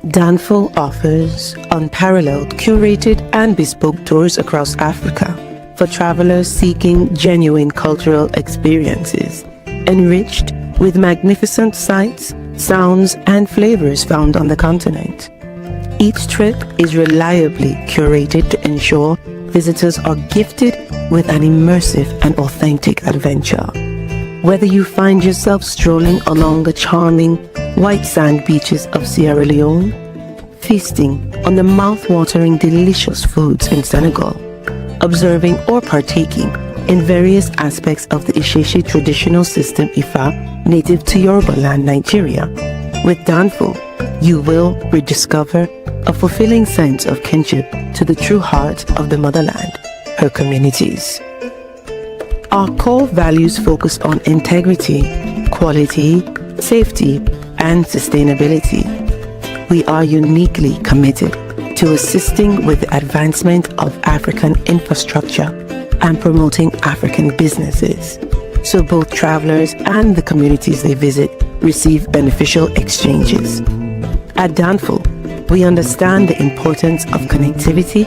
Danfo offers unparalleled, curated, and bespoke tours across Africa for travelers seeking genuine cultural experiences, enriched with magnificent sights, sounds, and flavors found on the continent. Each trip is reliably curated to ensure visitors are gifted with an immersive and authentic adventure. Whether you find yourself strolling along the charming white sand beaches of Sierra Leone, feasting on the mouth-watering delicious foods in Senegal, observing or partaking in various aspects of the Isheshe traditional system Ifa native to Yoruba land, Nigeria, with Danfo, you will rediscover a fulfilling sense of kinship to the true heart of the motherland, her communities. Our core values focus on integrity, quality, safety, and sustainability. We are uniquely committed to assisting with the advancement of African infrastructure and promoting African businesses, so both travelers and the communities they visit receive beneficial exchanges. At Danfo, we understand the importance of connectivity,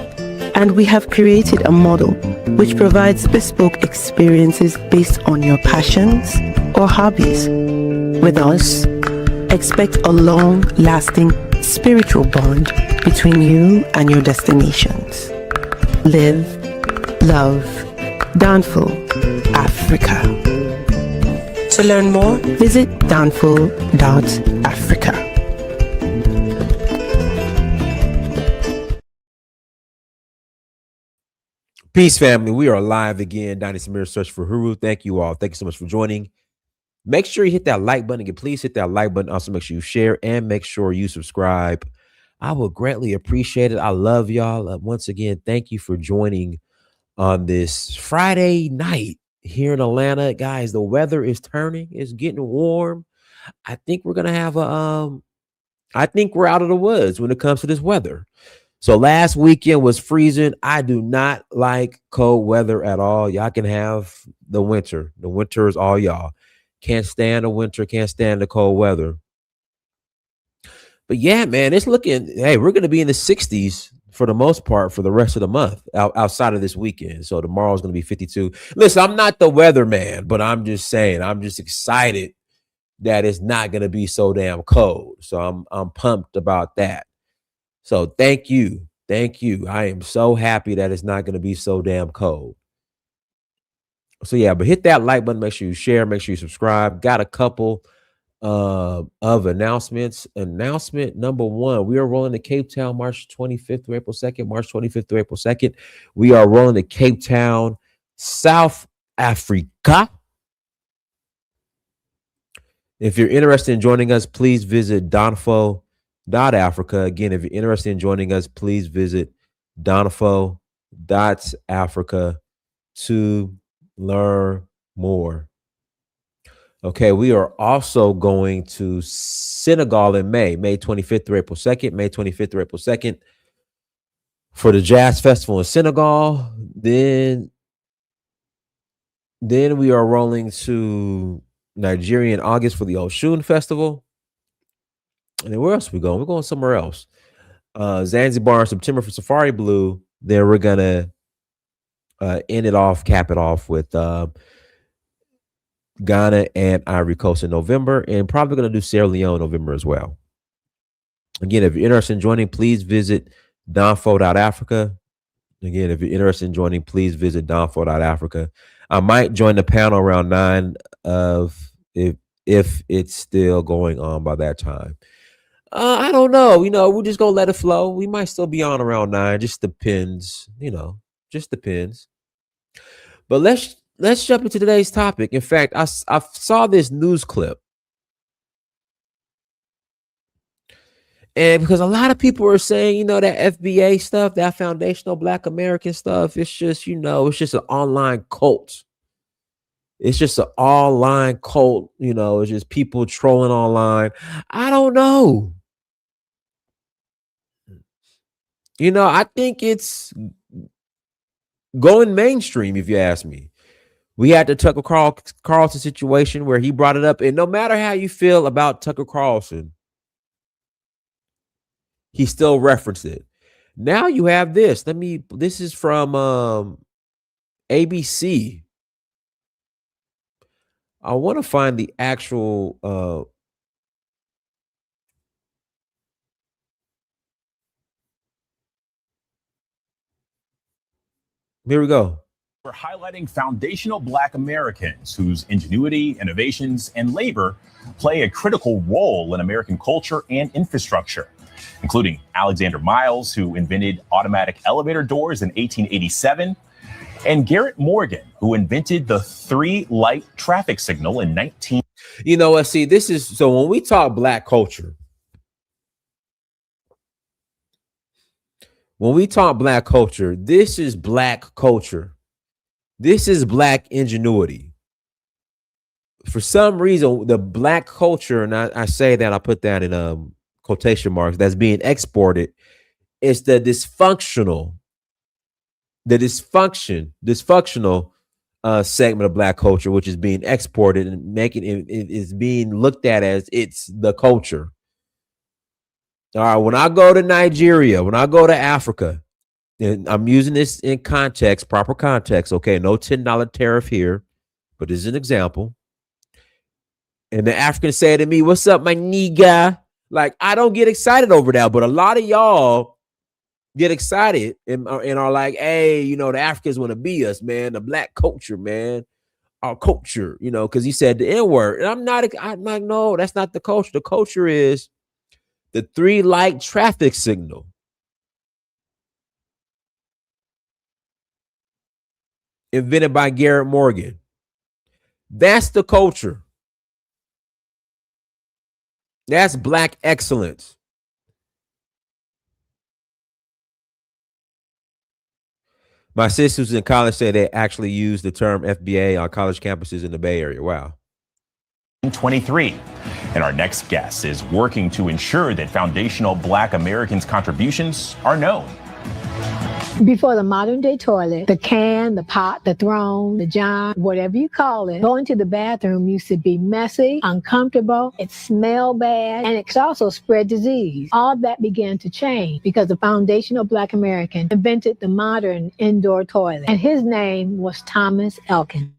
and we have created a model which provides bespoke experiences based on your passions or hobbies. With us, expect a long-lasting spiritual bond between you and your destinations. Live, love, Danfo, Africa. To learn more, visit danfo.africa. Peace, family. We are live again. Dynasty Mirror Search for Huru. Thank you all. Thank you so much for joining. Make sure you hit that like button again. Please hit that like button. Also, make sure you share and make sure you subscribe. I will greatly appreciate it. I love y'all. Once again, thank you for joining on this Friday night here in Atlanta. Guys, the weather is turning. It's getting warm. I think we're going to have I think we're out of the woods when it comes to this weather. So last weekend was freezing. I do not like cold weather at all. Y'all can have the winter. The winter is all y'all. Can't stand the winter. Can't stand the cold weather. But yeah, man, it's looking, hey, we're going to be in the 60s for the most part for the rest of the month outside of this weekend. So tomorrow's going to be 52. Listen, I'm not the weather man, but I'm just saying, I'm just excited that it's not going to be so damn cold. So I'm pumped about that. So thank you. Thank you. I am so happy that it's not going to be so damn cold. So yeah, but hit that like button. Make sure you share. Make sure you subscribe. Got a couple of announcements. Announcement number one, we are rolling to Cape Town March 25th through April 2nd. March 25th through April 2nd. We are rolling to Cape Town, South Africa. If you're interested in joining us, please visit Danfo.Africa. Again, if you're interested in joining us, please visit Danfo.Africa to learn more. Okay, we are also going to Senegal in May 25th through April 2nd, May 25th through April 2nd for the Jazz Festival in Senegal. Then we are rolling to Nigeria in August for the Oshun Festival. And then where else are we going? We're going somewhere else. Zanzibar in September for Safari Blue. Then we're going to cap it off with Ghana and Ivory Coast in November, and probably going to do Sierra Leone in November as well. Again, if you're interested in joining, please visit Danfo.Africa. Again, if you're interested in joining, please visit Danfo.Africa. I might join the panel around 9 of if it's still going on by that time. I don't know. We're just going to let it flow. We might still be on around 9. Just depends, just depends. But let's jump into today's topic. In fact, I saw this news clip. And because a lot of people are saying, that FBA stuff, that foundational Black American stuff, it's just, it's just an online cult. It's just an online cult. It's just people trolling online. I don't know. I think it's going mainstream, if you ask me. We had the Tucker Carlson situation where he brought it up. And no matter how you feel about Tucker Carlson, He still referenced it. Now you have this. This is from ABC. I want to find the actual here we go. We're highlighting foundational Black Americans whose ingenuity, innovations, and labor play a critical role in American culture and infrastructure, including Alexander Miles, who invented automatic elevator doors in 1887, and Garrett Morgan, who invented the 3-light traffic signal in 19. You know what? See, this is so when we talk Black culture, this is Black culture. This is Black ingenuity. For some reason, the Black culture, and I say that, I put that in quotation marks, that's being exported, is the dysfunctional segment of Black culture, which is being exported and making it is being looked at as it's the culture. All right, when I go to Nigeria, when I go to Africa, and I'm using this in context, proper context, okay, no $10 tariff here, but this is an example. And the African say to me, "What's up, my nigga?" Like, I don't get excited over that, but a lot of y'all get excited and are like, "Hey, you know, the Africans want to be us, man. The Black culture, man, our culture, you know," because he said the N-word. And I'm like, no, that's not the culture. The culture is the 3-light traffic signal. Invented by Garrett Morgan. That's the culture. That's Black excellence. My sisters in college say they actually use the term FBA on college campuses in the Bay Area. Wow. 23. And our next guest is working to ensure that foundational Black Americans' contributions are known. Before the modern day toilet, the can, the pot, the throne, the john, whatever you call it, going to the bathroom used to be messy, uncomfortable, it smelled bad, and it could also spread disease. All that began to change because the foundational Black American invented the modern indoor toilet, and his name was Thomas Elkin.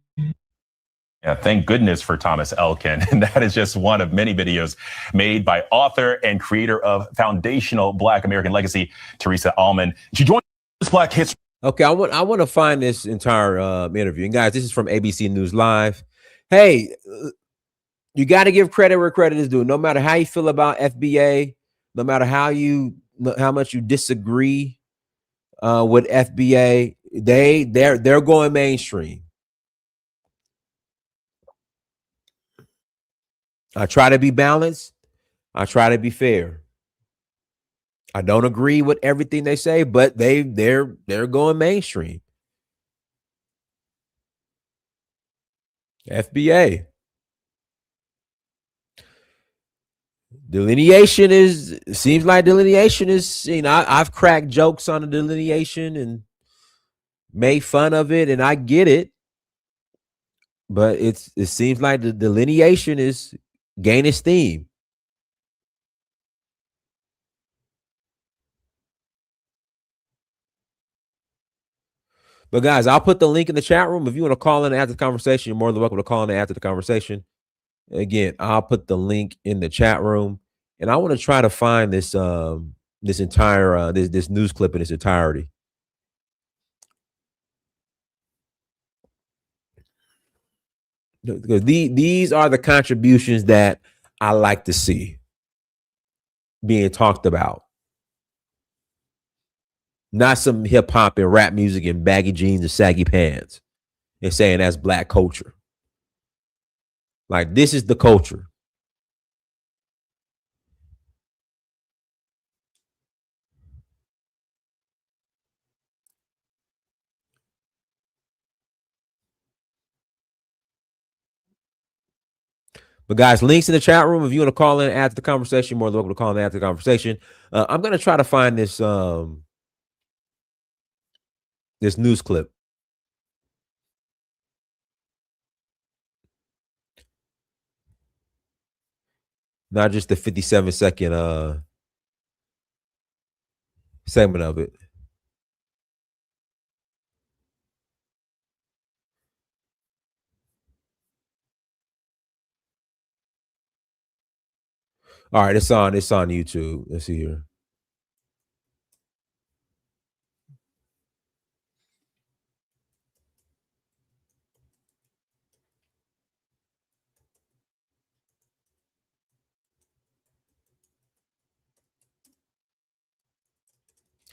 Yeah, thank goodness for Thomas Elkin. And that is just one of many videos made by author and creator of Foundational Black American Legacy, Teresa Allman. She joined Black History. Okay, I want to find this entire interview. And guys, this is from ABC News Live. Hey, you got to give credit where credit is due. No matter how you feel about FBA, no matter how much you disagree with FBA, they're going mainstream. I try to be balanced. I try to be fair. I don't agree with everything they say, but they're going mainstream. FBA. Seems like delineation is, you know, I've cracked jokes on the delineation and made fun of it, and I get it. But it seems like the delineation is gaining steam. But guys, I'll put the link in the chat room. If you want to call in after the conversation, you're more than welcome to call in after the conversation. Again, I'll put the link in the chat room, and I want to try to find this entire this news clip in its entirety. Because these are the contributions that I like to see being talked about. Not some hip hop and rap music and baggy jeans and saggy pants and saying that's Black culture. Like, this is the culture. But guys, links in the chat room. If you want to call in after the conversation, more than welcome to call in after the conversation. I'm going to try to find this this news clip. Not just the 57-second segment of it. All right, it's on YouTube. Let's see here.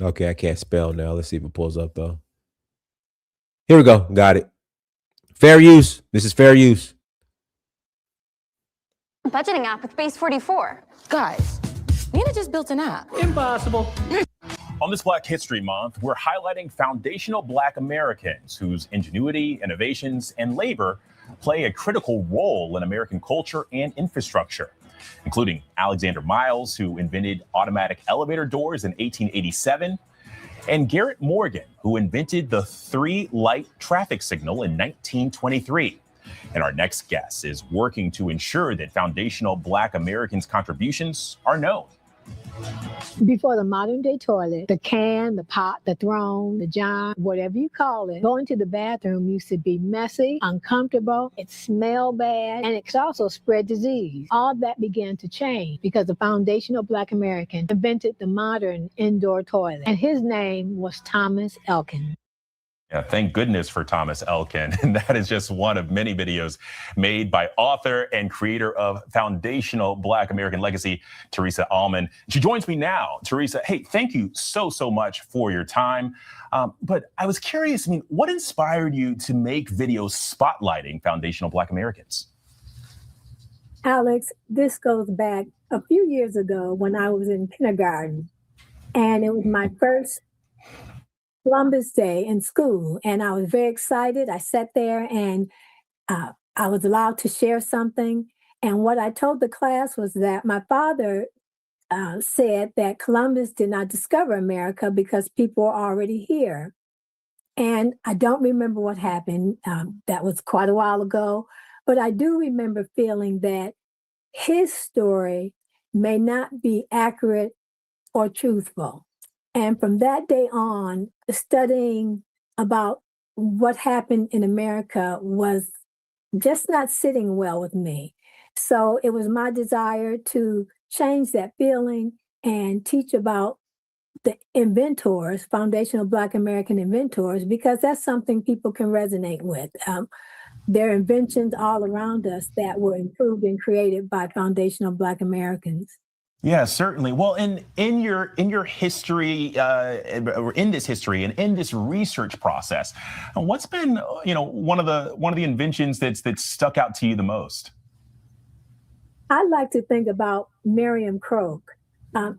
Okay, I can't spell now. Let's see if it pulls up though. Here we go. Got it. Fair use. This is fair use. Budgeting app with base 44. Guys, Nina just built an app. Impossible. On this Black History Month, we're highlighting foundational Black Americans whose ingenuity, innovations, and labor play a critical role in American culture and infrastructure, including Alexander Miles, who invented automatic elevator doors in 1887, and Garrett Morgan, who invented the 3-light traffic signal in 1923. And our next guest is working to ensure that foundational Black Americans' contributions are known. Before the modern day toilet, the can, the pot, the throne, the john, whatever you call it, going to the bathroom used to be messy, uncomfortable, it smelled bad, and it could also spread disease. All that began to change because the foundational Black American invented the modern indoor toilet, and his name was Thomas Elkin. Yeah, thank goodness for Thomas Elkin. And that is just one of many videos made by author and creator of Foundational Black American Legacy, Teresa Allman. She joins me now. Teresa, hey, thank you so much for your time. But I was curious, what inspired you to make videos spotlighting foundational Black Americans? Alex, this goes back a few years ago when I was in kindergarten, and it was my first Columbus Day in school, and I was very excited. I sat there and I was allowed to share something. And what I told the class was that my father said that Columbus did not discover America because people were already here. And I don't remember what happened. That was quite a while ago. But I do remember feeling that his story may not be accurate or truthful. And from that day on, studying about what happened in America was just not sitting well with me. So it was my desire to change that feeling and teach about the inventors, foundational Black American inventors, because that's something people can resonate with. There are inventions all around us that were improved and created by foundational Black Americans. Yeah, certainly. Well, in your history, or in this history and in this research process, what's been one of the inventions that's stuck out to you the most? I like to think about Miriam Croak.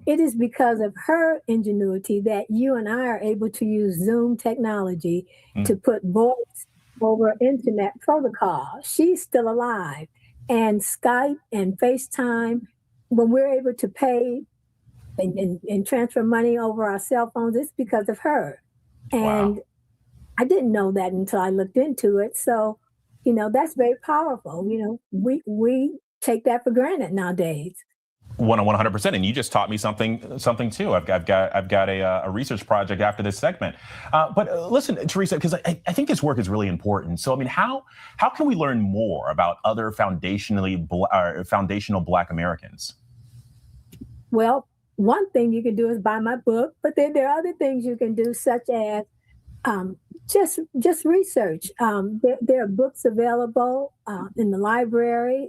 It is because of her ingenuity that you and I are able to use Zoom technology to put voice over internet protocol. She's still alive, and Skype and FaceTime. When we're able to pay and transfer money over our cell phones, it's because of her. And wow. I didn't know that until I looked into it. So, that's very powerful. We take that for granted nowadays. 100%. And you just taught me something too. I've got a research project after this segment. But listen, Teresa, because I think this work is really important. So, how can we learn more about other foundational Black Americans? Well, one thing you can do is buy my book, but then there are other things you can do, such as just research. There are books available in the library.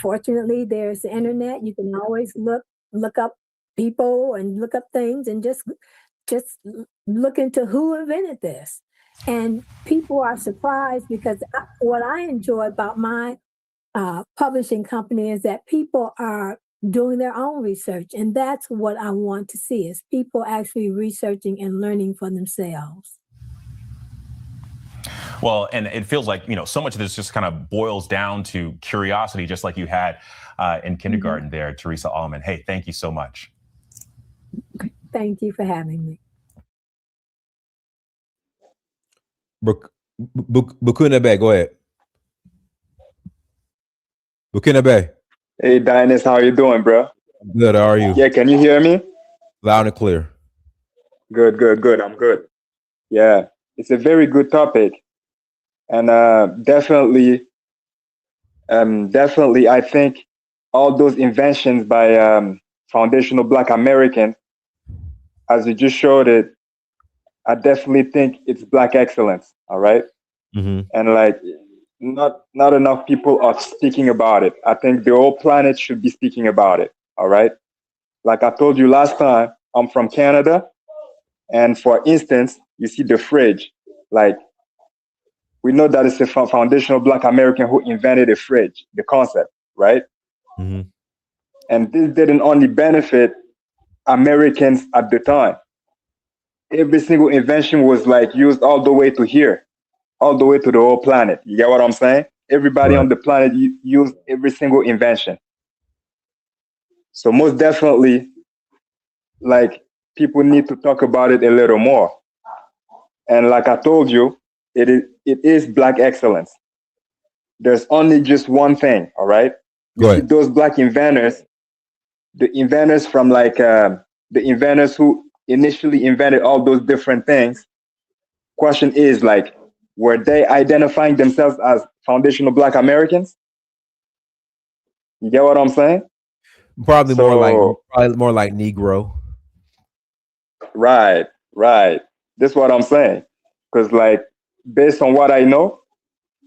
Fortunately, there's the internet. You can always look up people and look up things and just look into who invented this. And people are surprised because what I enjoy about my publishing company is that people are doing their own research. And that's what I want to see, is people actually researching and learning for themselves. Well, and it feels like, so much of this just kind of boils down to curiosity, just like you had in kindergarten there, Teresa Allman. Hey, thank you so much. Thank you for having me. Bukuna Bay, go ahead. Bukuna Bay. Hey, Dynas, how are you doing, bro? Good, how are you? Yeah, can you hear me? Loud and clear. Good, good, good. I'm good. Yeah, it's a very good topic, and definitely, I think all those inventions by foundational Black Americans, as you just showed it, I definitely think it's Black excellence. All right, Mm-hmm. and like not enough people are speaking about it. I think the whole planet should be speaking about it. All right, like I told you last time, I'm from Canada, and for instance, you see the fridge, like. We know that it's a foundational Black American who invented a fridge, the concept, right? Mm-hmm. And this didn't only benefit Americans at the time. Every single invention was like used all the way to here, all the way to the whole planet. You get what I'm saying? Everybody Right. on the planet used every single invention. So most definitely, like people need to talk about it a little more. And like I told you, it is Black excellence. There's only just one thing, all right? You Go see ahead. those Black inventors, the inventors from like the inventors who initially invented all those different things. Question is like, were they identifying themselves as foundational Black Americans? You get what I'm saying? Probably So more like Negro. right, right. That's what I'm saying. Because like based on what I know,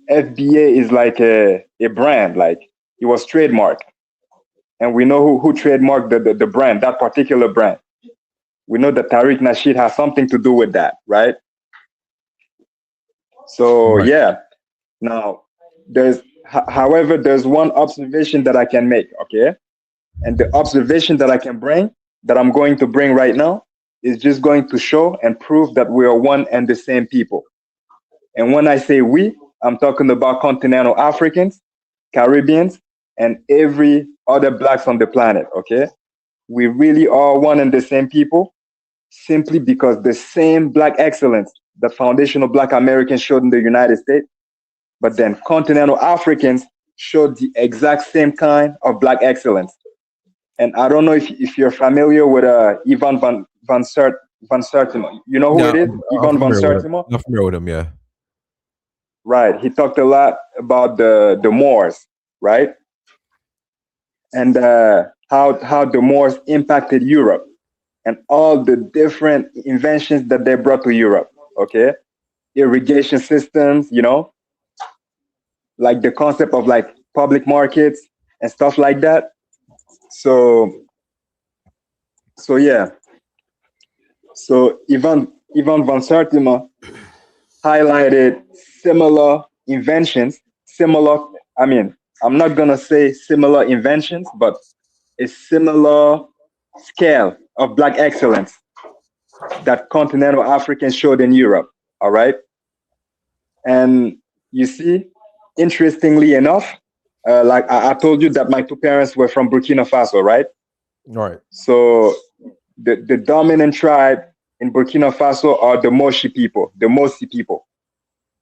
FBA is like a brand, like it was trademarked. And we know who trademarked the brand, that particular brand. We know that Tariq Nasheed has something to do with that, right? So Right. yeah. Now, however, there's one observation that I can make, okay? And the observation that I can bring, that I'm going to bring right now, is just going to show and prove that we are one and the same people. And when I say we, I'm talking about continental Africans, Caribbeans, and every other blacks on the planet, okay? We really are one and the same people simply because the same Black excellence that foundational Black Americans showed in the United States, but then continental Africans showed the exact same kind of Black excellence. And I don't know if you're familiar with Ivan van Sertima. You know who Yeah, it is? I'm Ivan van familiar with him. Sertima? I'm familiar with him. Yeah. Right. He talked a lot about the Moors, right? And how the Moors impacted Europe and all the different inventions that they brought to Europe. Okay, irrigation systems, like the concept of like public markets and stuff like that. So yeah. So Ivan van Sertima highlighted similar inventions, similar. I mean, I'm not gonna say similar inventions, but a similar scale of Black excellence that continental Africans showed in Europe. All right. And you see, interestingly enough, like I told you that my two parents were from Burkina Faso, right? Right. So the dominant tribe in Burkina Faso are the Moshi people, the Mosi people.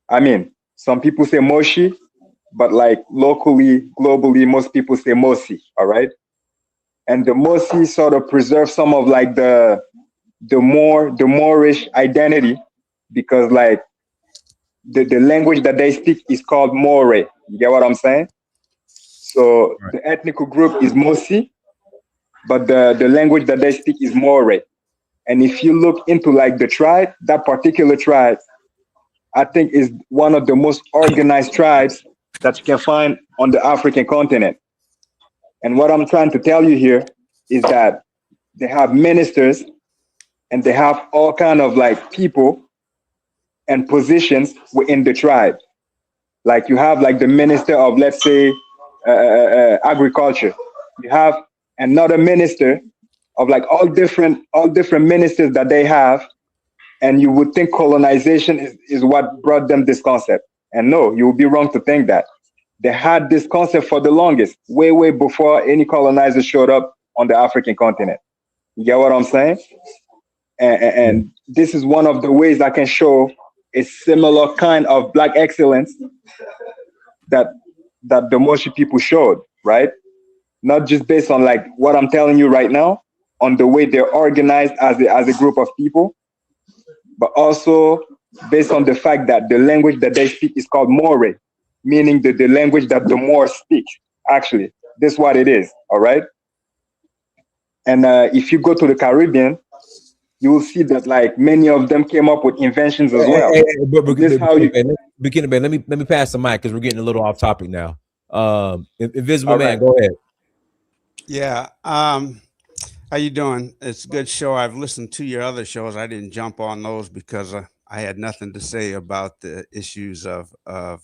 I mean, some people say Moshi, but like locally, globally, most people say Mosi, all right? And the Mosi sort of preserve some of like the Moorish identity because like the language that they speak is called More. You get what I'm saying? So Right. the ethnic group is Mosi, but the language that they speak is More. And if you look into like the tribe, that particular tribe, I think is one of the most organized tribes that you can find on the African continent. And what I'm trying to tell you here is that they have ministers and they have all kind of like people and positions within the tribe. Like you have like the minister of, let's say, agriculture. You have another minister of like all different ministers that they have, and you would think colonization is what brought them this concept. And no, you would be wrong to think that. They had this concept for the longest, way before any colonizer showed up on the African continent. You get what I'm saying? And this is one of the ways I can show a similar kind of Black excellence that the Moshi people showed, right? Not just based on like what I'm telling you right now, on the way they're organized as a group of people, but also based on the fact that the language that they speak is called Moore, meaning the language that the Moor speak. Actually, that's what it is. All right. And if you go to the Caribbean, you will see that like many of them came up with inventions as well. This how you Beginner Ben, let me pass the mic because we're getting a little off topic now. Invisible All Man, right. go ahead. Yeah. How you doing? It's a good show. I've listened to your other shows. I didn't jump on those because I had nothing to say about the issues of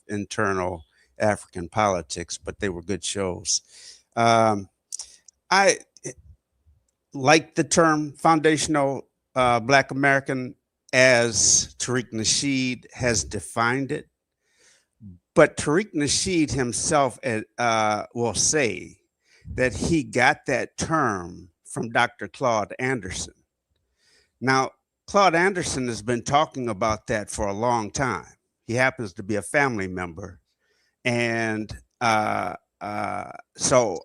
internal African politics, but they were good shows. I like the term foundational Black American as Tariq Nasheed has defined it. But Tariq Nasheed himself will say that he got that term from Dr. Claude Anderson. Now, Claude Anderson has been talking about that for a long time. He happens to be a family member. And so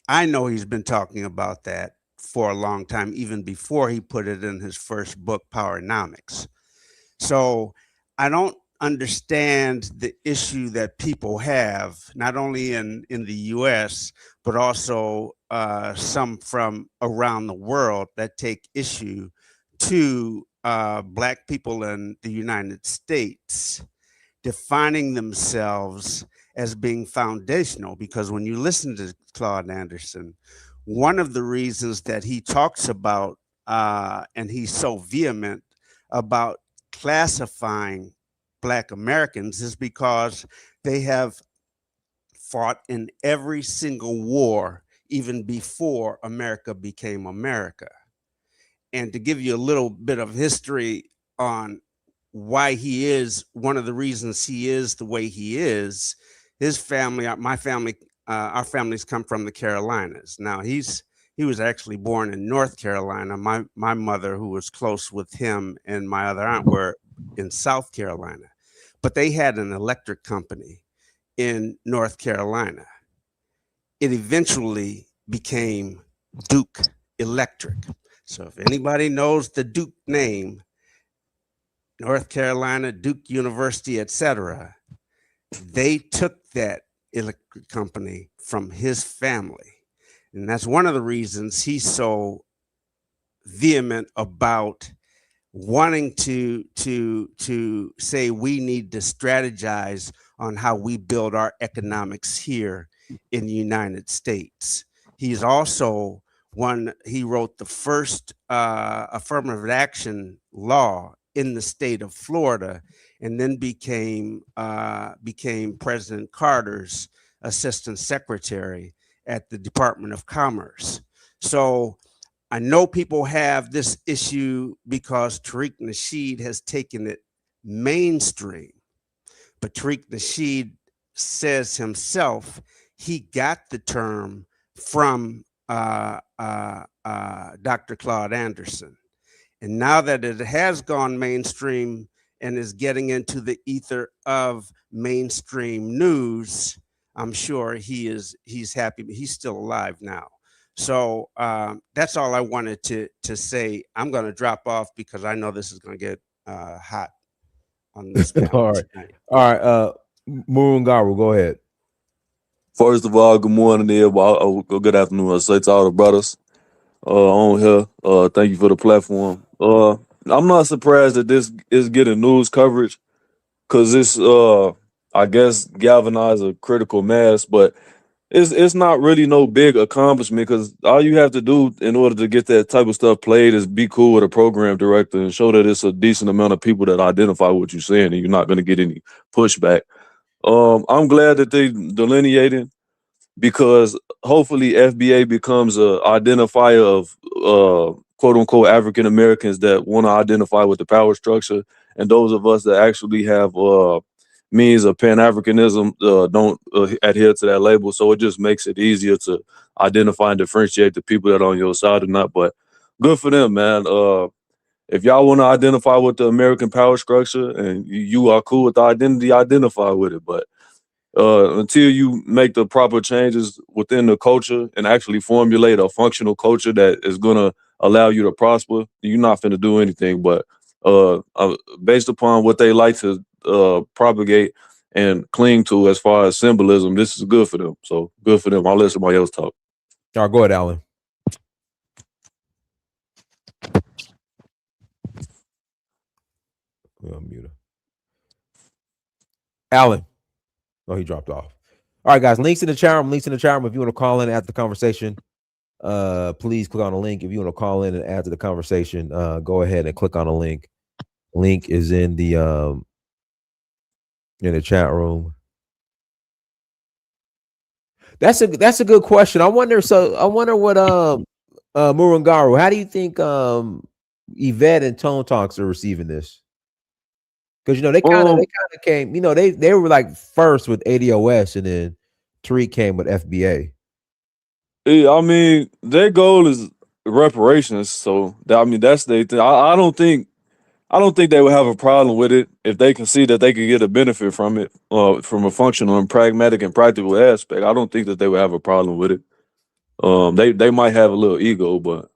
I know he's been talking about that for a long time, even before he put it in his first book, Powernomics. So I don't understand the issue that people have, not only in the US, but also some from around the world that take issue to Black people in the United States defining themselves as being foundational. Because when you listen to Claude Anderson, one of the reasons that he talks about, and he's so vehement about classifying Black Americans, is because they have fought in every single war, even before America became America. And to give you a little bit of history on why he is, one of the reasons he is the way he is, his family, my family, our families come from the Carolinas. Now he was actually born in North Carolina. My mother, who was close with him, and my other aunt were in South Carolina, but they had an electric company in North Carolina. It eventually became Duke Electric. So if anybody knows the Duke name, North Carolina, Duke University, etc., they took that electric company from his family. And that's one of the reasons he's so vehement about wanting to say we need to strategize on how we build our economics here in the United States. He's also he wrote the first affirmative action law in the state of Florida, and then became President Carter's assistant secretary at the Department of Commerce. So I know people have this issue because Tariq Nasheed has taken it mainstream, but Tariq Nasheed says himself he got the term from Dr. Claude Anderson. And now that it has gone mainstream and is getting into the ether of mainstream news, I'm sure he's happy. He's still alive now. So that's all I wanted to say. I'm going to drop off because I know this is going to get hot on this panel. All right. Tonight. All right. Murungaru, go ahead. First of all, good morning, everybody. Good afternoon. I say to all the brothers on here. Thank you for the platform. I'm not surprised that this is getting news coverage because it's, I guess, galvanize a critical mass, but it's not really no big accomplishment because all you have to do in order to get that type of stuff played is be cool with a program director and show that it's a decent amount of people that identify what you're saying and you're not going to get any pushback. I'm glad that they delineating because hopefully FBA becomes a identifier of quote unquote African Americans that want to identify with the power structure, and those of us that actually have means of Pan-Africanism don't adhere to that label. So it just makes it easier to identify and differentiate the people that are on your side or not. But good for them, man. If y'all want to identify with the American power structure and you are cool with the identity, identify with it. But until you make the proper changes within the culture and actually formulate a functional culture that is going to allow you to prosper, you're not finna do anything. But based upon what they like to propagate and cling to as far as symbolism, this is good for them. So good for them. I'll let somebody else talk. All right, go ahead, Alan. We'll mute her. Alan. Oh, he dropped off. All right, guys. Links in the chat room. Links in the chat room. If you want to call in after the conversation, please click on the link. If you want to call in and add to the conversation, go ahead and click on the link. Link is in the chat room. That's a good question. I wonder what Murangaru, how do you think Yvette and Tone Talks are receiving this? Because they kind of came, they were like first with ADOS, and then Tariq came with FBA. Yeah, I mean, their goal is reparations. So that's their thing. I don't think they would have a problem with it if they can see that they could get a benefit from it, from a functional and pragmatic and practical aspect. I don't think that they would have a problem with it. They might have a little ego, but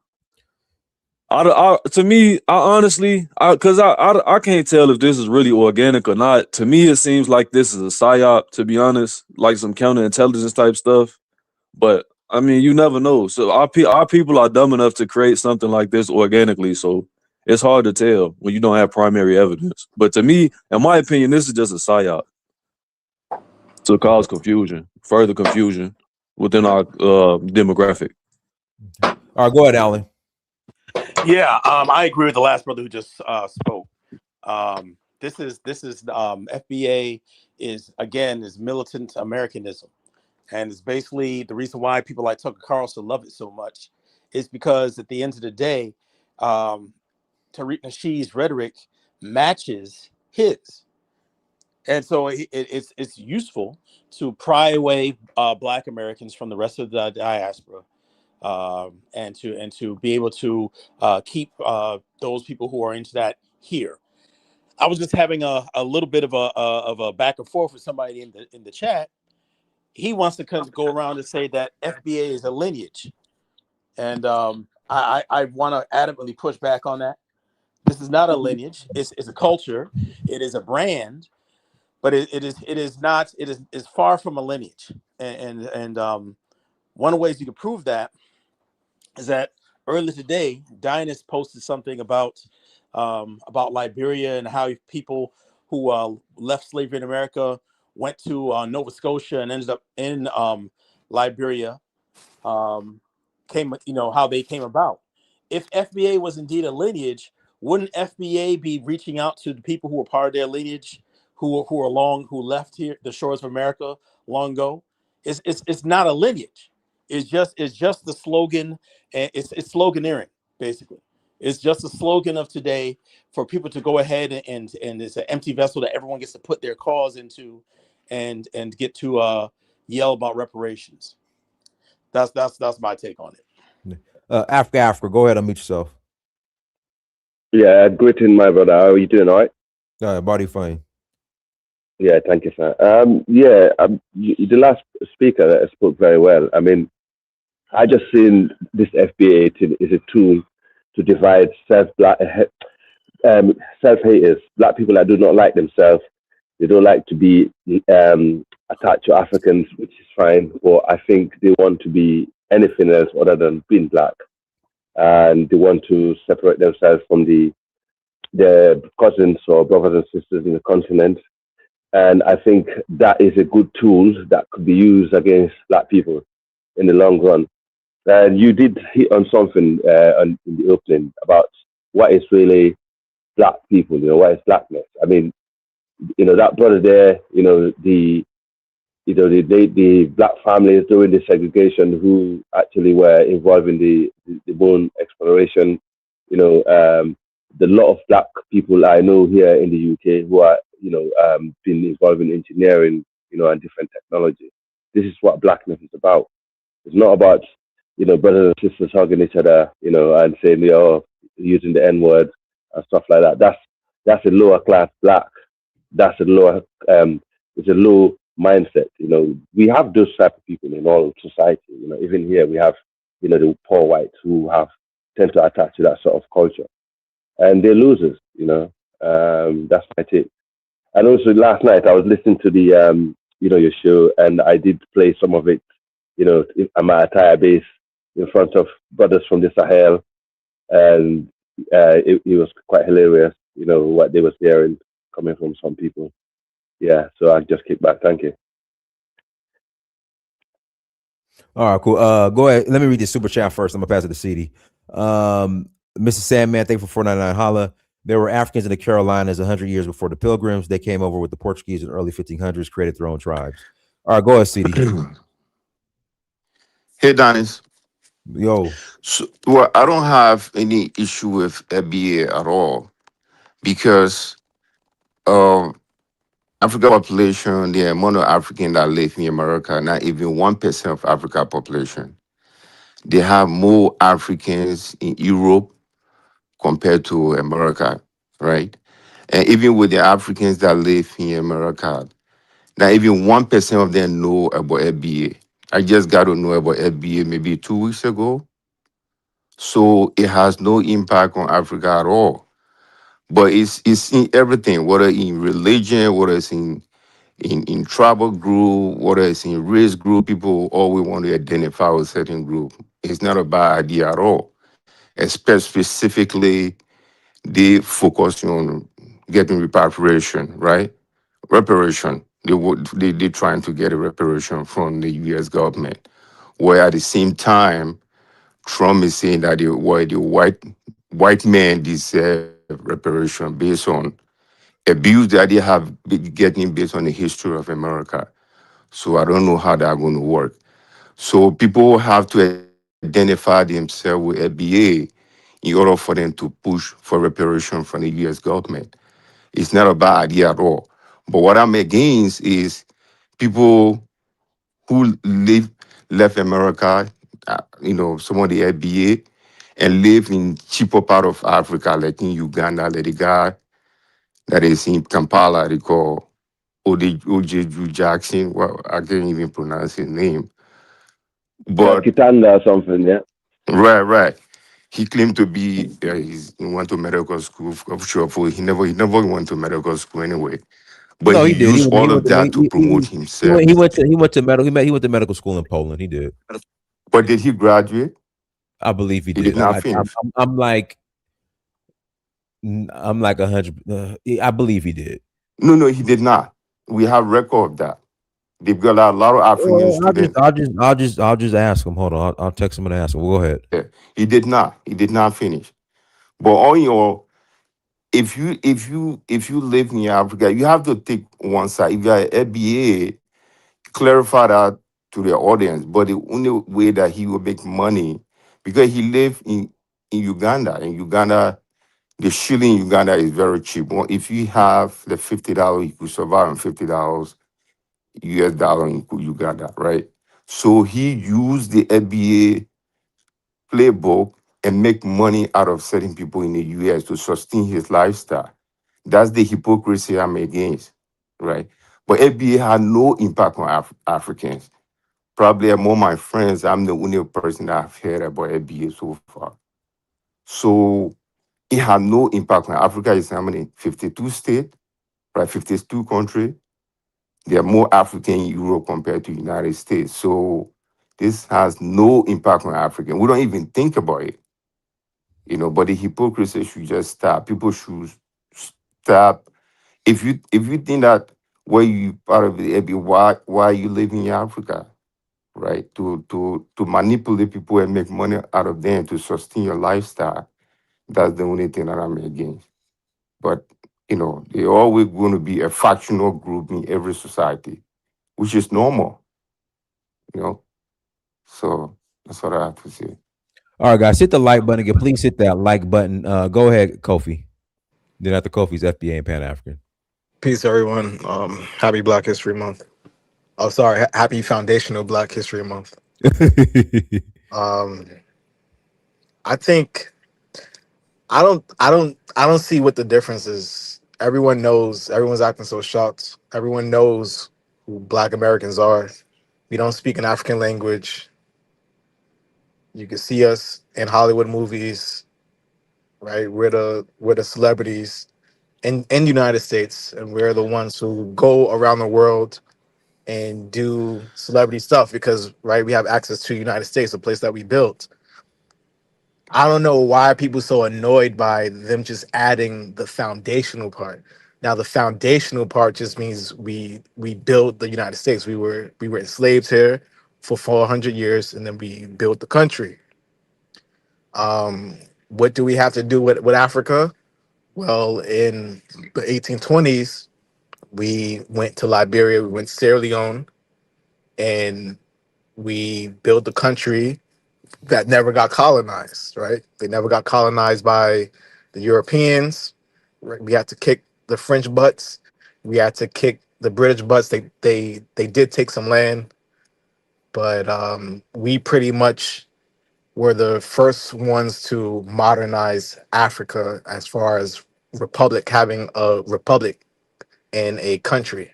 to me, honestly, because I can't tell if this is really organic or not. To me, it seems like this is a psyop, to be honest, like some counterintelligence type stuff. But I mean, you never know. So our people are dumb enough to create something like this organically. So it's hard to tell when you don't have primary evidence. But to me, in my opinion, this is just a psyop to cause further confusion within our demographic. All right, go ahead, Alan. Yeah, I agree with the last brother who just spoke. This is FBA is militant Americanism, and it's basically the reason why people like Tucker Carlson love it so much is because at the end of the day, Tariq Nasheed's rhetoric matches his, and so it's useful to pry away Black Americans from the rest of the diaspora. And to be able to keep those people who are into that here. I was just having a little bit of a back and forth with somebody in the chat. He wants to go around and say that FBA is a lineage, and I want to adamantly push back on that. This is not a lineage. It's a culture. It is a brand, but it is far from a lineage. And one of the ways you can prove that is that earlier today, Dinus posted something about Liberia and how people who left slavery in America went to Nova Scotia and ended up in Liberia. How they came about. If FBA was indeed a lineage, wouldn't FBA be reaching out to the people who were part of their lineage, who left here the shores of America long ago? It's not a lineage. It's just the slogan, and it's sloganeering basically. It's just a slogan of today for people to go ahead and it's an empty vessel that everyone gets to put their cause into, and get to yell about reparations. That's my take on it. Africa, go ahead, unmute yourself. Yeah, greeting, my brother. How are you doing? All right. Body fine. Yeah, thank you, sir. The last speaker that spoke very well. I mean, I just seen this FBA is a tool to divide self-haters, Black people that do not like themselves. They don't like to be attached to Africans, which is fine. But I think they want to be anything else other than being Black, and they want to separate themselves from their cousins or brothers and sisters in the continent. And I think that is a good tool that could be used against Black people in the long run. And you did hit on something in the opening about what is really Black people, what is Blackness. I mean, that brother there, the Black families during the segregation who actually were involved in the bone exploration, the lot of Black people I know here in the UK who are, been involved in engineering, and different technology. This is what Blackness is about. It's not about, brothers and sisters hugging each other, and saying, using the N-word and stuff like that. That's a lower class Black. That's a lower, it's a low mindset. We have those type of people in all society. Even here we have, the poor whites who have tend to attach to that sort of culture, and they're losers. That's my take. And also last night I was listening to the your show, and I did play some of it. I'm at a tire base in front of brothers from the Sahel, and it was quite hilarious. What they was hearing coming from some people. Yeah, so I just kick back. Thank you. All right, cool. Go ahead. Let me read this super chat first. I'm gonna pass it to CD. Mrs. Sandman, thank you for 499 holla. There were Africans in the Carolinas 100 years before the Pilgrims. They came over with the Portuguese in the early 1500s, created their own tribes. All right, go ahead, CD. Hey, Dennis. Yo. So, well, I don't have any issue with FBA at all because African population, the amount of African that live in America, not even 1% of Africa population. They have more Africans in Europe compared to America, right? And even with the Africans that live in America, not even 1% of them know about FBA. I just got to know about FBA maybe 2 weeks ago. So it has no impact on Africa at all. But it's in everything, whether in religion, whether it's in tribal group, whether it's in race group, people always want to identify with a certain group. It's not a bad idea at all. Specifically, they focus on getting repatriation, right? Reparation. They trying to get a reparation from the U.S. government, where at the same time, Trump is saying that the white men deserve reparation based on abuse that they have been getting based on the history of America. So I don't know how that's going to work. So people have to identify themselves with FBA in order for them to push for reparation from the U.S. government. It's not a bad idea at all. But what I'm against is people who left America, some of the FBA, and live in cheaper part of Africa, like in Uganda, like the guy that is in Kampala, they call OJ Jackson. Well, I can't even pronounce his name. But Kitanga or something, yeah. Right. He claimed to be he went to medical school. I'm sure he never went to medical school anyway. But No, he he did. used all Went of to, that to promote himself. he went to medical school in Poland. He did. But did he graduate? I believe he He did. did not finish. I'm like 100. I believe he did. No, he did not. We have record of that. They've got a lot of African students. I'll just ask him. Hold on. I'll text him and ask him. Well, go ahead. Yeah, he did not. He did not finish. But on your if you live in Africa, you have to take one side. If you're an FBA, clarify that to the audience. But the only way that he will make money, because he lived in Uganda. In Uganda, the shilling in Uganda is very cheap. Well, if you have the $50, you could survive on $50 US dollar in Uganda, right? So he used the FBA playbook and make money out of certain people in the US to sustain his lifestyle. That's the hypocrisy I'm against, right? But FBA had no impact on Africans. Probably among my friends, I'm the only person that I've heard about FBA so far. So it had no impact on Africa. Is how many? 52 states, right? 52 countries. There are more African in Europe compared to United States. So this has no impact on African. We don't even think about it, but the hypocrisy should just stop. People should stop. If you think that where you part of the FBA, why you live in Africa? Right, to manipulate people and make money out of them to sustain your lifestyle. That's the only thing that I'm against. But they're always going to be a factional group in every society, which is normal. So that's what I have to say. All right, guys, hit the like button again. Please hit that like button. Go ahead, Kofi. Then after Kofi's FBA and Pan African. Peace, everyone. Happy Black History Month. Oh, sorry. Happy Foundational Black History Month. I think I don't see what the difference is. Everyone knows. Everyone's acting so shocked. Everyone knows who Black Americans are. We don't speak an African language. You can see us in Hollywood movies, right? We're the celebrities in the United States, and we're the ones who go around the world and do celebrity stuff because, right, we have access to the United States, a place that we built. I don't know why people so annoyed by them just adding the foundational part. Now, the foundational part just means we built the United States. We were enslaved here for 400 years, and then we built the country. What do we have to do with Africa? Well, in the 1820s, we went to Liberia, we went to Sierra Leone, and we built the country that never got colonized, right? They never got colonized by the Europeans. Right? We had to kick the French butts. We had to kick the British butts. They did take some land, but we pretty much were the first ones to modernize Africa as far as having a republic in a country.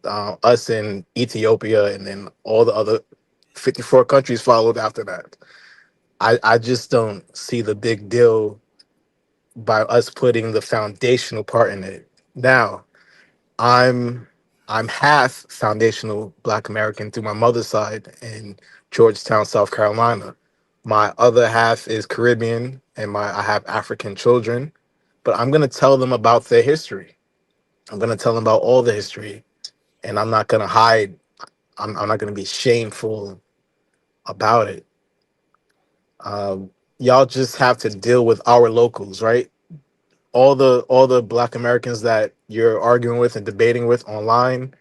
Us in Ethiopia, and then all the other 54 countries followed after that. I just don't see the big deal by us putting the foundational part in it. Now, I'm I'm half foundational Black American through my mother's side in Georgetown, South Carolina. My other half is Caribbean, and I have African children. But I'm gonna tell them about their history. I'm gonna tell them about all the history, and I'm not gonna hide. I'm not gonna be shameful about it. Y'all just have to deal with our locals, right? All the Black Americans that you're arguing with and debating with online,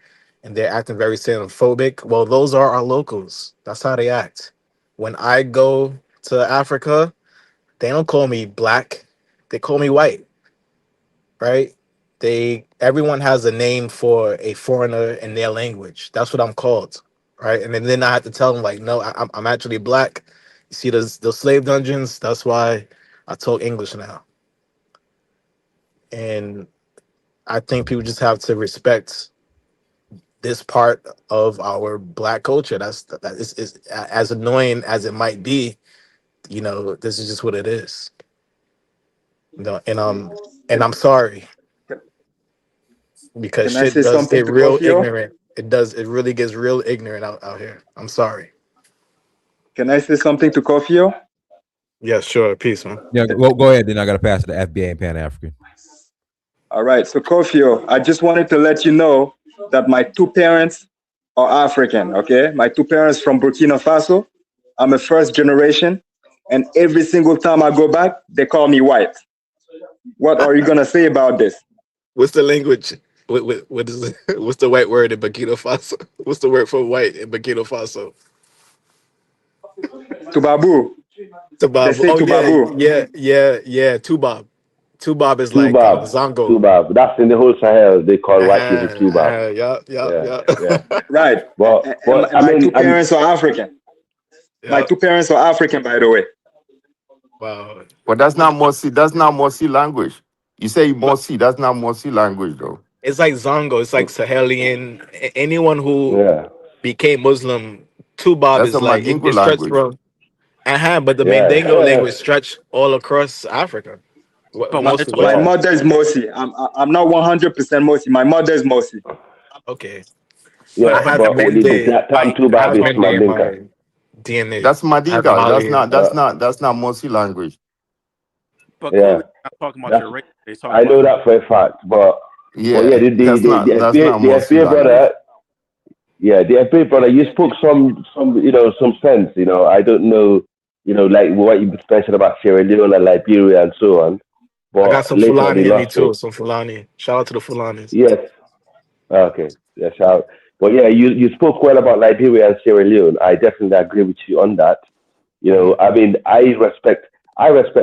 and they're acting very xenophobic. Well, those are our locals. That's how they act. When I go to Africa, they don't call me black; they call me white, right? Everyone has a name for a foreigner in their language. That's what I'm called, right? And then I have to tell them like, no, I'm actually black. You see those slave dungeons? That's why I talk English now. And I think people just have to respect this part of our Black culture. That is as annoying as it might be. This is just what it is. And I'm sorry because Can I shit say does something get to real Kofio? ignorant. It does. It really gets real ignorant out here. I'm sorry. Can I say something to Kofio? Yeah, sure. Peace, man. Yeah, go ahead. Then I got to pass it to FBA and Pan African. All right. So Kofio, I just wanted to let you know that my two parents are African. Okay, my two parents from Burkina Faso. I'm a first generation, and every single time I go back, they call me white. What are you gonna say about this? What's the language? What is what's the white word in Burkina Faso? What's the word for white in Burkina Faso? Tubabu. They Tubab. say Oh yeah, Tubabu. yeah. Tubab. Tubab is like Tubab, Zongo. Tubab. That's in the whole Sahel. They call white people Tubab. Yeah. Yeah. Right. But And I my mean, two parents are African. My Yeah. two parents are African, by the way. Wow. But that's not Morsi. That's not Morsi language. You say But Morsi. That's not Morsi language, though. it's like Zongo. It's like Sahelian. Anyone who yeah, became Muslim, Tubab That's is a like Mandingo it stretched language. from. But the Mandingo yeah, language stretched all across Africa. But when Most it's of My it. yeah. mother is Mosi. I'm not 100% Mosi. My mother is Mosi. Okay. I but Yeah, when have it's but Mende. that term I Tubab have is Mende in Mandinka. my DNA. That's I have Mandinka. That's Mali. not. That's not. That's not Morsi language. but Yeah, clearly not talking about that's your race. They're talking I about know that for a fact. But yeah, Yeah, that's not. That's not The Morsi FBA language. brother, yeah, the FBA brother, you spoke some some sense. I don't know, like what you mentioned about Sierra Leone and Liberia and so on. I got But some later on, you Fulani in me lost too. me. Some Fulani. Shout out to the Fulanis. Yes. Okay. Yeah, shout. But yeah, you spoke well about Liberia and Sierra Leone. I definitely agree with you on that. Hmm. I mean, I respect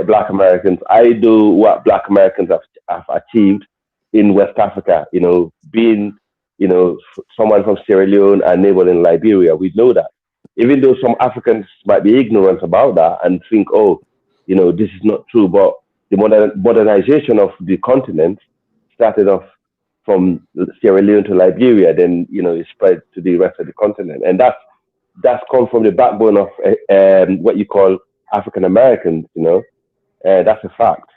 Black Americans. I do what Black Americans have achieved in West Africa. Being someone from Sierra Leone and neighboring Liberia, we know that. Even though some Africans might be ignorant about that and think, oh, this is not true, but the modernization of the continent started off from Sierra Leone to Liberia, then it spread to the rest of the continent, and that's come from the backbone of what you call African Americans. That's a fact.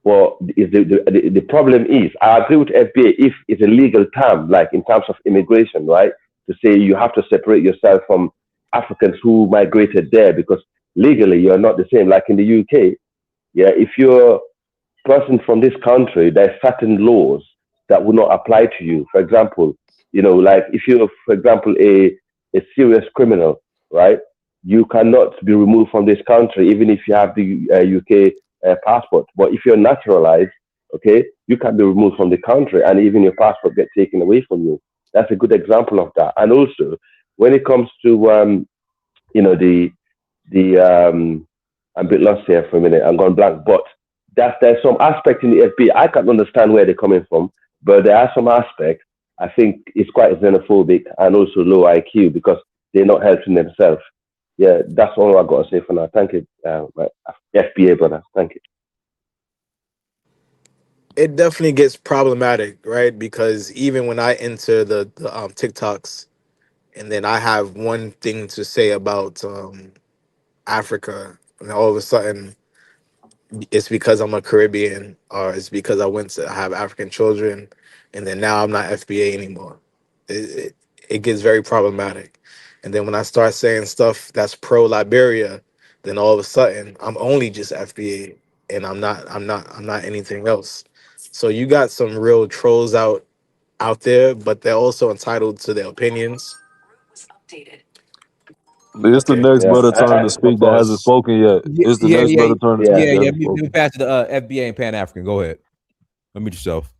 Well, the problem is, I agree with FBA if it's a legal term, like in terms of immigration, right? To say you have to separate yourself from Africans who migrated there because legally you're not the same. Like in the UK, yeah, if you're a person from this country, there's certain laws that will not apply to you. For example, like if you're, for example, a serious criminal, right? You cannot be removed from this country even if you have the UK passport. But if you're naturalized, okay, you can be removed from the country and even your passport get taken away from you. That's a good example of that. And also, when it comes to the I'm a bit lost here for a minute. I'm going blank, but there's some aspect in the FBA. I can understand where they're coming from, but there are some aspects I think it's quite xenophobic and also low IQ because they're not helping themselves. Yeah, that's all I got to say for now. Thank you, my FBA brother. Thank you. It definitely gets problematic, right? Because even when I enter the TikToks, and then I have one thing to say about Africa, and all of a sudden it's because I'm a Caribbean, or it's because I have African children, and then now I'm not FBA anymore. It gets very problematic. And then when I start saying stuff that's pro Liberia, then all of a sudden I'm only just FBA, and I'm not anything else. So you got some real trolls out there, but they're also entitled to their opinions. It's the Okay. next Yeah, brother turn to of speak that hasn't course. spoken yet. Yeah, It's the yeah, next yeah, brother turn to Yeah. speak yeah, that yeah. hasn't spoken. Move past to the FBA and Pan African. Go ahead. Unmute yourself.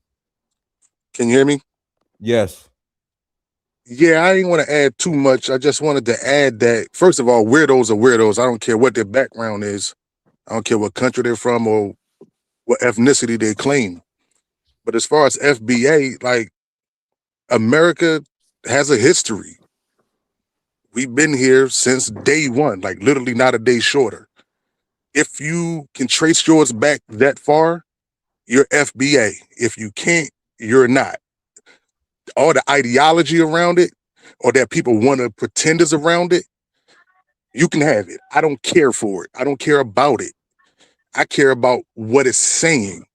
Can you hear me? Yes. Yeah, I didn't want to add too much. I just wanted to add that, first of all, weirdos are weirdos. I don't care what their background is. I don't care what country they're from or what ethnicity they claim. But as far as FBA, like, America has a history. We've been here since day one, like literally not a day shorter. If you can trace yours back that far, you're FBA. If you can't, you're not. All the ideology around it or that people want to pretend is around it, you can have it. I don't care for it. I don't care about it. I care about what it's saying,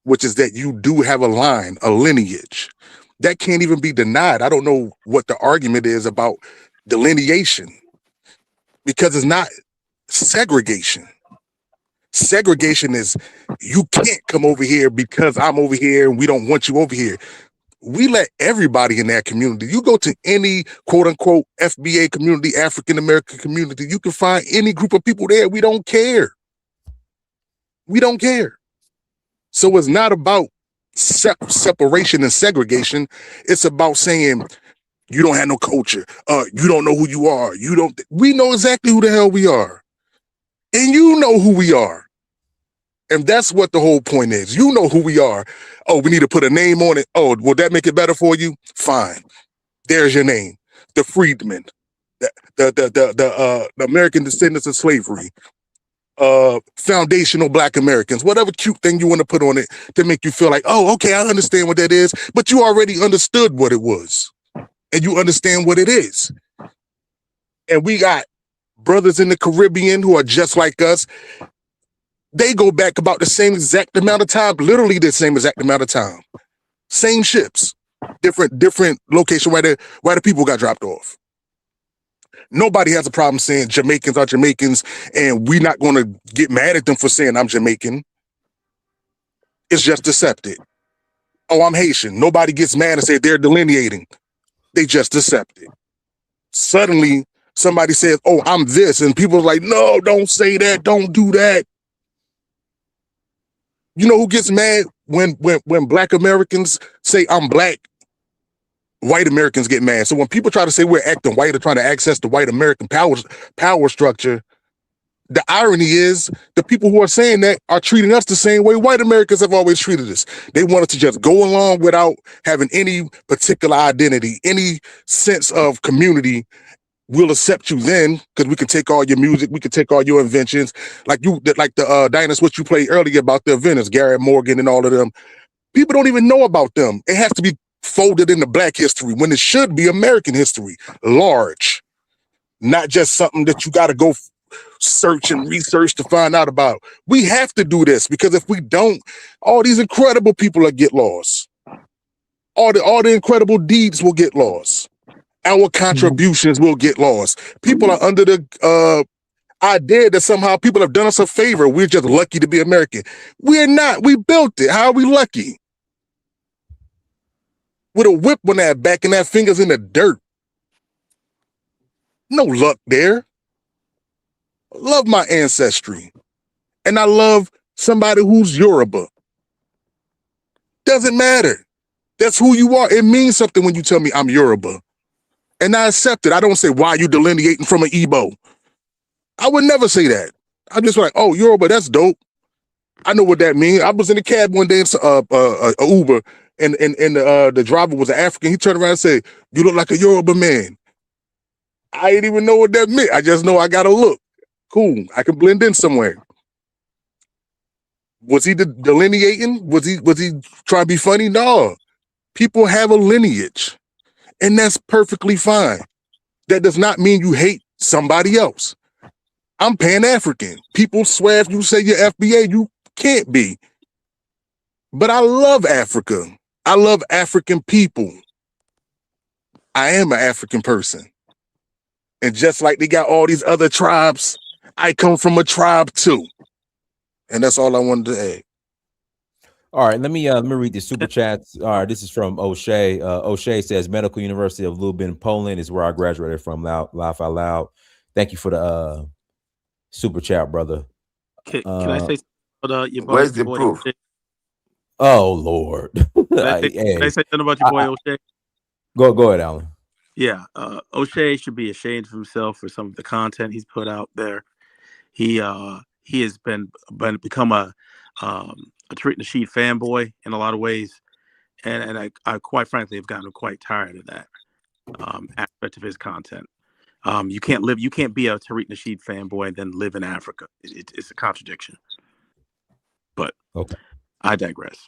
which is that you do have a line, a lineage. That can't even be denied. I don't know what the argument is about delineation because it's not segregation. Segregation is you can't come over here because I'm over here and we don't want you over here. We let everybody in that community. You go to any quote unquote FBA community, African American community, you can find any group of people there. We don't care. We don't care. So it's not about separation and segregation. It's about saying you don't have no culture. You don't know who you are. We know exactly who the hell we are. And you know who we are. And that's what the whole point is. You know who we are. Oh, we need to put a name on it. Oh, will that make it better for you? Fine. There's your name. The freedmen, the American descendants of slavery, foundational Black Americans, whatever cute thing you want to put on it to make you feel like, oh, okay, I understand what that is. But you already understood what it was. And you understand what it is. And we got brothers in the Caribbean who are just like us. They go back about the same exact amount of time, literally the same exact amount of time. Same ships, different location where the people got dropped off. Nobody has a problem saying Jamaicans are Jamaicans, and we're not going to get mad at them for saying I'm Jamaican. It's just accepted. Oh, I'm Haitian. Nobody gets mad and say they're delineating. They just accept it. Suddenly, somebody says, oh, I'm this, and people are like, no, don't say that, don't do that. You know who gets mad when Black Americans say I'm Black? White Americans get mad. So when people try to say we're acting white or trying to access the white American power structure, the irony is the people who are saying that are treating us the same way white Americans have always treated us. They want us to just go along without having any particular identity, any sense of community. We'll accept you then because we can take all your music, we can take all your inventions, like the Dinah what you played earlier about the inventors, Garrett Morgan and all of them. People don't even know about them. It has to be folded into Black history when it should be American history, large. not just something that you got to go search and research to find out about. We have to do this because if we don't, all these incredible people will get lost. All the incredible deeds will get lost. Our contributions will get lost. People are under the idea that somehow people have done us a favor. We're just lucky to be American. We're not. We built it. How are we lucky? With a whip on that back and that finger's in the dirt. No luck there. Love my ancestry. And I love somebody who's Yoruba. Doesn't matter. That's who you are. It means something when you tell me I'm Yoruba. And I accept it. I don't say, why are you delineating from an Igbo? I would never say that. I'm just like, oh, Yoruba, that's dope. I know what that means. I was in a cab one day, a Uber, and the driver was an African. He turned around and said, you look like a Yoruba man. I didn't even know what that meant. I just know I got to look. Cool. I can blend in somewhere. Was he delineating? Was he trying to be funny? No. People have a lineage, and that's perfectly fine. That does not mean you hate somebody else. I'm Pan-African. People swear if you say you're FBA, you can't be. But I love Africa. I love African people. I am an African person. And just like they got all these other tribes, I come from a tribe too. And that's all I wanted to add. All right, let me read the super chats. All right, this is from O'Shea. O'Shea says Medical University of Lublin, Poland is where I graduated from. Laugh out loud. Thank you for the super chat, brother. Can I say something about Where's the boy proof? O'Shea? Oh Lord. Can I say something about your boy O'Shea? Go ahead, Alan. Yeah, O'Shea should be ashamed of himself for some of the content he's put out there. He has become a Tariq Nasheed fanboy in a lot of ways, and I quite frankly have gotten quite tired of that aspect of his content. You can't be a Tariq Nasheed fanboy and then live in Africa. It's a contradiction. But okay, I digress.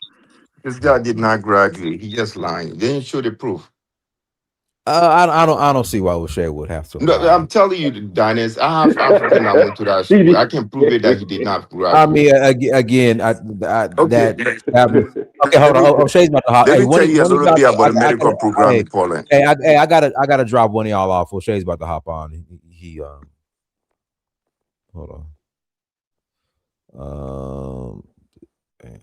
This guy did not graduate. He just lying. They didn't show the proof. I don't see why O'Shea would have to. No, I'm telling you, Dennis, I have African that went to that school. I can prove it that he did not graduate. I mean, again, okay. Okay, hold on. O'Shea's about to hop. Let me tell you a little bit about the medical program in Poland. Hey, I gotta drop one of y'all off. O'Shea's about to hop on. He hold on. Damn.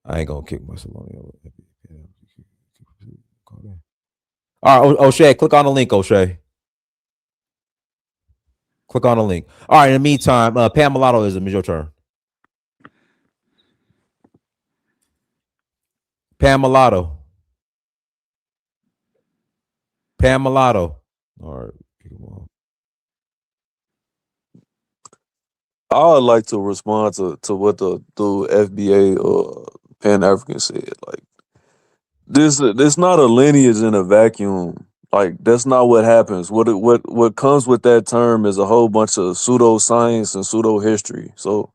I ain't gonna kick myself on. All right, O'Shea, click on the link, O'Shea. Click on the link. All right, in the meantime, Pam Mulattoism is your turn. Pam Mulatto. Pam Mulatto. All right. I would like to respond to what the FBA or Pan African said. Like this not a lineage in a vacuum. Like that's not what happens. What comes with that term is a whole bunch of pseudoscience and pseudo history. So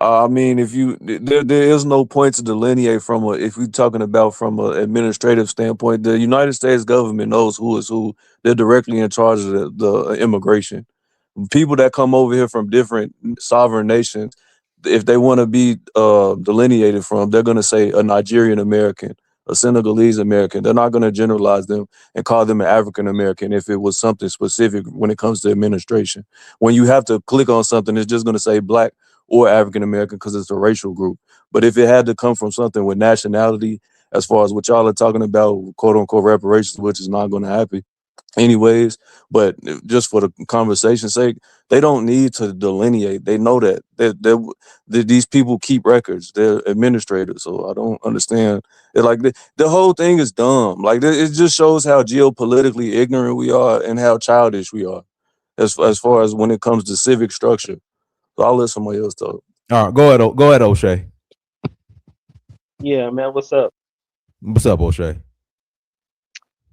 I mean, if you there is no point to delineate if you're talking about from an administrative standpoint. The United States government knows who is who. They're directly in charge of the immigration. People that come over here from different sovereign nations, if they want to be delineated from, they're going to say a Nigerian American, a Senegalese American. They're not going to generalize them and call them an African American if it was something specific when it comes to administration. When you have to click on something, it's just going to say Black or African American because it's a racial group. But if it had to come from something with nationality, as far as what y'all are talking about, quote unquote reparations, which is not going to happen anyways, but just for the conversation's sake, they don't need to delineate. They know that these people keep records. They're administrators, so I don't understand it. Like the whole thing is dumb. Like it just shows how geopolitically ignorant we are and how childish we are as far as when it comes to civic structure. So I'll let somebody else talk. All right, go ahead, O'Shea. Yeah, man, what's up? What's up, O'Shea?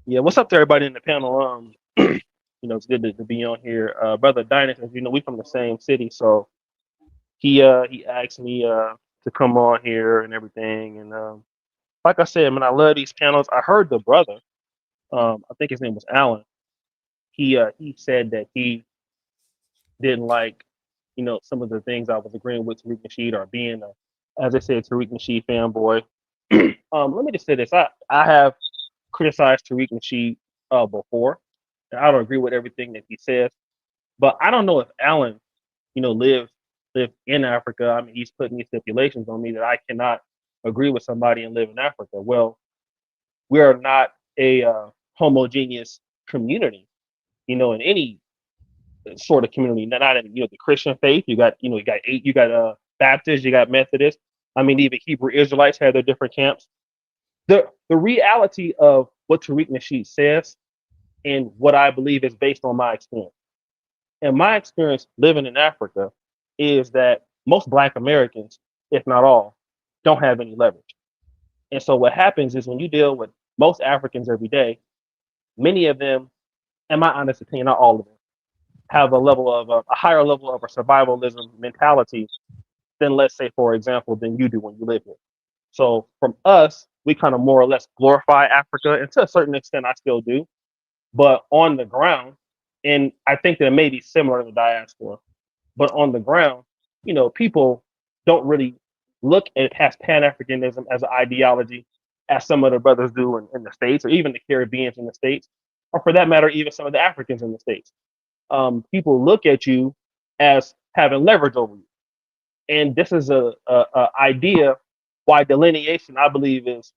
Yeah, what's up to everybody in the panel? It's good to be on here. Brother Dynas, as you know, we from the same city, so he asked me to come on here and everything, and like I said, man, I love these panels. I heard the brother, I think his name was Alan. He said that he didn't like, some of the things I was agreeing with Tariq Nasheed or being, as I said, Tariq Nasheed fanboy. Let me just say this: I have criticized Tariq Nasheed before, and I don't agree with everything that he says. But I don't know if Alan, lived in Africa. I mean, he's putting these stipulations on me that I cannot agree with somebody and live in Africa. Well, we are not a homogeneous community, in any sort of community. Not in the Christian faith. You got Baptists, you got Methodists. I mean, even Hebrew Israelites have their different camps. The reality of what Tariq Nasheed says and what I believe is based on my experience. And my experience living in Africa is that most Black Americans, if not all, don't have any leverage. And so what happens is when you deal with most Africans every day, many of them, in my honest opinion, not all of them, have a higher level of a survivalism mentality than, let's say, for example, than you do when you live here. So from us, we kind of more or less glorify Africa, and to a certain extent, I still do. But on the ground, and I think that it may be similar in the diaspora, but on the ground, people don't really look at past Pan-Africanism as an ideology as some of the brothers do in the States, or even the Caribbeans in the States, or for that matter, even some of the Africans in the States. People look at you as having leverage over you. And this is a idea why delineation, I believe, is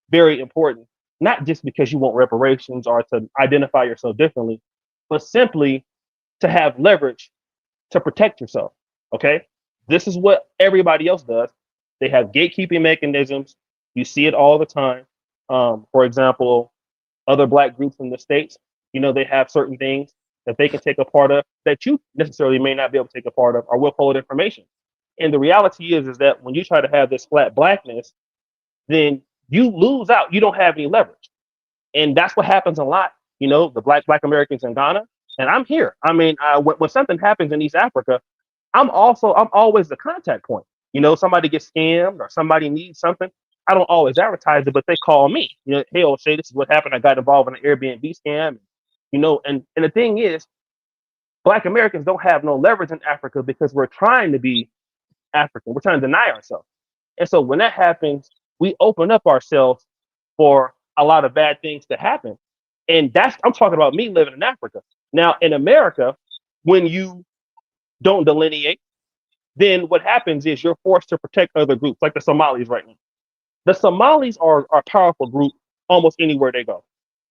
very important, not just because you want reparations or to identify yourself differently, but simply to have leverage to protect yourself. Okay. This is what everybody else does. They have gatekeeping mechanisms. You see it all the time. For example, other Black groups in the States, they have certain things that they can take a part of that you necessarily may not be able to take a part of or withhold information. And the reality is that when you try to have this flat Blackness, then you lose out. You don't have any leverage. And that's what happens a lot, the Black Americans in Ghana. And I'm here. I mean, when something happens in East Africa, I'm always the contact point. Somebody gets scammed or somebody needs something. I don't always advertise it, but they call me. Hey, O'Shea, this is what happened. I got involved in an Airbnb scam. And the thing is, Black Americans don't have no leverage in Africa because we're trying to be African. We're trying to deny ourselves. And so when that happens, we open up ourselves for a lot of bad things to happen. And I'm talking about me living in Africa. Now, in America, when you don't delineate, then what happens is you're forced to protect other groups, like the Somalis right now. The Somalis are a powerful group almost anywhere they go.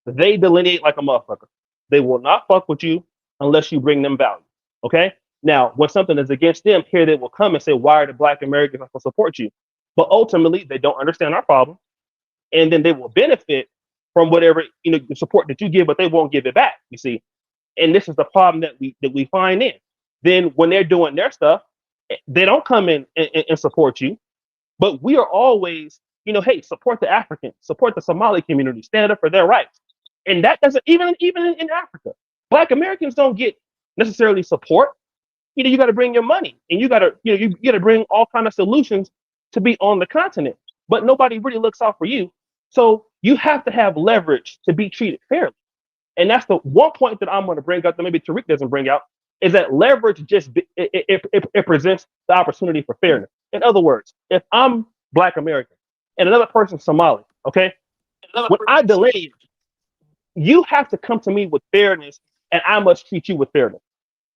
They delineate like a motherfucker. They will not fuck with you unless you bring them value. Okay? Now, when something is against them, here they will come and say, why are the Black Americans not going to support you? But ultimately, they don't understand our problem. And then they will benefit from whatever the support that you give, but they won't give it back, you see. And this is the problem that we find in. Then when they're doing their stuff, they don't come in and support you. But we are always, hey, support the African, support the Somali community, stand up for their rights. And that doesn't even in Africa, Black Americans don't get necessarily support. You got to bring your money, and you got to bring all kind of solutions to be on the continent. But nobody really looks out for you. So you have to have leverage to be treated fairly. And that's the one point that I'm going to bring up that maybe Tariq doesn't bring out, is that leverage it presents the opportunity for fairness. In other words, if I'm Black American and another person's Somali, okay, when I delineate, you have to come to me with fairness, and I must treat you with fairness.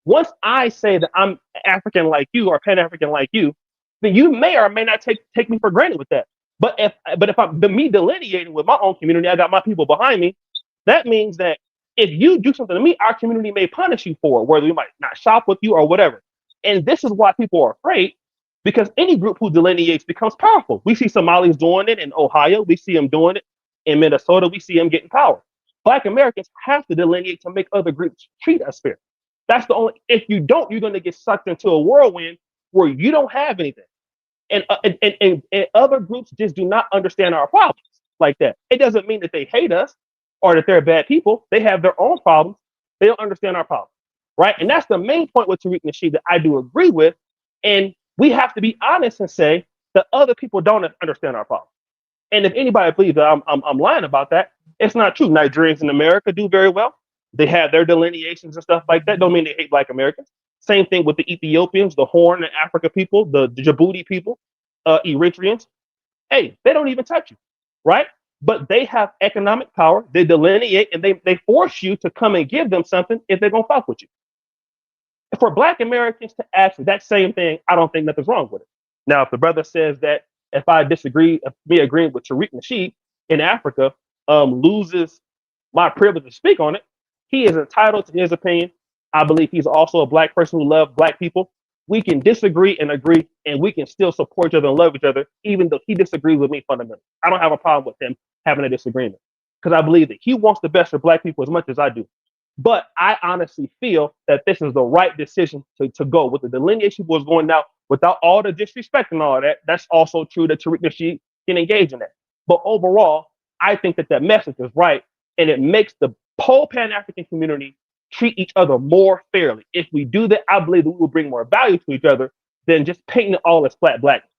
Once I say that I'm African like you or Pan African like you, then you may or may not take me for granted with that. But if I'm me delineating with my own community, I got my people behind me. That means that if you do something to me, our community may punish you for it, whether we might not shop with you or whatever. And this is why people are afraid, because any group who delineates becomes powerful. We see Somalis doing it in Ohio. We see them doing it in Minnesota. We see them getting power. Black Americans have to delineate to make other groups treat us fair. That's the only. If you don't, you're going to get sucked into a whirlwind where you don't have anything. And other groups just do not understand our problems like that. It doesn't mean that they hate us or that they're bad people. They have their own problems. They don't understand our problems, right? And that's the main point with Tariq Nasheed that I do agree with. And we have to be honest and say that other people don't understand our problems. And if anybody believes that I'm lying about that, it's not true. Nigerians in America do very well. They have their delineations and stuff like that. Don't mean they hate Black Americans. Same thing with the Ethiopians, the Horn and Africa people, the Djibouti people, Eritreans. Hey, they don't even touch you, right? But they have economic power. They delineate and they force you to come and give them something if they're gonna fuck with you. For Black Americans to ask for that same thing, I don't think nothing's wrong with it. Now, if the brother says that if I disagree, if me agreeing with Tariq Nasheed in Africa loses my privilege to speak on it, he is entitled to his opinion. I believe he's also a Black person who loves Black people. We can disagree and agree, and we can still support each other and love each other, even though he disagrees with me fundamentally. I don't have a problem with him having a disagreement because I believe that he wants the best for Black people as much as I do. But I honestly feel that this is the right decision to go with the delineation was going now without all the disrespect and all that. That's also true that Tariq Nasheed can engage in that. But overall, I think that that message is right, and it makes the whole Pan-African community treat each other more fairly. If we do that, I believe that we will bring more value to each other than just painting it all as flat blackness.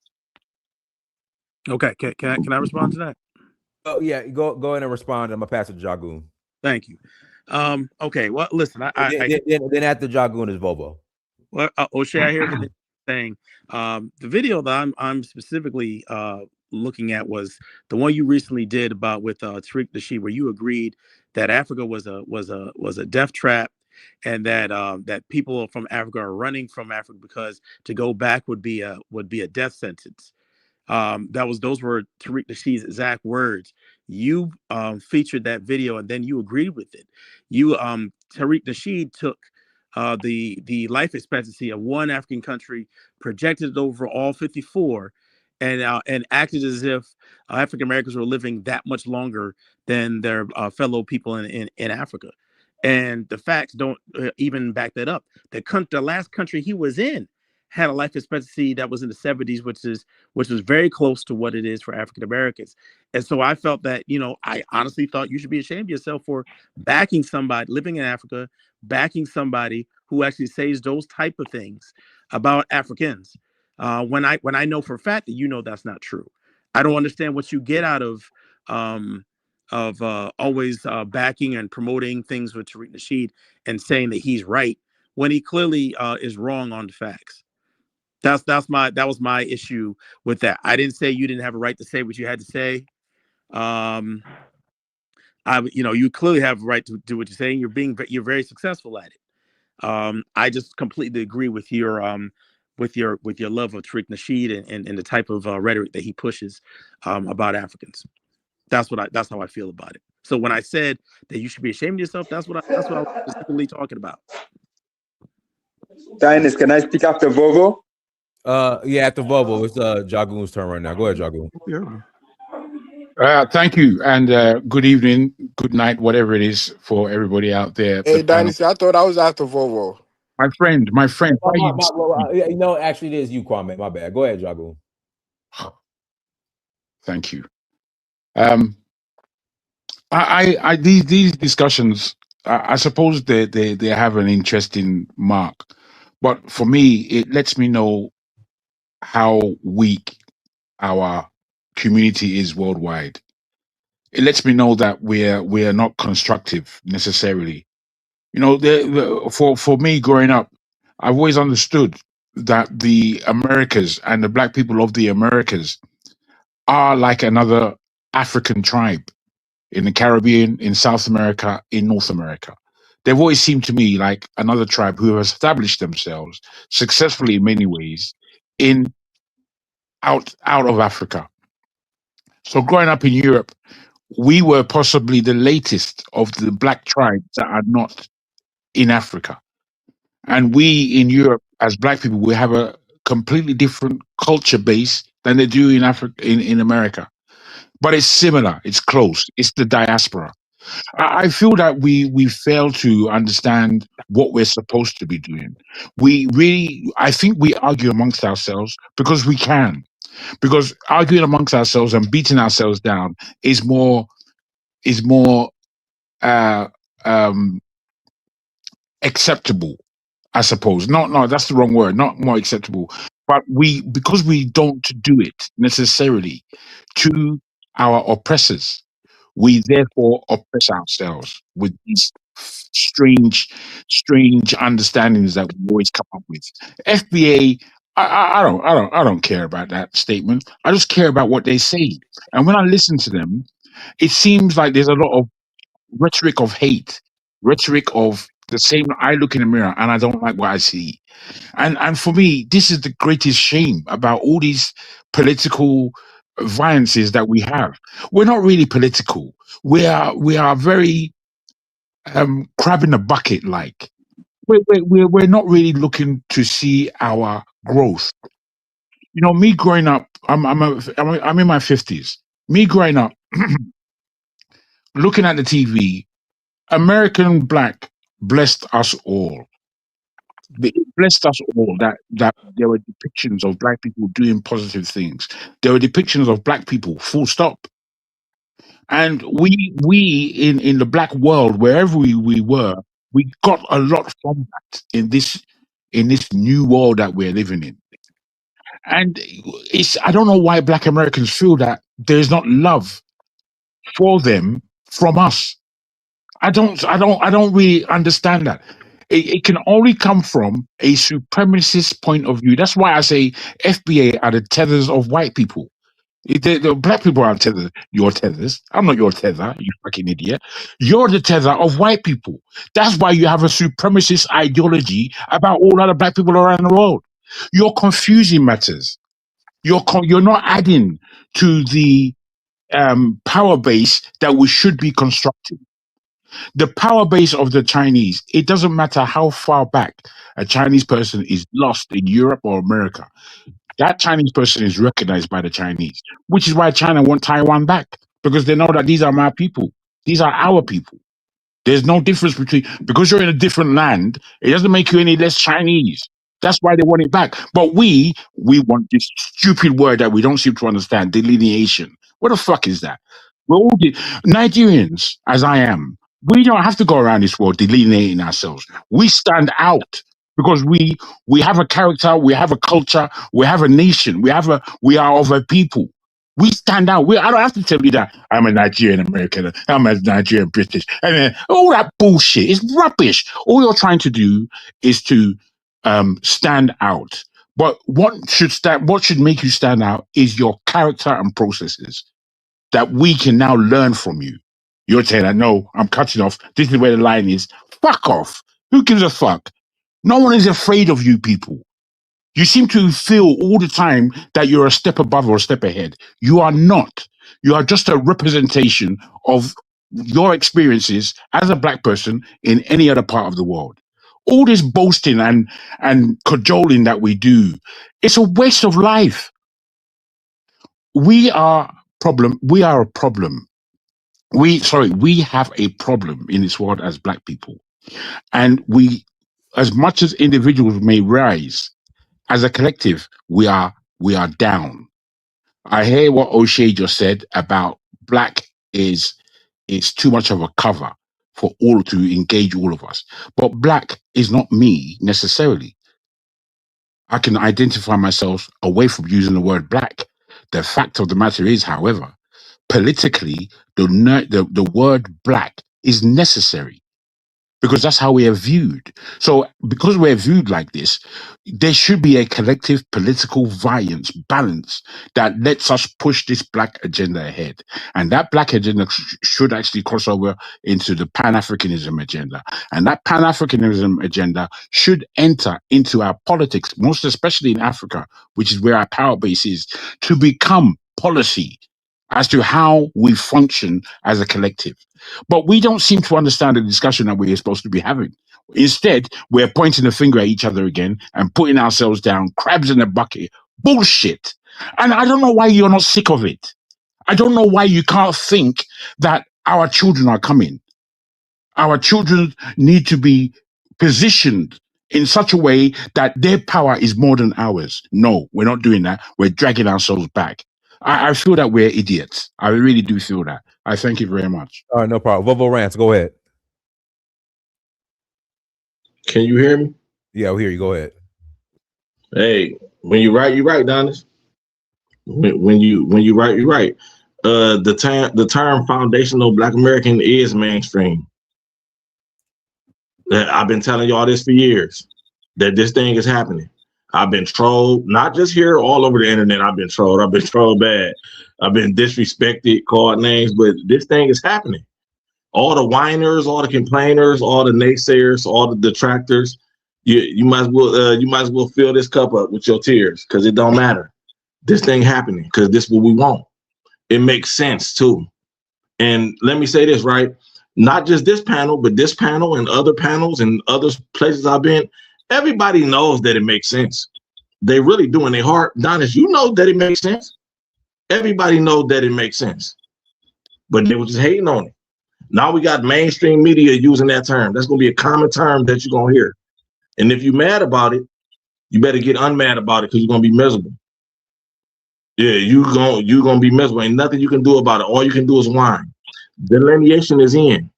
Okay, can I respond to that? Oh yeah, go ahead and respond. I'm gonna pass it to Jagoon. Thank you. Okay, well, listen, then after Jagoon is Bobo. Well, O'Shea, I hear everything you're saying. The video that I'm specifically looking at was the one you recently did about with Tariq Nasheed, where you agreed that Africa was a death trap, and that that people from Africa are running from Africa because to go back would be a death sentence. Those were Tariq Nasheed's exact words. You featured that video and then you agreed with it. Tariq Nasheed took the life expectancy of one African country, projected it over all 54, and acted as if African Americans were living that much longer than their fellow people in Africa. And the facts don't even back that up. The last country he was in had a life expectancy that was in the 70s, which was very close to what it is for African Americans. And so I felt that, I honestly thought you should be ashamed of yourself for backing somebody living in Africa, backing somebody who actually says those type of things about Africans. When I know for a fact that that's not true. I don't understand what you get out of always backing and promoting things with Tariq Nasheed and saying that he's right when he clearly is wrong on the facts. That was my issue with that. I didn't say you didn't have a right to say what you had to say. You clearly have a right to do what you're saying. You're very successful at it. I just completely agree with your love of Tariq Nasheed and the type of rhetoric that he pushes about Africans. That's how I feel about it. So when I said that you should be ashamed of yourself, that's what I was specifically talking about. Dynus, can I speak after Vovo? Yeah, after Vovo, it's Jagoon's turn right now. Go ahead, Jagoon. Thank you, and good evening, good night, whatever it is for everybody out there. Hey, Dynasty, I thought I was after Vovo. My friend. Actually, it is you, Kwame. My bad. Go ahead, Jagoon. Thank you. These discussions, I suppose they have an interesting mark, but for me, it lets me know how weak our community is worldwide. It lets me know that we're not constructive necessarily. For me growing up, I've always understood that the Americas and the Black people of the Americas are like another African tribe in the Caribbean, in South America, in North America. They've always seemed to me like another tribe who have established themselves successfully in many ways out of Africa. So growing up in Europe, we were possibly the latest of the Black tribes that are not in Africa. And we in Europe, as Black people, we have a completely different culture base than they do in Africa, in America. But it's similar, it's close, it's the diaspora. I feel that we fail to understand what we're supposed to be doing. I think we argue amongst ourselves because we can. Because arguing amongst ourselves and beating ourselves down is more acceptable, I suppose. No, that's the wrong word. Not more acceptable, but because we don't do it necessarily to our oppressors. We therefore oppress ourselves with these strange understandings that we always come up with. FBA, I don't care about that statement. I just care about what they say. And when I listen to them, it seems like there's a lot of rhetoric of hate, rhetoric of the same. I look in the mirror and I don't like what I see. And for me, this is the greatest shame about all these political variances that we have. We're not really political. We are very crab in the bucket like. We're not really looking to see our growth. You know, me growing up, I'm in my 50s. Me growing up, looking at the TV, American Black blessed us all. It blessed us all that there were depictions of black people doing positive things. There were depictions of black people, full stop. And we in the black world, wherever we were, we got a lot from that in this new world that we're living in. And I don't know why black Americans feel that there's not love for them from us. I don't really understand that. It can only come from a supremacist point of view. That's why I say FBA are the tethers of white people. The black people aren't your tethers. I'm not your tether, you fucking idiot. You're the tether of white people. That's why you have a supremacist ideology about all other black people around the world. You're confusing matters. You're not adding to the power base that we should be constructing. The power base of the Chinese, it doesn't matter how far back a Chinese person is lost in Europe or America. That Chinese person is recognized by the Chinese, which is why China want Taiwan back, because they know that these are my people. These are our people. There's no difference because you're in a different land, it doesn't make you any less Chinese. That's why they want it back. But we want this stupid word that we don't seem to understand, delineation. What the fuck is that? We're all Nigerians, as I am. We don't have to go around this world delineating ourselves. We stand out because we have a character, we have a culture, we have a nation, we are of a people. We stand out. I don't have to tell you that I'm a Nigerian American, I'm a Nigerian British, and all that bullshit is rubbish. All you're trying to do is to stand out. But what should make you stand out is your character and processes that we can now learn from you. You're saying that no, I'm cutting off. This is where the line is. Fuck off. Who gives a fuck? No one is afraid of you people. You seem to feel all the time that you're a step above or a step ahead. You are not. You are just a representation of your experiences as a black person in any other part of the world. All this boasting and cajoling that we do, it's a waste of life. We are a problem. We have a problem in this world as black people. And as much as individuals may rise, as a collective, we are down. I hear what O'Shea just said about black is too much of a cover for all to engage all of us. But black is not me necessarily. I can identify myself away from using the word black. The fact of the matter is, however, politically, the word black is necessary because that's how we are viewed. So because we're viewed like this, there should be a collective political balance that lets us push this black agenda ahead. And that black agenda should actually cross over into the Pan-Africanism agenda. And that Pan-Africanism agenda should enter into our politics, most especially in Africa, which is where our power base is, to become policy as to how we function as a collective. But we don't seem to understand the discussion that we're supposed to be having. Instead, we're pointing the finger at each other again and putting ourselves down, crabs in a bucket. Bullshit. And I don't know why you're not sick of it. I don't know why you can't think that our children are coming. Our children need to be positioned in such a way that their power is more than ours. No, we're not doing that. We're dragging ourselves back. I feel that we're idiots. I really do feel that. I thank you very much. All right, no problem. Vovo Rants, go ahead. Can you hear me? Yeah, we hear you. Go ahead. Hey, when you right, Donis. When you right, you're right. the term foundational Black American is mainstream. I've been telling y'all this for years, that this thing is happening. I've been trolled, not just here, all over the internet. I've been trolled. I've been trolled bad. I've been disrespected, called names, but this thing is happening. All the whiners, all the complainers, all the naysayers, all the detractors, you might as well fill this cup up with your tears, because it don't matter. This thing happening because this is what we want. It makes sense too. And let me say this, right? Not just this panel, but this panel and other panels and other places I've been, everybody knows that it makes sense. They really do in their heart. Donis, you know that it makes sense. Everybody knows that it makes sense. But they were just hating on it. Now we got mainstream media using that term. That's going to be a common term that you're going to hear. And if you're mad about it, you better get unmad about it, because you're going to be miserable. Yeah, you're gonna be miserable. Ain't nothing you can do about it. All you can do is whine. Delineation is in.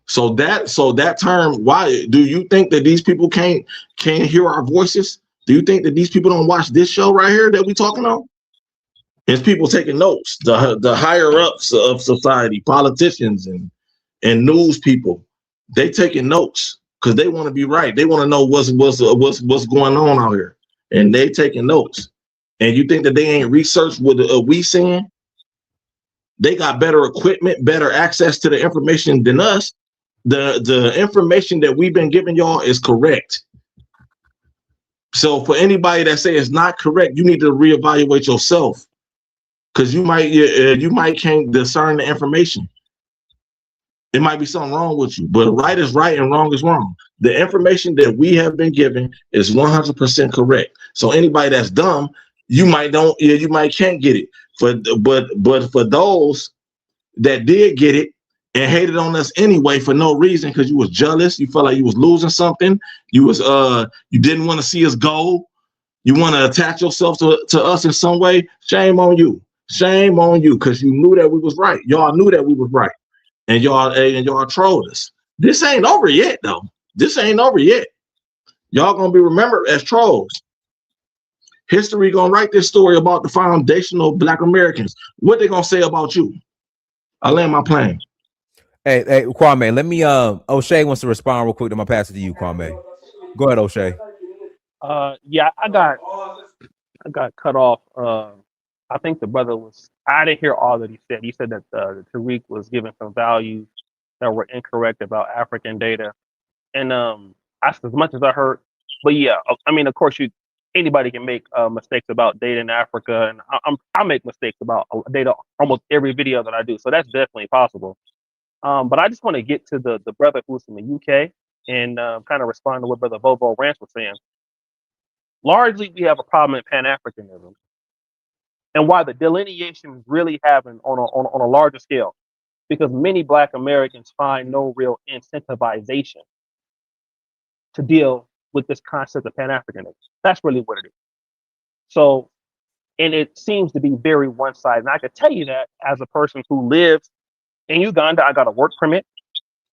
So that term, why do you think that these people can't hear our voices? Do you think that these people don't watch this show right here that we talking on? It's people taking notes. The higher ups of society, politicians and news people, they taking notes because they want to be right. They want to know what's going on out here, and they taking notes. And you think that they ain't researched what we seeing? They got better equipment, better access to the information than us. The information that we've been giving y'all is correct. So for anybody that say it's not correct, you need to reevaluate yourself, because you might can't discern the information. It might be something wrong with you, but right is right and wrong is wrong. The information that we have been given is 100% correct. So anybody that's dumb, you might can't get it. But for those that did get it and hated on us anyway for no reason, because you was jealous, you felt like you was losing something, you didn't want to see us go, you want to attach yourself to us in some way, shame on you. Shame on you, because you knew that we was right. Y'all knew that we was right. And y'all trolled us. This ain't over yet, though. This ain't over yet. Y'all gonna be remembered as trolls. History gonna write this story about the foundational Black Americans. What they gonna say about you? I land my plane. Hey, Kwame, let me O'Shea wants to respond real quick. I'm gonna pass it to you, Kwame. Go ahead, O'Shea. Yeah, I got cut off. I think the brother I didn't hear all that he said. He said that Tariq was giving some values that were incorrect about African data. And as much as I heard, but yeah, I mean, of course, anybody can make mistakes about data in Africa, and I make mistakes about data almost every video that I do, so that's definitely possible. But I just want to get to the brother who's from the UK and kind of respond to what Brother Bobo Rance was saying. Largely, we have a problem in Pan-Africanism, and why the delineation is really happening on a larger scale, because many Black Americans find no real incentivization to deal with this concept of Pan-Africanism. That's really what it is. So, and it seems to be very one-sided. And I can tell you that as a person who lives in Uganda, I got a work permit.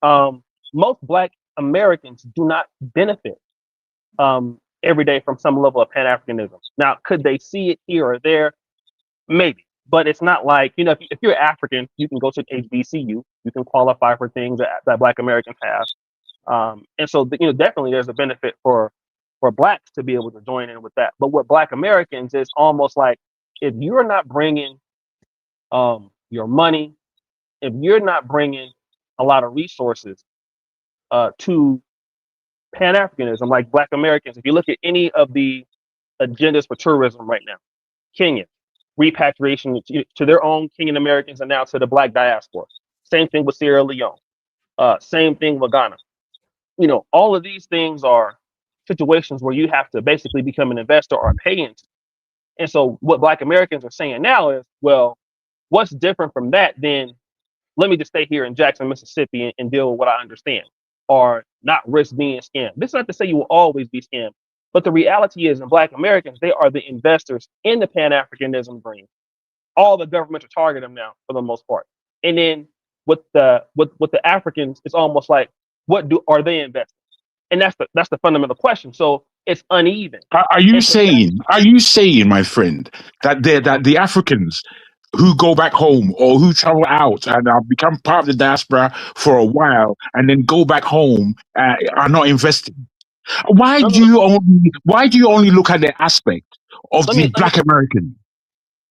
Most Black Americans do not benefit every day from some level of Pan-Africanism. Now, could they see it here or there? Maybe. But it's not like, if you're African, you can go to HBCU, you can qualify for things that Black Americans have. And so, definitely there's a benefit for Blacks to be able to join in with that. But with Black Americans, it's almost like, if you're not bringing your money, if you're not bringing a lot of resources to Pan-Africanism, like Black Americans, if you look at any of the agendas for tourism right now, Kenya, repatriation to their own Kenyan Americans and now to the Black diaspora. Same thing with Sierra Leone. Same thing with Ghana. All of these things are situations where you have to basically become an investor or pay into. And so what Black Americans are saying now is, well, what's different from that than, let me just stay here in Jackson, Mississippi and deal with what I understand, or not risk being scammed. This is not to say you will always be scammed, but the reality is, in Black Americans, they are the investors in the Pan-Africanism dream. All the governments are targeting them now for the most part. And then with the Africans, it's almost like, are they investing? And that's the fundamental question. So it's uneven. Are you And so that, saying? Are you saying, my friend, that the Africans who go back home or who travel out and become part of the diaspora for a while and then go back home are not investing? Why no, no, do no, you only? Why do you only look at the aspect of let the me Black American?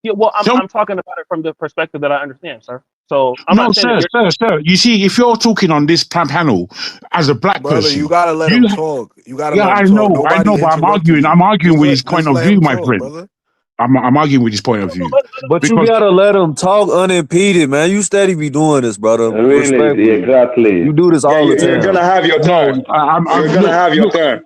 yeah, well, Don't. I'm talking about it from the perspective that I understand, sir. So I'm No, not saying that sir, you're sir. You see, if you're talking on this panel as a black Brother, you person, gotta let you him talk. You gotta yeah, let him I talk. Nobody know, but interrupting you. I'm arguing with his point Just of let view, him my talk, friend. brother. I'm arguing with his point of view But you because gotta let him talk unimpeded, man. You steady be doing this, brother. Really, Respectfully, exactly. you do this Yeah, all the you're gonna time. have your no, turn. I'm You're gonna look, have your turn.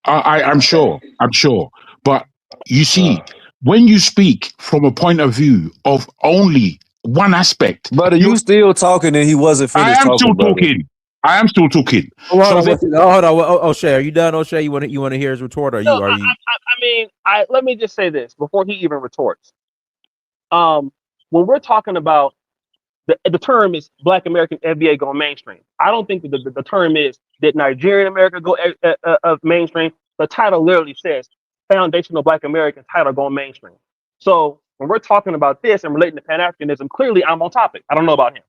I'm sure, but you see, when you speak from a point of view of only one aspect, Brother, you you still talking and he wasn't I finished am still talking, brother. talking. I am still talking. Oh, hold So on, then, hold on. O'Shea, are you done? O'Shea, you want to hear his retort? Or no, are you? I mean, let me just say this before he even retorts. When we're talking about the term is Black American FBA going mainstream. I don't think that the term is did Nigerian America go mainstream. The title literally says Foundational Black American title going mainstream. So when we're talking about this and relating to Pan Africanism, clearly I'm on topic. I don't know about him.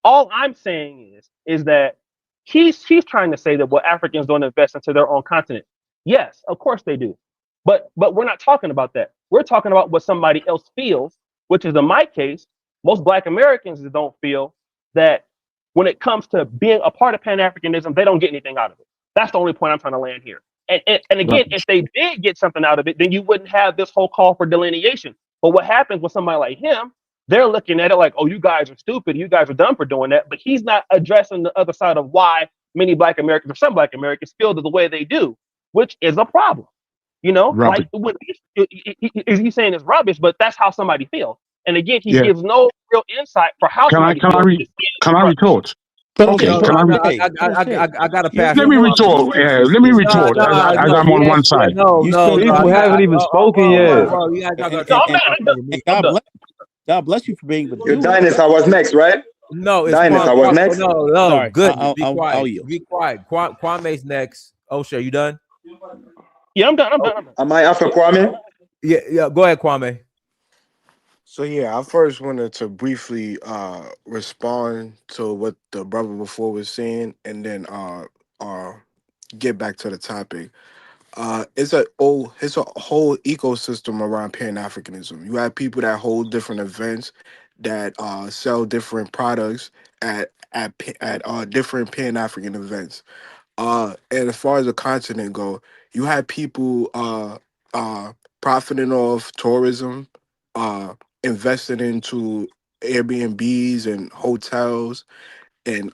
All I'm saying is that he's trying to say that what Africans don't invest into their own continent. Yes, of course they do. But we're not talking about that. We're talking about what somebody else feels, which is in my case, most Black Americans don't feel that when it comes to being a part of Pan Africanism, they don't get anything out of it. That's the only point I'm trying to land here. And again, if they did get something out of it, then you wouldn't have this whole call for delineation. But what happens with somebody like him, they're looking at it like, oh, you guys are stupid, you guys are dumb for doing that. But he's not addressing the other side of why many Black Americans or some Black Americans feel the way they do, which is a problem. You know, rubbish. like what he's saying is rubbish, but that's how somebody feels. And again, he Yeah. gives no real insight for how Can I somebody can I feels. re, can I retort? But Okay. O'Shea, Can I? I got to pass Let it me to Kwame. retort. Let me No, retort no, as no. I'm He on one asked, side. you spent no. People haven't even spoken yet. Bro, you guys and, gotta and, No, I'm and, done. I'm done. and I'm done. God bless you for being able to Your do it. Dynasty was next, right? No, it's Dynasty was next. no. Sorry, Goodness, be I'll quiet. yield. Be quiet. Kwame's next. O'Shea, you done? Yeah, I'm done. I'm done. I'm done. Am I after Kwame? Yeah. Go ahead, Kwame. So yeah, I first wanted to briefly respond to what the brother before was saying, and then uh get back to the topic. It's a whole ecosystem around Pan Africanism. You have people that hold different events that sell different products at different Pan African events. And as far as the continent go, you have people profiting off tourism, uh investing into Airbnbs and hotels and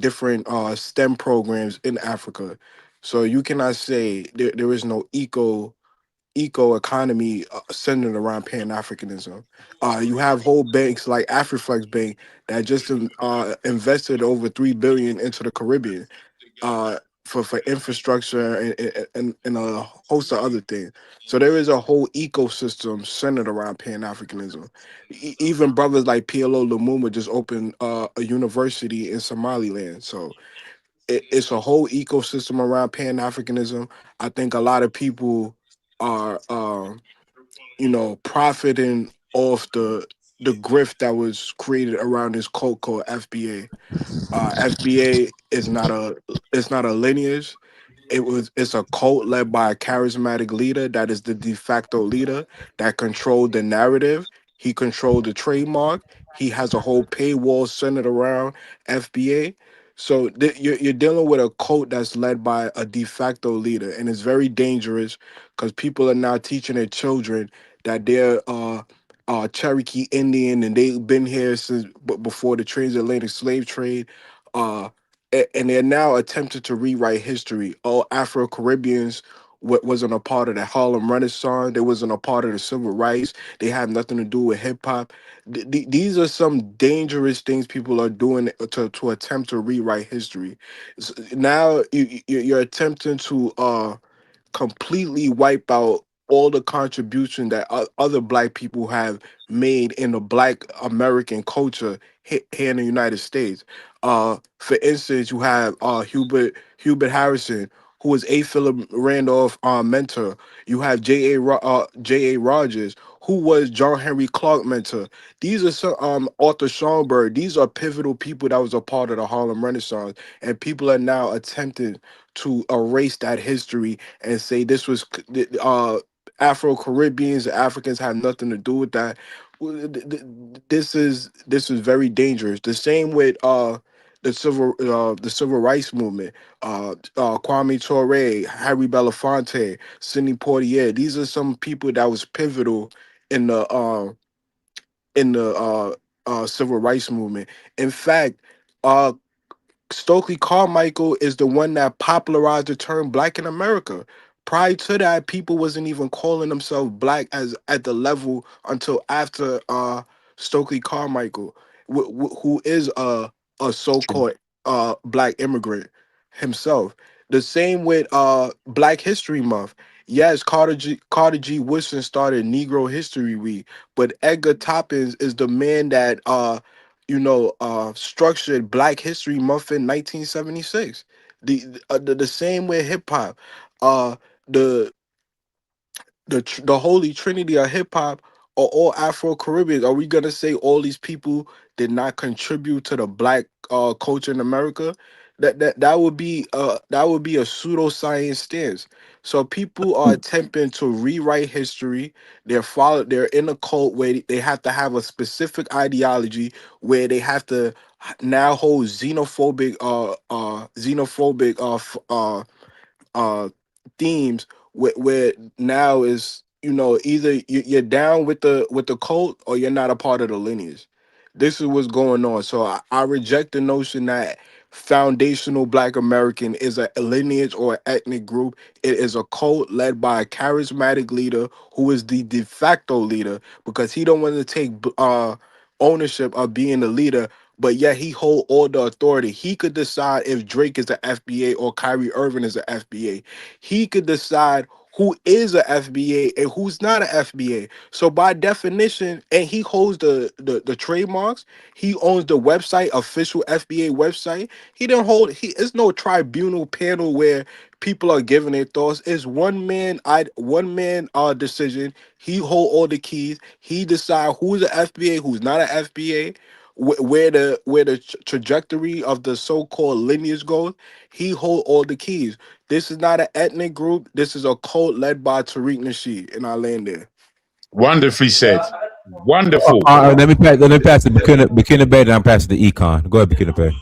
different STEM programs in Africa. So you cannot say there is no eco economy centered around Pan Africanism. You have whole banks like Afriflex Bank that just invested over 3 billion into the Caribbean for infrastructure and a host of other things. So there is a whole ecosystem centered around Pan Africanism. Even brothers like PLO Lumumba just opened a university in Somaliland. So it's a whole ecosystem around Pan Africanism. I think a lot of people are, profiting off the grift that was created around this cult called FBA. FBA is not a lineage. It's a cult led by a charismatic leader that is the de facto leader that controlled the narrative. He controlled the trademark. He has a whole paywall centered around FBA. So you're dealing with a cult that's led by a de facto leader, and it's very dangerous because people are now teaching their children that they're Cherokee Indian and they've been here since before the transatlantic slave trade. Uh, and they're now attempting to rewrite history. All Afro Caribbeans wasn't a part of the Harlem Renaissance. They wasn't a part of the civil rights. They had nothing to do with hip hop. These are some dangerous things people are doing to attempt to rewrite history. Now you're attempting to completely wipe out all the contribution that other black people have made in the black American culture here in the United States. For instance, you have Hubert Harrison, who was A. Philip Randolph mentor. You have J.A. Rogers, who was John Henry Clark mentor. These are some Arthur Schomburg. These are pivotal people that was a part of the Harlem Renaissance, and people are now attempting to erase that history and say this was Afro Caribbeans, Africans have nothing to do with that. This is very dangerous. The same with the civil rights movement. Kwame Ture, Harry Belafonte, Sidney Poitier. These are some people that was pivotal in the civil rights movement. In fact, uh, Stokely Carmichael is the one that popularized the term black in America. Prior to that, people wasn't even calling themselves black as at the level until after Stokely Carmichael, who is a so-called black immigrant himself. The same with Black History Month. Yes, Carter G. Woodson started Negro History Week, but Edgar Toppins is the man that structured Black History Month in 1976. The same way hip hop, uh, the the holy trinity of hip hop are all Afro Caribbean. Are we gonna say all these people did not contribute to the black culture in America? That would be a pseudoscience stance. So people are attempting to rewrite history. They're in a cult where they have to have a specific ideology where they have to now hold uh themes where now is either you're down with the cult or you're not a part of the lineage. This is what's going on. So I reject the notion that foundational Black American is a lineage or ethnic group. It is a cult led by a charismatic leader who is the de facto leader because he don't want to take ownership of being the leader, but yet he hold all the authority. He could decide if Drake is an FBA or Kyrie Irving is an FBA. He could decide who is a FBA and who's not a FBA. So by definition, and he holds the trademarks, he owns the website, official FBA website. He don't hold it's no tribunal panel where people are giving their thoughts. It's one man decision. He hold all the keys. He decide who's a FBA, who's not a FBA, where the trajectory of the so-called lineage goes. He hold all the keys. This is not an ethnic group. This is a cult led by Tariq Nasheed, and I land there. Wonderfully said. Wonderful. Let me pass it. Bikina Bay, then I'm passing the econ. Go ahead, Bikina Bay.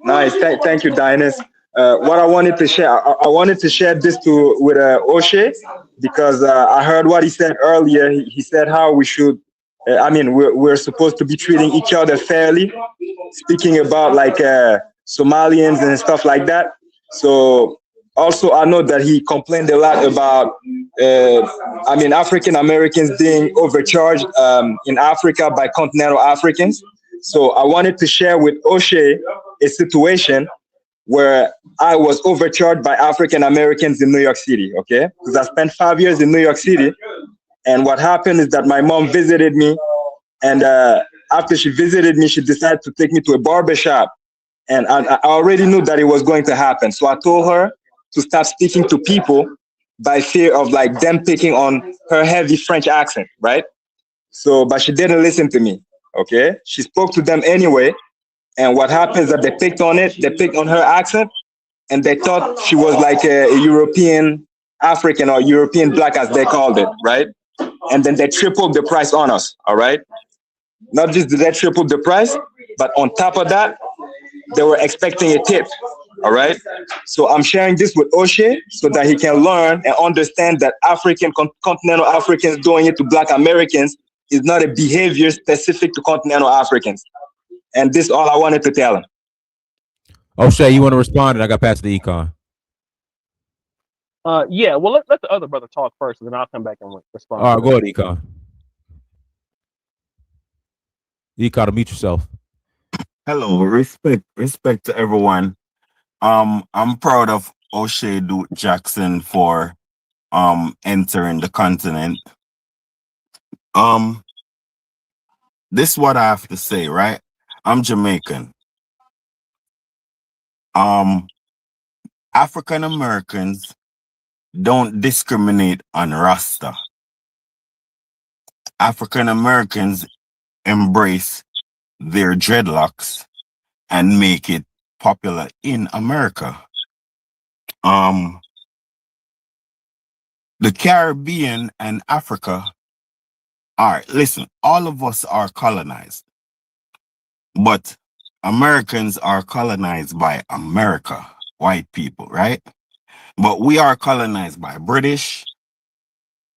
Nice. Thank you, Dynas. What I wanted to share, I wanted to share this with O'Shea because I heard what he said earlier. He said how we should, we're supposed to be treating each other fairly, speaking about like Somalians and stuff like that. So also, I know that he complained a lot about, African Americans being overcharged in Africa by continental Africans. So I wanted to share with O'Shea a situation where I was overcharged by African Americans in New York City, okay? Because I spent 5 years in New York City. And what happened is that my mom visited me. And after she visited me, she decided to take me to a barber shop. And I already knew that it was going to happen. So I told her to stop speaking to people by fear of like them picking on her heavy French accent, right? So, but she didn't listen to me, okay? She spoke to them anyway. And what happens is that they picked on it, they picked on her accent, and they thought she was like a European African or European black, as they called it, right? And then they tripled the price on us, all right? Not just did they triple the price, but on top of that, they were expecting a tip, all right? So I'm sharing this with O'Shea so that he can learn and understand that continental Africans doing it to Black Americans is not a behavior specific to continental Africans. And this is all I wanted to tell him. O'Shea, you want to respond? And I got past the econ. Yeah. Well, let the other brother talk first, and then I'll come back and respond. All right, go ahead, econ. Econ, mute yourself. Hello, respect to everyone. I'm proud of O'Shea Jackson for entering the continent. This is what I have to say, right? I'm Jamaican. African Americans don't discriminate on Rasta. African Americans embrace their dreadlocks and make it popular in America. The Caribbean and Africa are, listen, all of us are colonized, but Americans are colonized by America, white people, right? But we are colonized by British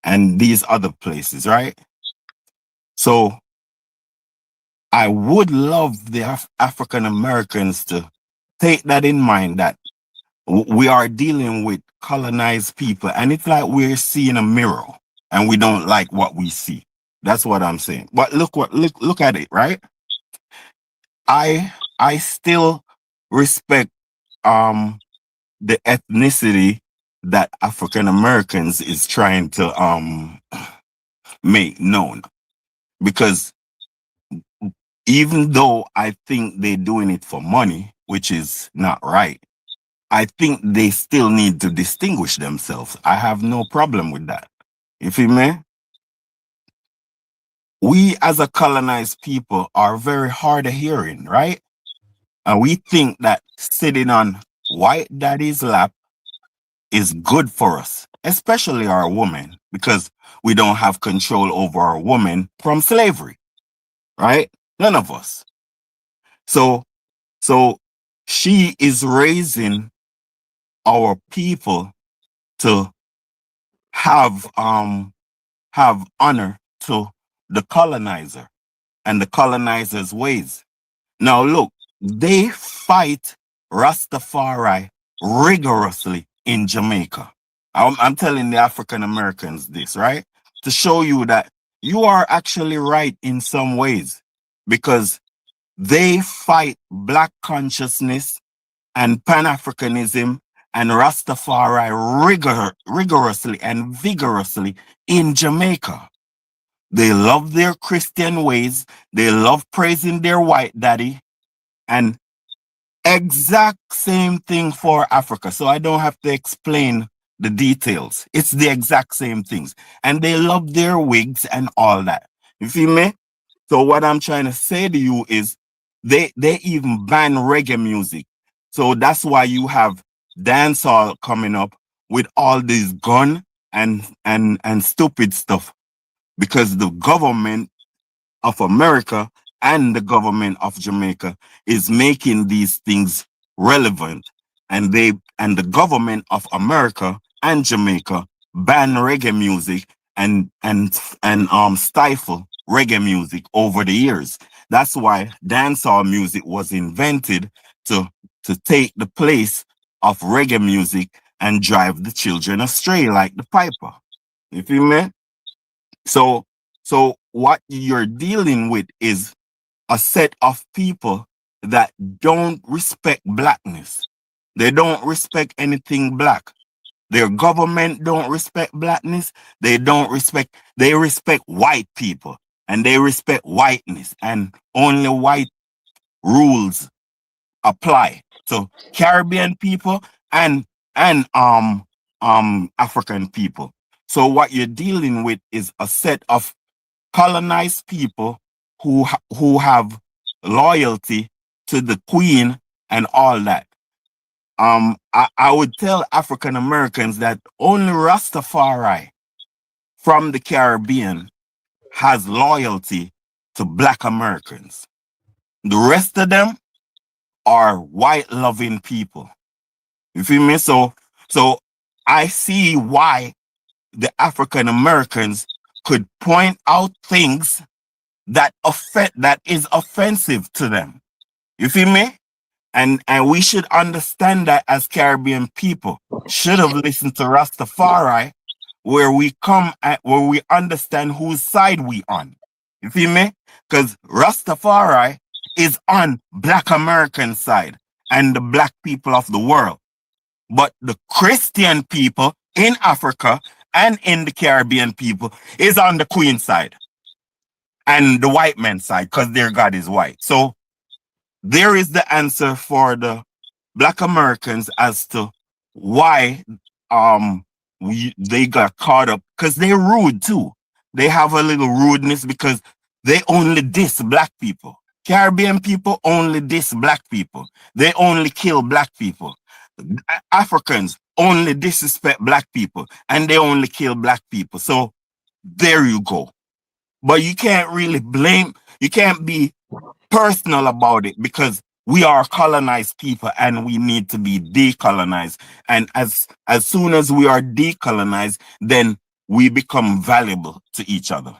and these other places, right? So I would love the African Americans to take that in mind, that we are dealing with colonized people, and it's like we're seeing a mirror and we don't like what we see. That's what I'm saying. But look at it, right? I still respect the ethnicity that African Americans is trying to make known, because even though I think they're doing it for money, which is not right, I think they still need to distinguish themselves. I have no problem with that. You feel me? We as a colonized people are very hard of hearing, right? And we think that sitting on white daddy's lap is good for us, especially our women, because we don't have control over our women from slavery, right? None of us. So she is raising our people to have honor to the colonizer and the colonizer's ways. Now look, they fight Rastafari rigorously in Jamaica. I'm telling the African Americans this, right? To show you that you are actually right in some ways, because they fight black consciousness and Pan-Africanism and Rastafari rigorously and vigorously in Jamaica. They love their Christian ways. They love praising their white daddy. And exact same thing for Africa. So I don't have to explain the details. It's the exact same things. And they love their wigs and all that. You feel me? So what I'm trying to say to you is they even ban reggae music. So that's why you have dancehall coming up with all this gun and stupid stuff, because the government of America and the government of Jamaica is making these things relevant, and the government of America and Jamaica ban reggae music and stifle reggae music over the years. That's why dancehall music was invented to take the place of reggae music and drive the children astray like the piper. You feel me? So what you're dealing with is a set of people that don't respect blackness. They don't respect anything black. Their government don't respect blackness. They respect white people, and they respect whiteness, and only white rules apply to Caribbean people and African people. So what you're dealing with is a set of colonized people who have loyalty to the queen and all that. I would tell African Americans that only Rastafari from the Caribbean has loyalty to Black Americans. The rest of them are white loving people. You feel me? So I see why the African Americans could point out things that is offensive to them. You feel me? And we should understand that as Caribbean people should have listened to Rastafari, where we understand whose side we on. You feel me? Because Rastafari is on Black American side and the black people of the world. But the Christian people in Africa and in the Caribbean people is on the Queen side and the white man's side, because their God is white. So there is the answer for the Black Americans as to why they got caught up, because they're rude too. They have a little rudeness because they only diss black people. Caribbean people only diss black people. They only kill black people. Africans only disrespect black people and they only kill black people. So there you go. But you can't really blame, you can't be personal about it, because we are colonized people and we need to be decolonized. And as soon as we are decolonized, then we become valuable to each other.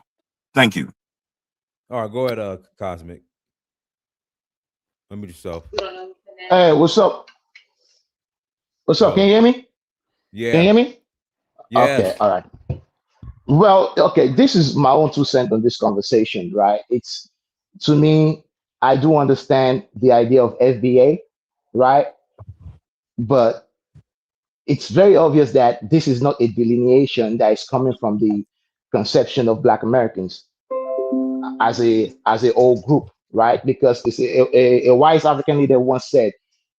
Thank you. All right, go ahead, Cosmic. Unmute yourself. Hey, what's up? What's up? Can you hear me? Yeah. Can you hear me? Yes. Okay, all right. Well, okay, this is my own 2 cents on this conversation, right? It's, to me, I do understand the idea of FBA, right? But it's very obvious that this is not a delineation that is coming from the conception of Black Americans as a whole group, right? Because it's a wise African leader once said,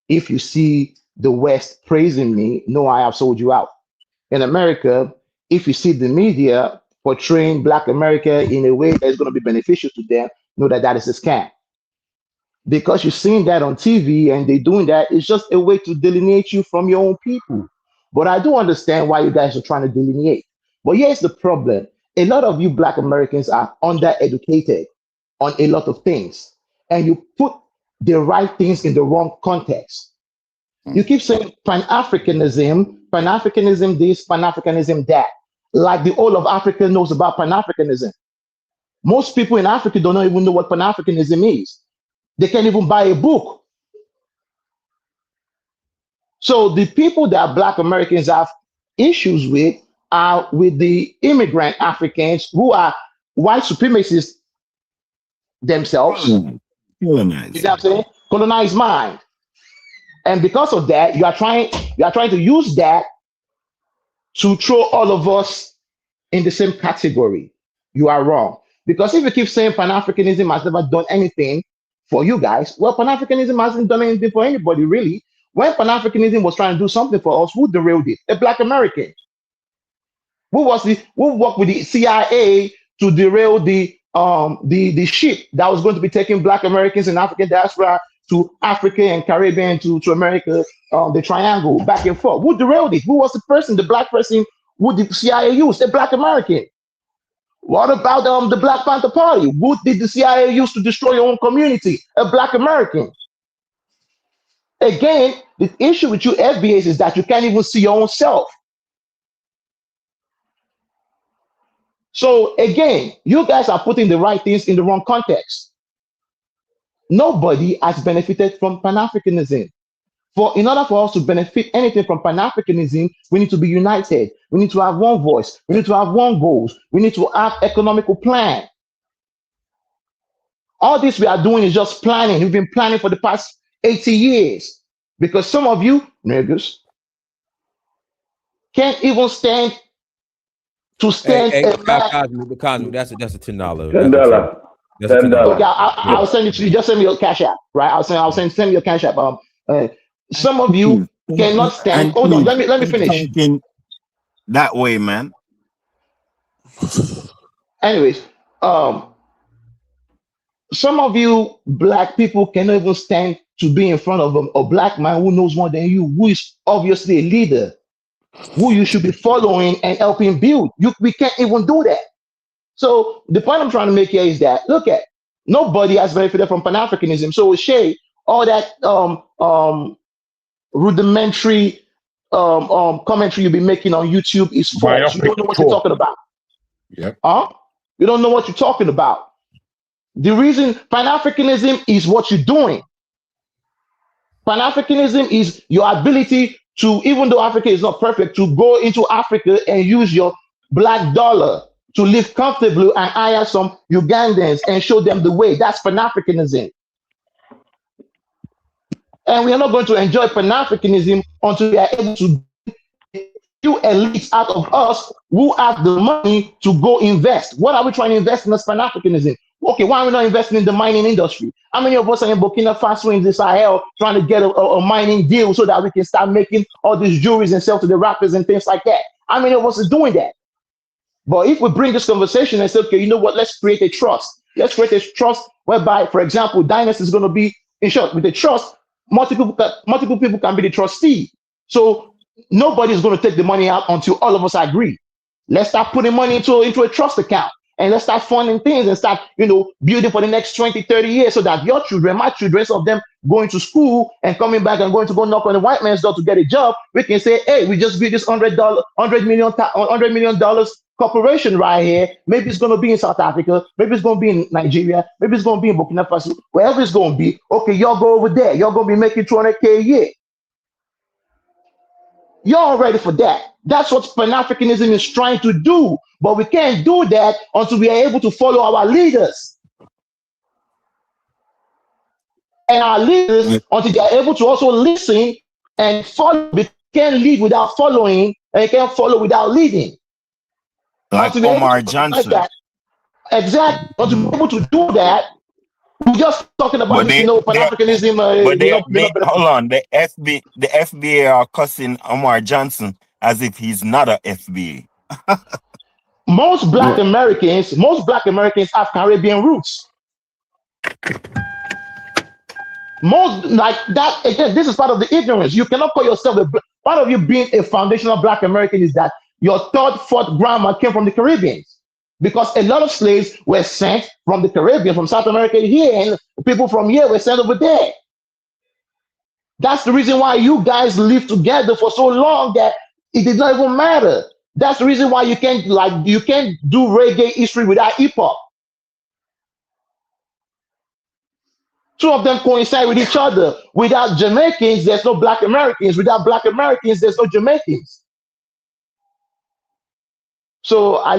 if you see the West praising me, know I have sold you out. In America, if you see the media portraying Black America in a way that's going to be beneficial to them, know that that is a scam. Because you're seeing that on TV and they're doing that, it's just a way to delineate you from your own people. But I do understand why you guys are trying to delineate. But here's the problem. A lot of you Black Americans are undereducated on a lot of things. And you put the right things in the wrong context. You keep saying Pan-Africanism, Pan-Africanism this, Pan-Africanism that. Like the whole of Africa knows about Pan-Africanism. Most people in Africa don't even know what Pan-Africanism is. They can't even buy a book. So the people that Black Americans have issues with are with the immigrant Africans who are white supremacists themselves. Colonized. You know what I'm saying? Colonized mind. And because of that, you are trying to use that to throw all of us in the same category. You are wrong. Because if you keep saying Pan-Africanism has never done anything for you guys, well, Pan-Africanism hasn't done anything for anybody, really. When Pan-Africanism was trying to do something for us, who derailed it? A Black American. Who worked with the CIA to derail the ship that was going to be taking Black Americans and African diaspora to Africa and Caribbean to America, the triangle, back and forth. Who derailed it? Who was the person, the Black person who the CIA used? A Black American. What about the Black Panther Party? Who did the CIA use to destroy your own community? A Black American. Again, the issue with you FBAs is that you can't even see your own self. So again, you guys are putting the right things in the wrong context. Nobody has benefited from Pan-Africanism. In order for us to benefit anything from Pan-Africanism, we need to be united. We need to have one voice. We need to have one goals. We need to have economical plan. All this we are doing is just planning. We've been planning for the past 80 years. Because some of you niggas can't even stand to stand Hey, a man. Cosmic, that's a $10. $10. That's a $10. Okay, I'll send it to you. Just send me your cash app, right? I'll send me your cash app. Some of you cannot stand. And Hold on, let me keep finish. talking that way, man. Anyways, some of you Black people cannot even stand to be in front of a Black man who knows more than you, who is obviously a leader, who you should be following and helping build. We can't even do that. So the point I'm trying to make here is that, look at, nobody has benefited from Pan-Africanism. So Shay, all that rudimentary commentary you've been making on YouTube is false. You don't know what you're talking about. Yep. You don't know what you're talking about. The reason Pan-Africanism is what you're doing. Pan-Africanism is your ability to, even though Africa is not perfect, to go into Africa and use your black dollar to live comfortably and hire some Ugandans and show them the way. That's Pan-Africanism. And we are not going to enjoy Pan-Africanism until we are able to get few elites out of us who have the money to go invest. What are we trying to invest in as Pan-Africanism? Okay, why are we not investing in the mining industry? How many of us are in Burkina Faso in the Sahel trying to get a mining deal so that we can start making all these jewelries and sell to the rappers and things like that? How many of us are doing that? But if we bring this conversation and say, okay, you know what, let's create a trust. Let's create a trust whereby, for example, Dynasty is going to be, in short, with a trust, multiple people can be the trustee. So nobody's going to take the money out until all of us agree. Let's start putting money into a trust account. And let's start funding things and start, building for the next 20, 30 years so that your children, my children, some of them going to school and coming back and going to go knock on the white man's door to get a job, we can say, hey, we just built this $100 million corporation right here. Maybe it's going to be in South Africa. Maybe it's going to be in Nigeria. Maybe it's going to be in Burkina Faso. Wherever it's going to be, okay, y'all go over there. Y'all going to be making $200K a year. Y'all ready for that? That's what Pan-Africanism is trying to do. But we can't do that until we are able to follow our leaders. And our leaders, until they are able to also listen and follow. We can't lead without following, and you can't follow without leading. Like Omar Johnson. Like exactly. Until we're able to do that, we're just talking about this, Pan-Africanism. Hold on. The FBA are cussing Omar Johnson as if he's not a FBA. Most black Americans have Caribbean roots. Most like that, again, this is part of the ignorance. You cannot call yourself part of you being a foundational black American is that your third, fourth grandma came from the Caribbean. Because a lot of slaves were sent from the Caribbean, from South America here, and people from here were sent over there. That's the reason why you guys lived together for so long that it did not even matter. That's the reason why you can't do reggae history without hip hop. Two of them coincide with each other. Without Jamaicans, there's no Black Americans. Without Black Americans, there's no Jamaicans. So I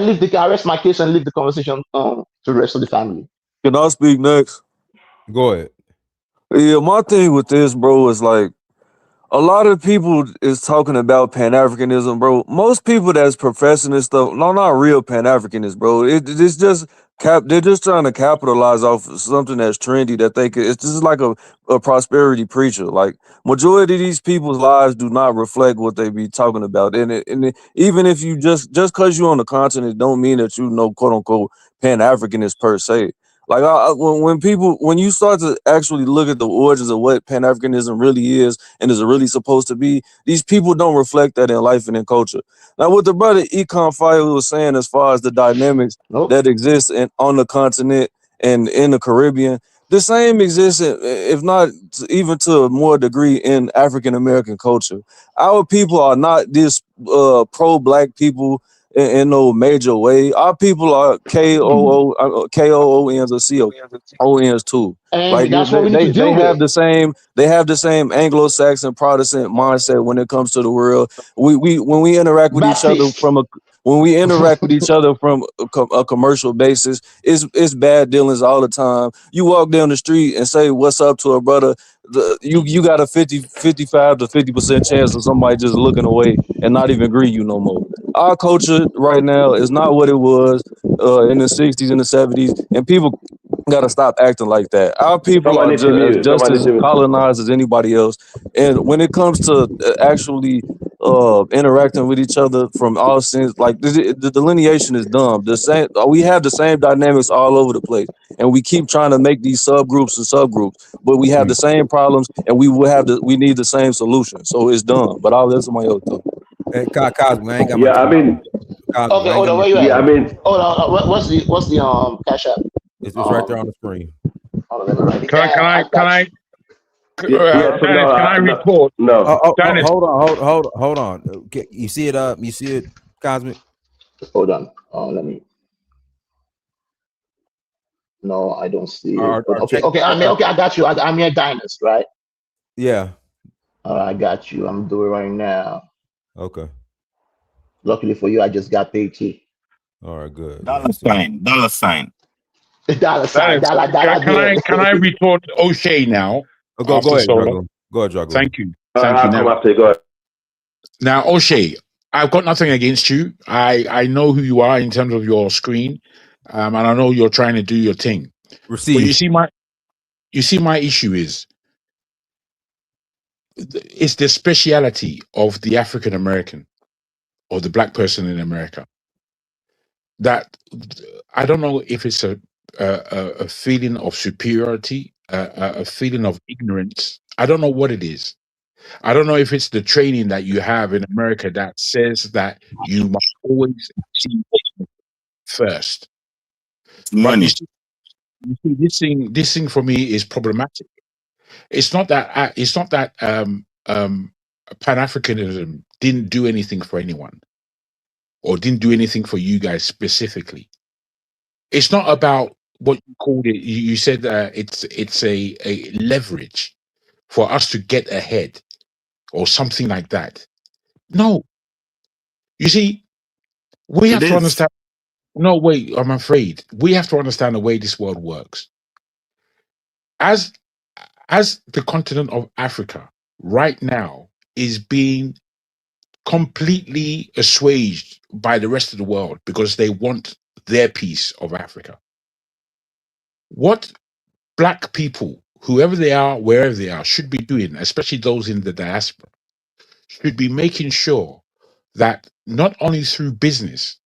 rest my case and leave the conversation to the rest of the family. Can I speak next? Go ahead. Yeah, my thing with this, bro, is like a lot of people is talking about Pan-Africanism, bro. Most people that's professing this stuff, not real Pan-Africanists, bro. It's just they're just trying to capitalize off of something that's trendy that they could. It's just like a prosperity preacher. Like majority of these people's lives do not reflect what they be talking about, and even if you just because you're on the continent, don't mean that you know quote unquote Pan-Africanist per se. Like when you start to actually look at the origins of what Pan-Africanism really is and is really supposed to be, these people don't reflect that in life and in culture. Now, what the brother Econ Fire was saying as far as the dynamics that exist on the continent and in the Caribbean, the same exists, if not even to a more degree, in African American culture. Our people are not this pro-black people in no major way. Our people are KOONs or COONs too. And like that's what we need to deal they have with. the same Anglo-Saxon Protestant mindset when it comes to the world. When we interact with each other from a commercial basis, it's bad dealings all the time. You walk down the street and say what's up to a brother, you got a 55 to 50% chance of somebody just looking away and not even greet you no more. Our culture right now is not what it was in the 60s and the 70s, and people gotta stop acting like that. Our people are just as colonized as anybody else, and when it comes to actually interacting with each other from all sense, like the delineation is dumb. We have the same dynamics all over the place, and we keep trying to make these subgroups, but we have the same problems, and we need the same solution. So it's dumb. But I'll listen to my other thought. Hey, Cosmo, I ain't got Yeah, my I mean, Cosmo, Okay, I ain't hold got on, my where you yeah, I at? mean, Hold on, what's the cash app? It's right there on the screen. Hold on, let me write it Can down. I got you. yeah. So Dennis, can I report? no. Dennis, Hold on. Okay, you see it up? You see it, Cosmic? Hold on. Let me. No, I don't see it. But okay, I got you. I'm your Dynast, right? Yeah. I got you. I'm doing it right now. Okay. Luckily for you, I just got paid too. All right, good. Dollar sign. Dollar sign. Dennis, Dollar. can I report O'Shea now? Go after ahead, so long? Drago. Go ahead, Drago. Thank you. I'll Thank you. come after you. Go ahead. Now, O'Shea, I've got nothing against you. I know who you are in terms of your screen, and I know you're trying to do your thing. But you Received. see my issue is it's the speciality of the African American or the black person in America that I don't know if it's a feeling of superiority, a feeling of ignorance. I don't know what it is. I don't know if it's the training that you have in America that says that you must always see first. But Money. you see, this thing for me is problematic. It's not that Pan Africanism didn't do anything for anyone or didn't do anything for you guys specifically. It's not about what you called it. You said it's a leverage for us to get ahead or something like that. No, you see, we It have to is. understand. No, wait, I'm afraid we have to understand the way this world works. As as the continent of Africa right now is being completely assuaged by the rest of the world because they want their piece of Africa. What black people, whoever they are, wherever they are, should be doing, especially those in the diaspora, should be making sure that not only through business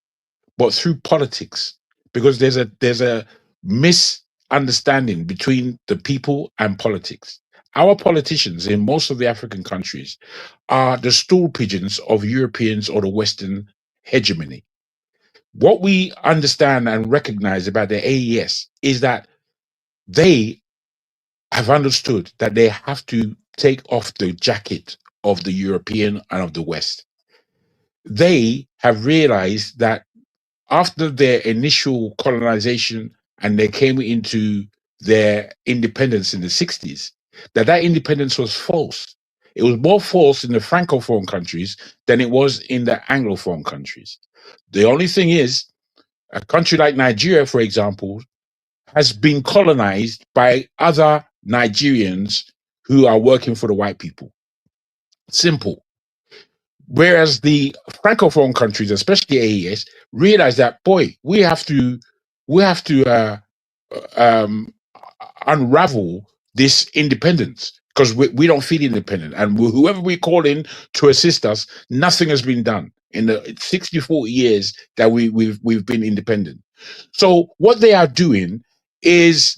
but through politics, because there's a misunderstanding between the people and politics. Our politicians in most of the African countries are the stool pigeons of Europeans or the Western hegemony. What we understand and recognize about the AES is that they have understood that they have to take off the jacket of the European and of the West. They have realized that after their initial colonization and they came into their independence in the 60s, that independence was false. It was more false in the Francophone countries than it was in the Anglophone countries. The only thing is, a country like Nigeria, for example, has been colonized by other Nigerians who are working for the white people. Simple. Whereas the francophone countries, especially AES, realize that boy, we have to um, unravel this independence because we don't feel independent, and whoever we call in to assist us, nothing has been done in the 64 years that we've been independent. So what they are doing is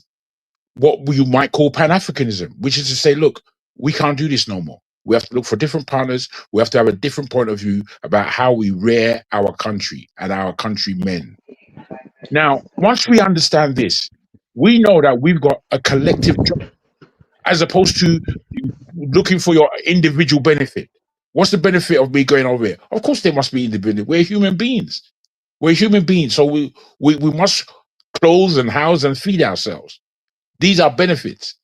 what you might call Pan-Africanism, which is to say, look, we can't do this no more. We have to look for different partners. We have to have a different point of view about how we rear our country and our countrymen. Now, once we understand this, we know that we've got a collective job as opposed to looking for your individual benefit. What's the benefit of me going over here? Of course, there must be independent. We're human beings. We're human beings, so we must clothe and house and feed ourselves. These are benefits.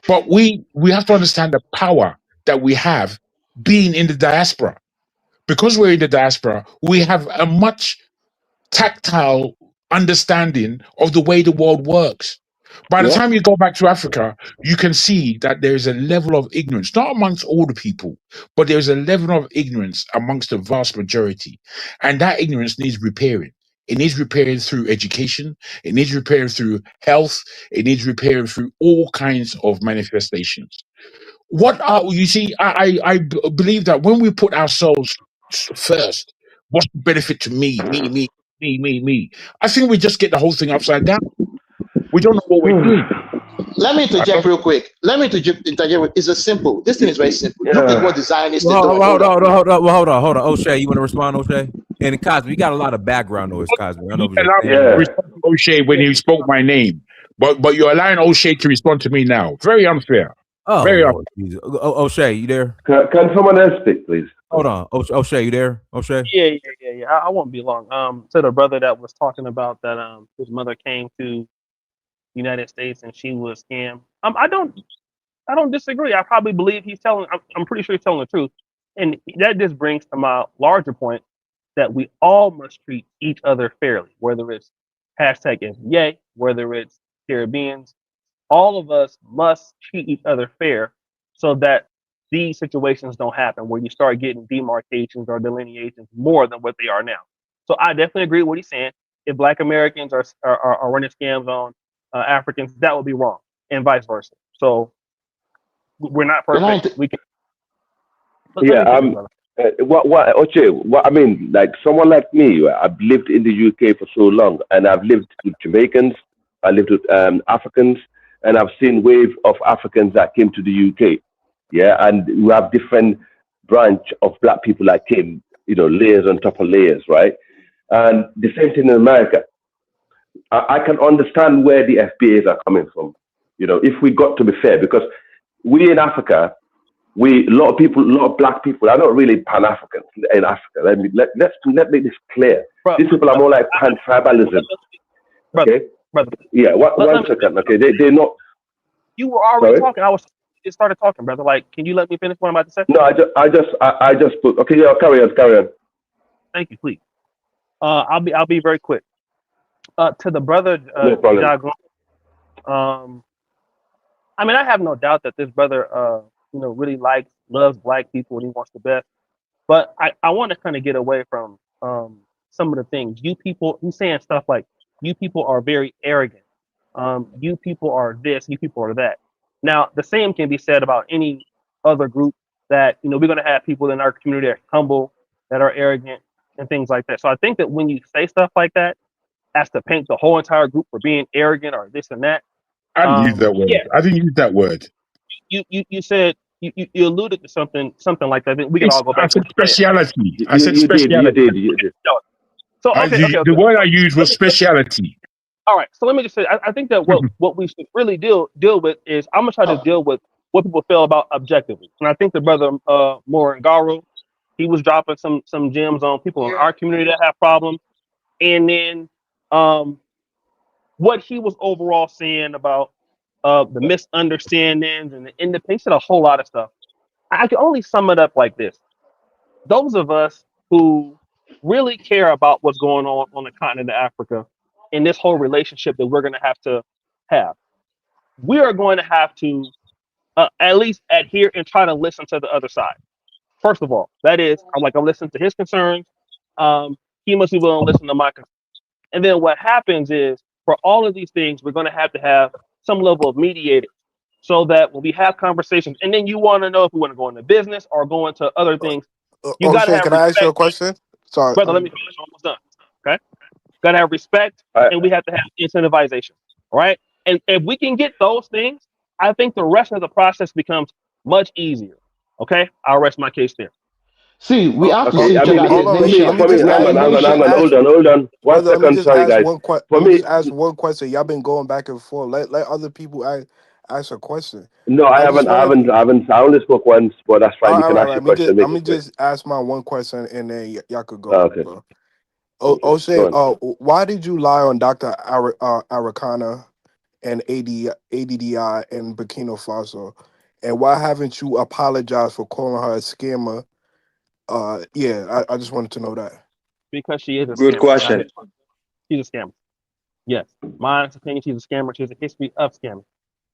But we have to understand the power that we have being in the diaspora. Because we're in the diaspora, we have a much tactile understanding of the way the world works. By the Yeah. time you go back to Africa, you can see that there is a level of ignorance, not amongst all the people, but there's a level of ignorance amongst the vast majority. And that ignorance needs repairing. It needs repairing through education. It needs repairing through health. It needs repairing through all kinds of manifestations. What are you see? Believe that when we put ourselves first, what's the benefit to me? I think we just get the whole thing upside down. We don't know what we're doing. Let me I interject don't, real quick. It's a simple. This thing is very simple. Look at Yeah. what the Zionists are Well, doing. hold Hold on, up. hold on, hold on, hold on. O'Shea, you want to respond, O'Shea? And Cosby, you got a lot of background noise, Cosby. I don't know you if you're allow me saying to Yeah. or respond to O'Shea when he spoke my name, but you're allowing O'Shea to respond to me now. Very unfair. oh Very Lord unfair. Jesus. O'Shea, you there? Can someone else speak, please? Hold on. O'Shea, you there? O'Shea? Yeah. I won't be long. To the brother that was talking about that, his mother came to United States and she was scammed. I don't disagree. I probably believe he's telling. I'm pretty sure he's telling the truth, and that just brings to my larger point that we all must treat each other fairly, whether it's hashtag FBA, whether it's Caribbeans. All of us must treat each other fair so that these situations don't happen where you start getting demarcations or delineations more than what they are now. So I definitely agree with what he's saying. If Black Americans are running scams on Africans, that would be wrong, and vice versa. So we're not perfect. We can. What I mean, like someone like me, I've lived in the UK for so long, and I've lived with Jamaicans, I lived with Africans, and I've seen wave of Africans that came to the UK. Yeah, and we have different branch of black people that came, layers on top of layers, right? And the same thing in America. I can understand where the FBAs are coming from. If we got to be fair, because we in Africa, a lot of black people are not really Pan-Africans in Africa. Let's make this clear. These people are more like pan-tribalism. Okay? Yeah, one second. Okay, they're not. You were already Sorry? talking. Just started talking, brother. Like, can you let me finish what I'm about to say? No, I just put. Okay, yeah, carry on. Thank you, please. I'll be very quick. To the brother, No problem. Jagon, I mean, I have no doubt that this brother, really loves black people and he wants the best. But I want to kind of get away from some of the things. He's saying stuff like, you people are very arrogant. You people are this, you people are that. Now, the same can be said about any other group that, we're going to have people in our community that are humble, that are arrogant, and things like that. So I think that when you say stuff like that, as to paint the whole entire group for being arrogant or this and that. I didn't use that word. Yeah. I didn't use that word. You said you alluded to something like that. We can all go back. I said speciality. I said speciality. You did. So okay. The word I used was speciality. All right. So let me just say, I think that what we should really deal with is I'm gonna try to deal with what people feel about objectively. And I think the brother Morangaro, he was dropping some gems on people in our community that have problems. And then what he was overall saying about the misunderstandings and the independence, a whole lot of stuff. I can only sum it up like this. Those of us who really care about what's going on the continent of Africa in this whole relationship that we're going to have, we are going to have to at least adhere and try to listen to the other side. First of all, that is, I'm listening to his concerns. He must be willing to listen to my concerns. And then what happens is, for all of these things, we're going to have some level of mediator, so that when we have conversations, and then you want to know if we want to go into business or go into other things, you got to have Can respect. I ask you a question? Sorry, brother. Let me finish. I'm almost done. Okay, got to have respect, and we have to have incentivization. All right, and if we can get those things, I think the rest of the process becomes much easier. Okay, I'll rest my case there. See, we have to Okay, see I each mean, other. for me, hang on. Hold on. One Brother, let me second, just sorry, ask guys. one question. For Let me me, just ask one question. Y'all been going back and forth. Let other people ask a question. no, I haven't. I only spoke once, but that's fine. You can ask your question. Let me just ask my one question, and then y'all could go. Okay. O'Shea, Go why did you lie on Dr. Arikana and ADDI in Burkina Faso, and why haven't you apologized for calling her a scammer? I just wanted to know that. Because she is a Good scammer. question. She's a scammer. Yes, my opinion, she's a scammer. She has a history of scamming.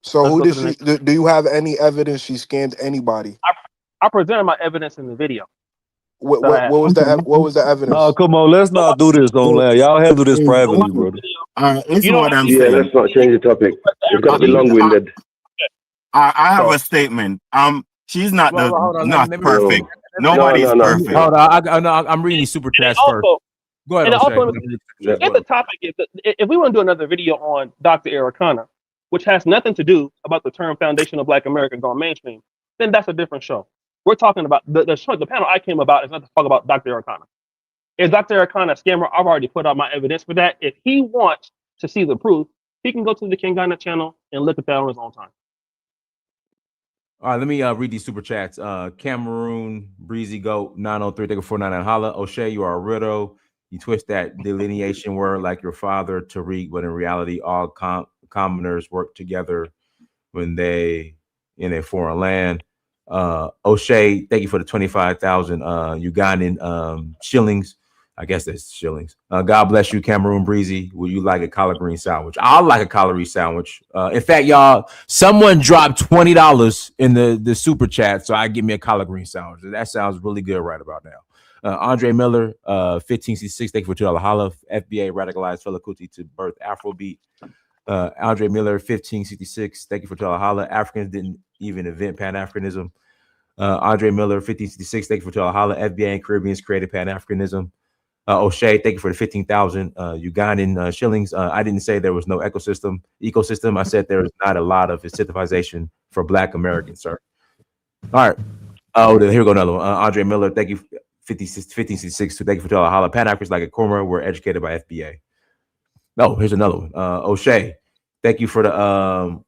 So who did she? Do you have any evidence she scammed anybody? I presented my evidence in the video. What was the evidence? No, come on, let's not do this online. Y'all handle this privately, brother. Listen to what I'm Yeah, saying. let's not change the topic. It's gonna be long-winded. I have a statement. She's not Hold on, not let me- perfect. No. Nobody's perfect. Hold on, I'm reading these super chats first. Go ahead, And O'Shea. also, if the topic is, if we want to do another video on Dr. Arikana, which has nothing to do about the term foundational Black American going mainstream, then that's a different show. We're talking about the panel I came about is not to talk about Dr. Arikana. Is Dr. Arikana a scammer? I've already put out my evidence for that. If he wants to see the proof, he can go to the Kingana channel and look at that on his own time. All right, let me read these super chats. Cameroon, Breezy Goat, 903, thank you for 499. Holla, O'Shea, you are a riddle. You twist that delineation word like your father, Tariq, but in reality, all commoners work together when they in a foreign land. O'Shea, thank you for the 25,000 Ugandan shillings. I guess that's shillings. God bless you, Cameroon Breezy. Would you like a collard green sandwich? I like a collard green sandwich. In fact, y'all, someone dropped $20 in the super chat, so I give me a collard green sandwich. That sounds really good right about now. Andre Miller, 1566, thank you for $2 holla. FBA radicalized Fela Kuti to birth Afrobeat. Andre Miller, 1566. Thank you for telling holla. Africans didn't even invent Pan Africanism. Andre Miller, 1566. Thank you for telling holla. FBA and Caribbeans created Pan Africanism. O'Shea, thank you for the 15,000 Ugandan shillings. I didn't say there was no ecosystem. I said there is not a lot of incentivization for Black Americans, sir. All right. Oh, here we go, another one. Andre Miller, thank you. 1566. Thank you for telling holla. Pan Africans like a Cormer were educated by FBA. No, here's another one. O'Shea, thank you for the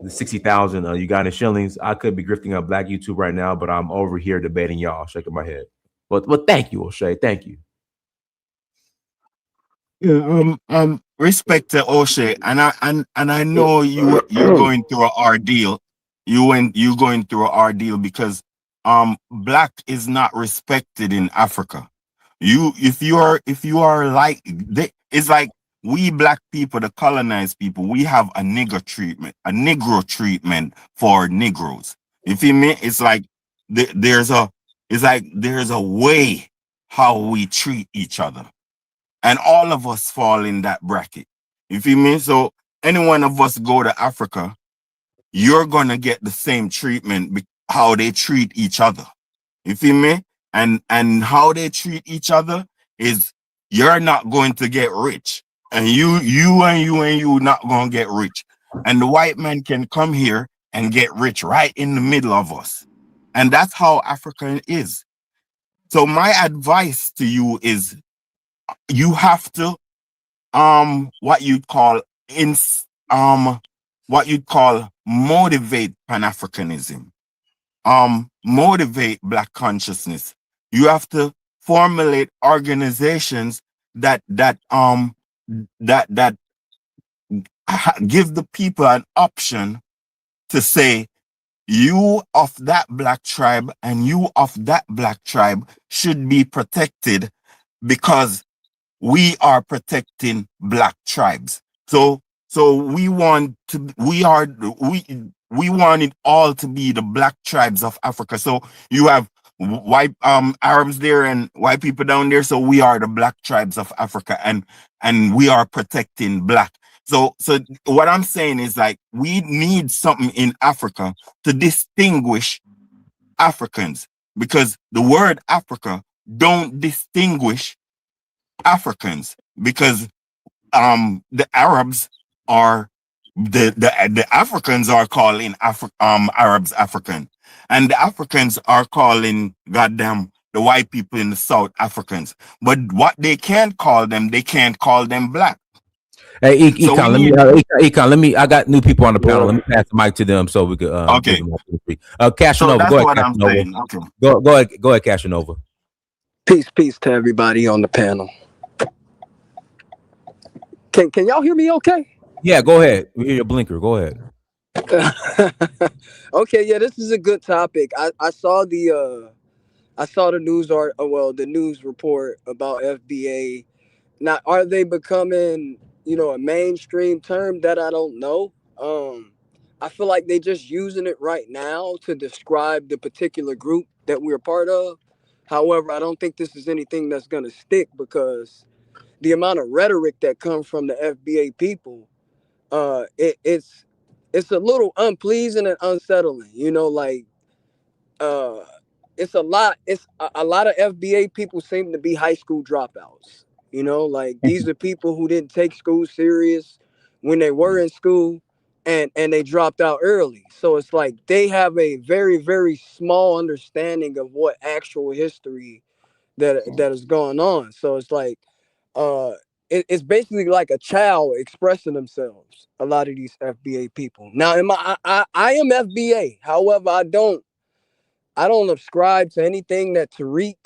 60,000 Ugandan shillings. I could be grifting on Black YouTube right now, but I'm over here debating y'all, shaking my head. Well, thank you, O'Shea. Thank you. Yeah, respect to O'Shea, and I know you're going through an ordeal. You going through an ordeal because Black is not respected in Africa. If you are like it's like we Black people, the colonized people, we have a Negro treatment for Negroes. You feel me? It's like there's a way how we treat each other. And all of us fall in that bracket. You feel me? So any one of us go to Africa, you're gonna get the same treatment how they treat each other. You feel me? And how they treat each other is you're not going to get rich. And you not gonna get rich. And the white man can come here and get rich right in the middle of us. And that's how Africa is. So my advice to you is you have to what you'd call motivate Pan-Africanism, motivate Black consciousness. You have to formulate organizations that give the people an option to say, you of that Black tribe and you of that Black tribe should be protected because we are protecting Black tribes. So we want it all to be the Black tribes of Africa. So you have white Arabs there and white people down there. So we are the Black tribes of Africa, and we are protecting Black. So what I'm saying is, like, we need something in Africa to distinguish Africans, because the word Africa don't distinguish Africans, because the Arabs are the Africans are calling Arabs African, and the Africans are calling goddamn the white people in the South Africans. But what they can't call them Black. Hey, So we Econ, need Econ, let me. I got new people on the panel. Let yeah. me pass the mic to them so we could give Okay. them opportunity. So Cashinova, that's go ahead, what I'm Cashinova. saying. Okay. Go ahead, Cashinova. Peace to everybody on the panel. Can y'all hear me okay? Yeah, go ahead. We hear your blinker. Go ahead. Okay, yeah, this is a good topic. I saw the the news report about FBA. Now, are they becoming, a mainstream term? That I don't know. I feel like they just using it right now to describe the particular group that we're part of. However, I don't think this is anything that's gonna stick, because the amount of rhetoric that comes from the FBA people, it's a little unpleasing and unsettling. Like, uh, it's a lot of FBA people seem to be high school dropouts. Like, these are people who didn't take school serious when they were in school, and they dropped out early. So it's like they have a very, very small understanding of what actual history that is going on. So it's like, uh it's basically like a child expressing themselves, a lot of these FBA people. Now, I am FBA. However, I don't subscribe to anything that Tariq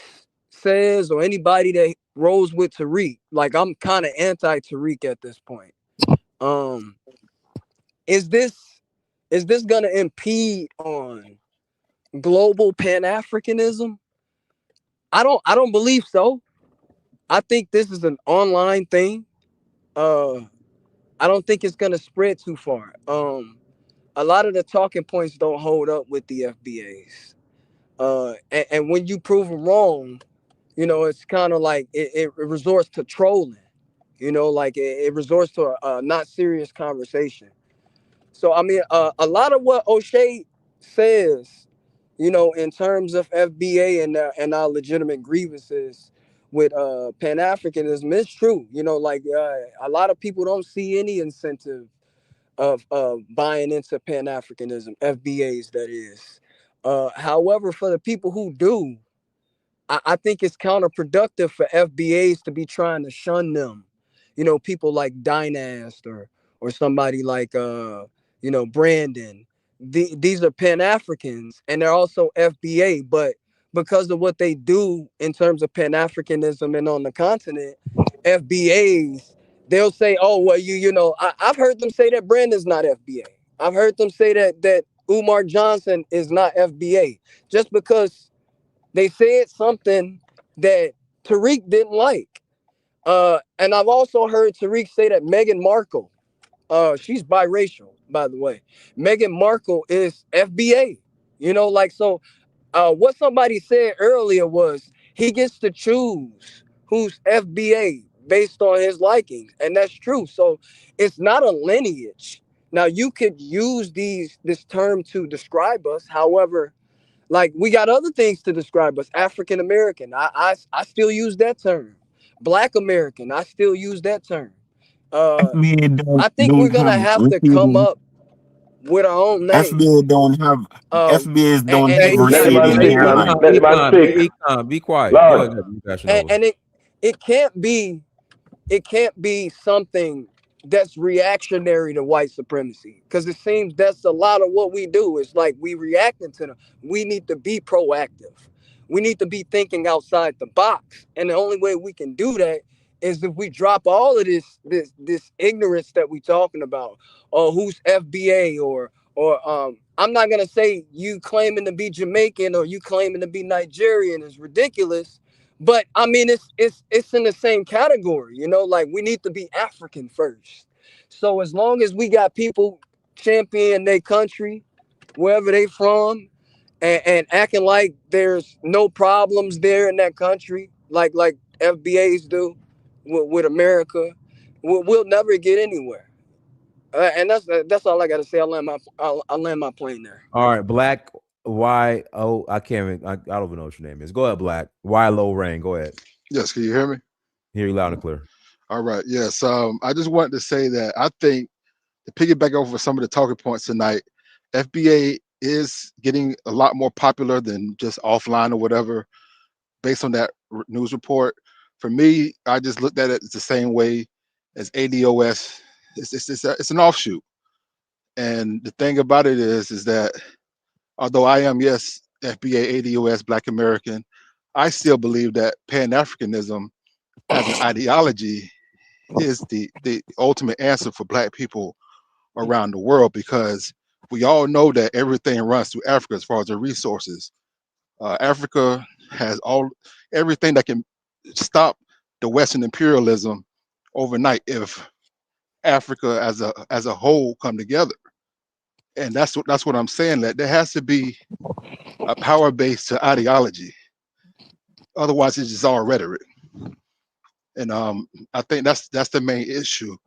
says, or anybody that rolls with Tariq. Like, I'm kind of anti Tariq at this point. um is this gonna impede on global Pan-Africanism? I don't believe so. I think this is an online thing. uh I don't think it's gonna spread too far. A lot of the talking points don't hold up with the FBAs. And when you prove them wrong, it's kind of like it resorts to trolling. You know, like it resorts to a not serious conversation. So I mean, a lot of what O'Shea says, you know, in terms of FBA and our legitimate grievances with Pan Africanism is true. You know, like a lot of people don't see any incentive of buying into Pan Africanism, FBAs that is. However, for the people who do, I think it's counterproductive for FBAs to be trying to shun them. You know, people like Dynast or somebody like you know, Brandon. These are Pan Africans and they're also FBA, but because of what they do in terms of Pan Africanism and on the continent, FBAs, they'll say, "Oh, well, you know," I've heard them say that Brandon's not FBA. I've heard them say that Umar Johnson is not FBA just because they said something that Tariq didn't like. And I've also heard Tariq say that Meghan Markle, she's biracial, by the way. Meghan Markle is FBA. You know, like, so what somebody said earlier was he gets to choose who's FBA based on his likings. And that's true. So it's not a lineage. Now you could use this term to describe us. However, like we got other things to describe us. African American, I still use that term. Black American, I still use that term. Uh, FBA don't I think we're don't have gonna have to come receiving. up with our own name. FBA don't have FBA's don't And have it Let the can't man receiving speak, man. hairline. Let the man speak. Be quiet. Go Lord. ahead, you guys over. and it can't be something that's reactionary to white supremacy because it seems that's a lot of what we do. It's like we reacting to them. We need to be proactive. We need to be thinking outside the box, and the only way we can do that is if we drop all of this ignorance that we talking about, or who's FBA, or I'm not gonna say you claiming to be Jamaican or you claiming to be Nigerian is ridiculous, but I mean it's in the same category, you know, like we need to be African first. So as long as we got people champion their country, wherever they from, and acting like there's no problems there in that country, like FBAs do with America, we'll never get anywhere. And that's all I got to say. I'll land my plane there. All right, Black Y O. I can't even. I don't even know what your name is. Go ahead, Black Y Low Rain. Go ahead. Yes, can you hear me? Hear you loud and clear. All right. Yes. I just wanted to say that I think to piggyback over some of the talking points tonight, FBA is getting a lot more popular than just offline or whatever, based on that news report. For me, I just looked at it the same way as ADOS. It's an offshoot. And the thing about it is that although I am, yes, FBA, ADOS, Black American, I still believe that Pan-Africanism as an ideology is the ultimate answer for Black people around the world, because we all know that everything runs through Africa as far as the resources. Africa has everything that can stop the Western imperialism overnight if Africa as a whole come together. And that's what I'm saying, that there has to be a power base to ideology. Otherwise, it's just all rhetoric. And I think that's the main issue.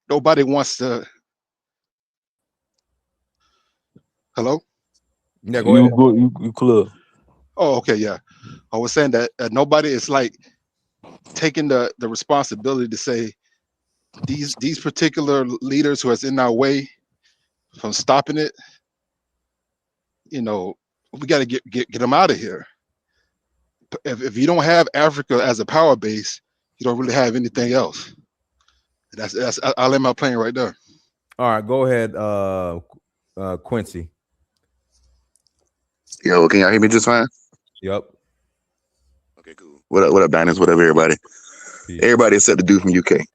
Nobody wants to. Hello? Yeah, go You ahead. good? You clear? Oh, okay, yeah. I was saying that nobody is like taking the responsibility to say these particular leaders who is in our way from stopping it. You know, we got to get them out of here. If you don't have Africa as a power base, you don't really have anything else. I'll let my plane right there. All right, go ahead, Quincy. Yo, can y'all hear me just fine? Yep. Okay, cool. What up, Diners? What up, everybody? Peace. Everybody except the dude from UK.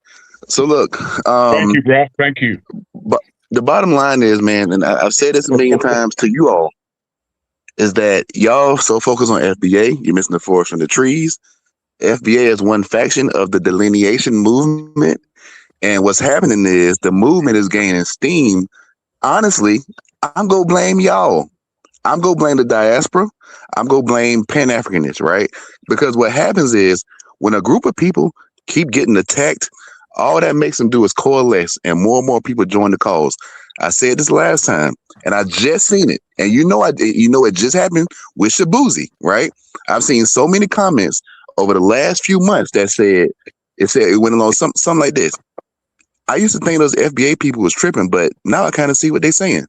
So look, Thank you, bro. Thank you. but the bottom line is, man, and I've said this a million times to you all, is that y'all so focused on FBA, you're missing the forest from the trees. FBA is one faction of the delineation movement. And what's happening is the movement is gaining steam. Honestly, I'm going to blame y'all. I'm going to blame the diaspora. I'm going to blame Pan-Africanists, right? Because what happens is when a group of people keep getting attacked All that makes them do is coalesce, and more people join the cause. I said this last time, and I just seen it, and it just happened with Shabuzi, right? I've seen so many comments over the last few months that it went along something like this. I used to think those FBA people was tripping, but now I kind of see what they're saying.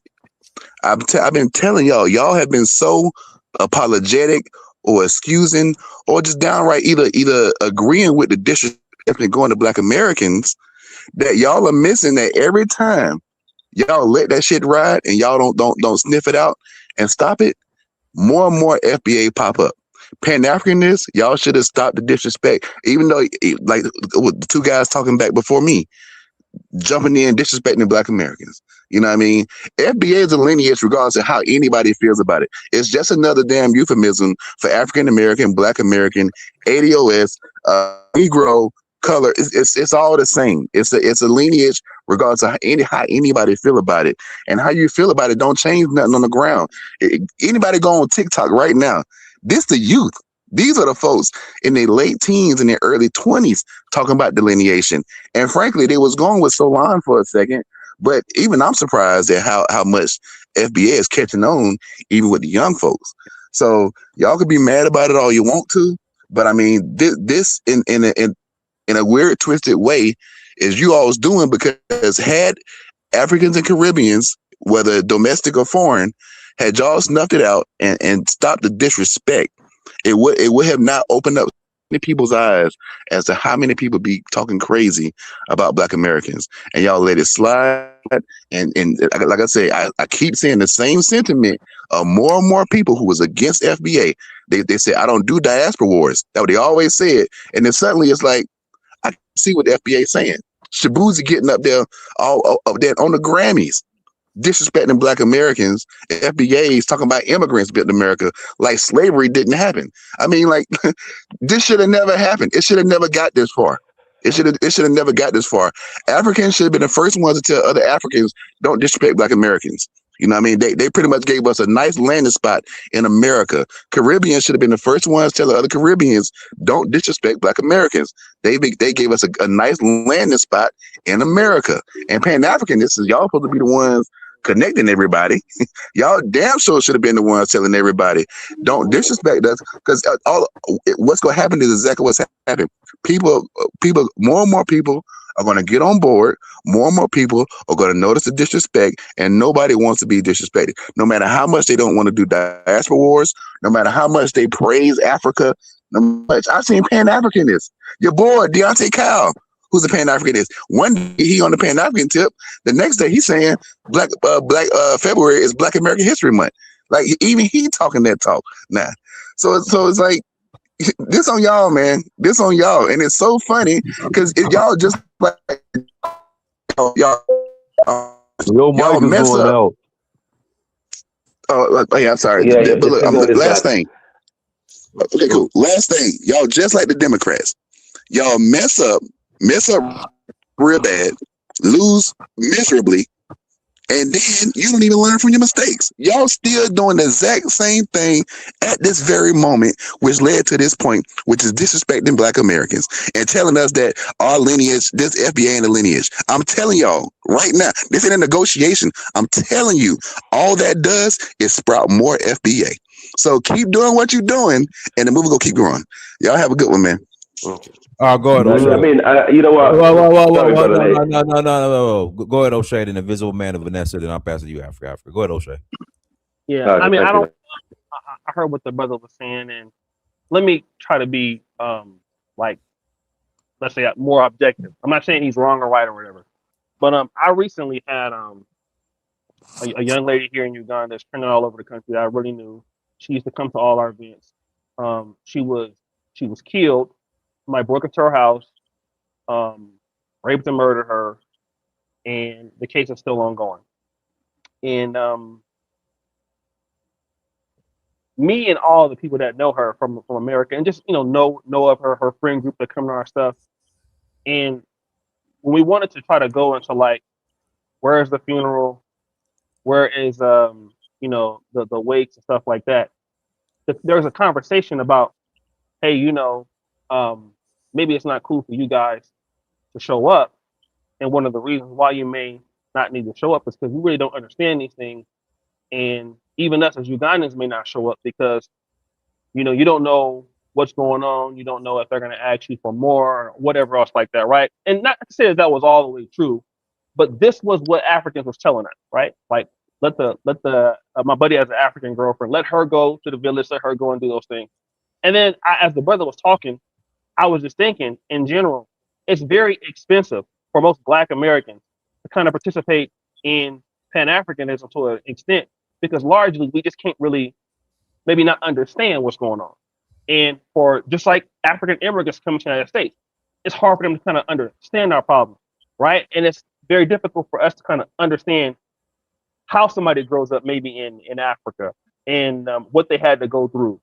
I've been telling y'all have been so apologetic or excusing or just downright either agreeing with the disrespect and going to Black Americans that y'all are missing that every time y'all let that shit ride and y'all don't sniff it out and stop it. More and more FBA pop up. Pan Africanists, y'all should have stopped the disrespect. Even though, like the two guys talking back before me, jumping in, disrespecting Black Americans. You know what I mean? FBA is a lineage regardless of how anybody feels about it. It's just another damn euphemism for African American, Black American, ADOS, Negro, color. It's all the same. It's a lineage regardless of how anybody feel about it. And how you feel about it don't change nothing on the ground. Anybody go on TikTok right now, this the youth. These are the folks in their late teens and their early 20s talking about delineation. And frankly, they was going with Solon for a second, but even I'm surprised at how much FBA is catching on, even with the young folks. So y'all could be mad about it all you want to, but I mean, this in a weird, twisted way is you alls doing, because had Africans and Caribbeans, whether domestic or foreign, had y'all snuffed it out and stopped the disrespect, it would have not opened up many people's eyes as to how many people be talking crazy about Black Americans, and y'all let it slide. And like I say, I keep saying the same sentiment of more and more people who was against FBA. They say I don't do diaspora wars. That's what they always said, and then suddenly it's like I see what the FBA is saying. Shabuzi getting up there all up there on the Grammys, disrespecting Black Americans. FBA is talking about immigrants built America like slavery didn't happen. I mean, like this should have never happened. It should have never got this far. It should have never got this far. Africans should have been the first ones to tell other Africans don't disrespect Black Americans. You know what I mean? They pretty much gave us a nice landing spot in America. Caribbeans should have been the first ones to tell the other Caribbeans don't disrespect Black Americans. They gave us a nice landing spot in America. And Pan-Africanists, y'all supposed to be the ones connecting everybody. Y'all damn sure should have been the ones telling everybody don't disrespect us, because what's going to happen is exactly what's happening. People, more and more people are going to get on board. More and more people are going to notice the disrespect, and nobody wants to be disrespected. No matter how much they don't want to do diaspora wars, no matter how much they praise Africa, no much. I've seen Pan-Africanists. Your boy Deontay Kyle, who's a Pan-Africanist. One day he on the Pan-African tip. The next day he's saying Black February is Black American History Month. Like even he talking that talk now. So it's like this on y'all, man. This on y'all, and it's so funny because y'all just like y'all Your mic is mess going up. out. Oh, yeah, I'm sorry. Yeah, But the look, signal is last bad. thing. Okay, cool. Last thing, y'all just like the Democrats. Y'all mess up real bad, lose miserably, and then you don't even learn from your mistakes. Y'all still doing the exact same thing at this very moment, which led to this point, which is disrespecting Black Americans and telling us that our lineage, this FBA ain't a lineage. I'm telling y'all right now, this ain't a negotiation. I'm telling you, all that does is sprout more FBA. So keep doing what you're doing, and the movie will keep growing. Y'all have a good one, man. Go ahead, I O'Shea. mean, you know what? Sorry, Whoa. brother. Hey. No. Go ahead, O'Shea, then Invisible Man of Vanessa, then I'll pass it to you, Africa. Go ahead, O'Shea. Yeah, I Okay, mean, thank you. I heard what the brother was saying, and let me try to be like, let's say, more objective. I'm not saying he's wrong or right or whatever, but I recently had a young lady here in Uganda that's trending all over the country that I really knew. She used to come to all our events. She was killed. Somebody broke into her house, um, raped and murdered her, and the case is still ongoing. And me and all the people that know her from America and just know of her friend group that come to our stuff. And when we wanted to try to go into like, where is the funeral? Where is the wakes and stuff like that? There's a conversation about, hey, maybe it's not cool for you guys to show up, And one of the reasons why you may not need to show up is because you really don't understand these things. And even us as Ugandans may not show up because, you don't know what's going on. You don't know if they're going to ask you for more or whatever else like that, right? And not to say that was all the way true, but this was what Africans was telling us, right? Like, let the my buddy has an African girlfriend, let her go to the village, let her go and do those things. And then as the brother was talking, I was just thinking, in general, it's very expensive for most Black Americans to kind of participate in Pan Africanism to an extent because largely we just can't really maybe not understand what's going on. And for just like African immigrants coming to the United States, it's hard for them to kind of understand our problems, right? And it's very difficult for us to kind of understand how somebody grows up maybe in Africa and what they had to go through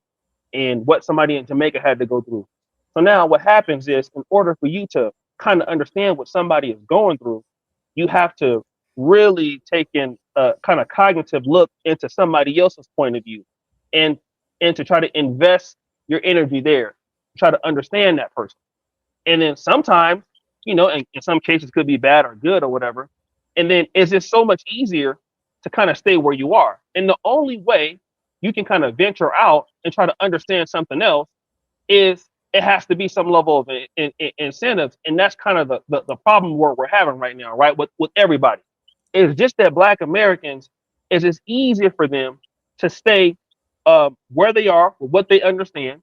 and what somebody in Jamaica had to go through. So now what happens is in order for you to kind of understand what somebody is going through, you have to really take in a kind of cognitive look into somebody else's point of view and and to try to invest your energy there, try to understand that person. And then sometimes, in some cases could be bad or good or whatever. And then it's just so much easier to kind of stay where you are. And the only way you can kind of venture out and try to understand something else is it has to be some level of incentives. And that's kind of the problem where we're having right now, right? With everybody. It's just that Black Americans, it's easier for them to stay where they are with what they understand.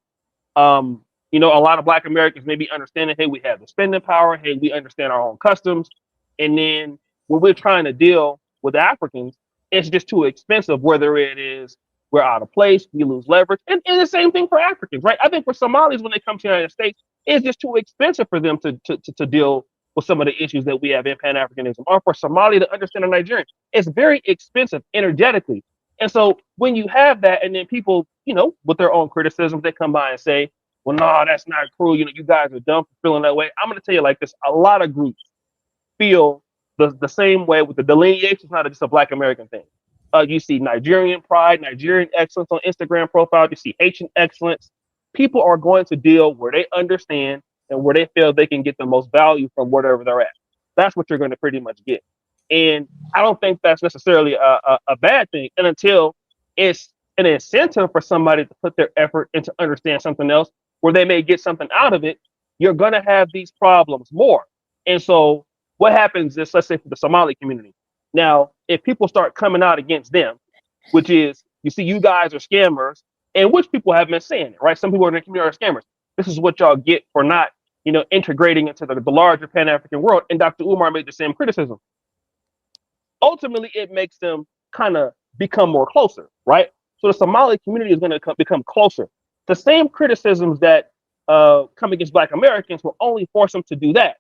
um, a lot of Black Americans maybe understanding, hey, we have the spending power, hey, we understand our own customs. And then when we're trying to deal with Africans, it's just too expensive, whether it is we're out of place, we lose leverage. And the same thing for Africans, right? I think for Somalis, when they come to the United States, it's just too expensive for them to deal with some of the issues that we have in Pan Africanism. Or for Somali to understand a Nigerian, it's very expensive energetically. And so when you have that, and then people, with their own criticisms, they come by and say, well, no, that's not true. You guys are dumb for feeling that way. I'm going to tell you like this. A lot of groups feel the same way with the delineation. It's not just a Black American thing. You see Nigerian pride, Nigerian excellence on Instagram profile. You see Haitian excellence. People are going to deal where they understand and where they feel they can get the most value from wherever they're at. That's what you're going to pretty much get. And I don't think that's necessarily a bad thing. And until it's an incentive for somebody to put their effort into understand something else where they may get something out of it, you're going to have these problems more. And so what happens is, let's say for the Somali community, now, if people start coming out against them, which is, you see, you guys are scammers, and which people have been saying it, right? Some people in the community are scammers. This is what y'all get for not, integrating into the larger Pan African world. And Dr. Umar made the same criticism. Ultimately, it makes them kind of become more closer, right? So the Somali community is going to become closer. The same criticisms that come against Black Americans will only force them to do that.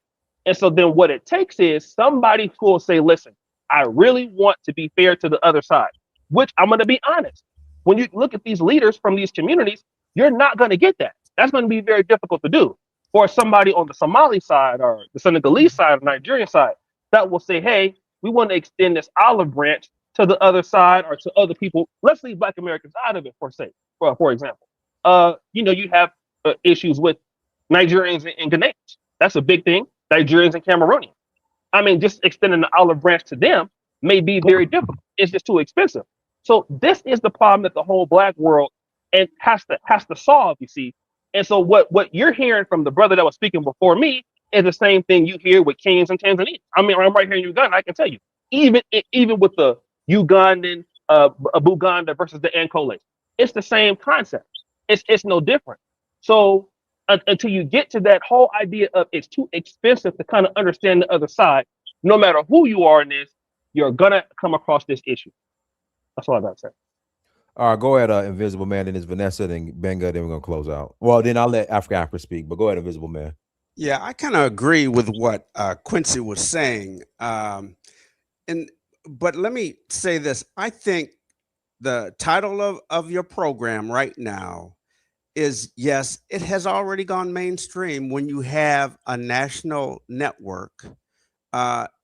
And so then what it takes is somebody who will say, listen, I really want to be fair to the other side, which I'm going to be honest. When you look at these leaders from these communities, you're not going to get that. That's going to be very difficult to do. Or somebody on the Somali side or the Senegalese side or Nigerian side that will say, hey, we want to extend this olive branch to the other side or to other people. Let's leave Black Americans out of it, for example. You have issues with Nigerians and Ghanaians. That's a big thing. Nigerians and Cameroonians. I mean, just extending the olive branch to them may be very difficult. It's just too expensive. So this is the problem that the whole Black world and has to solve. You see, and so what you're hearing from the brother that was speaking before me is the same thing you hear with Kenyans and Tanzanians. I mean, I'm right here in Uganda. I can tell you, even with the Ugandan Buganda versus the Ankole, it's the same concept. It's no different. So until you get to that whole idea of it's too expensive to kind of understand the other side, no matter who you are in this, you're gonna come across this issue. That's all I gotta say. All right, go ahead, Invisible Man. Then it's Vanessa, then Benga. Then we're gonna close out. Well, then I'll let Africa speak. But go ahead, Invisible Man. Yeah, I kind of agree with what Quincy was saying. But let me say this. I think the title of your program right now is, yes, it has already gone mainstream when you have a national network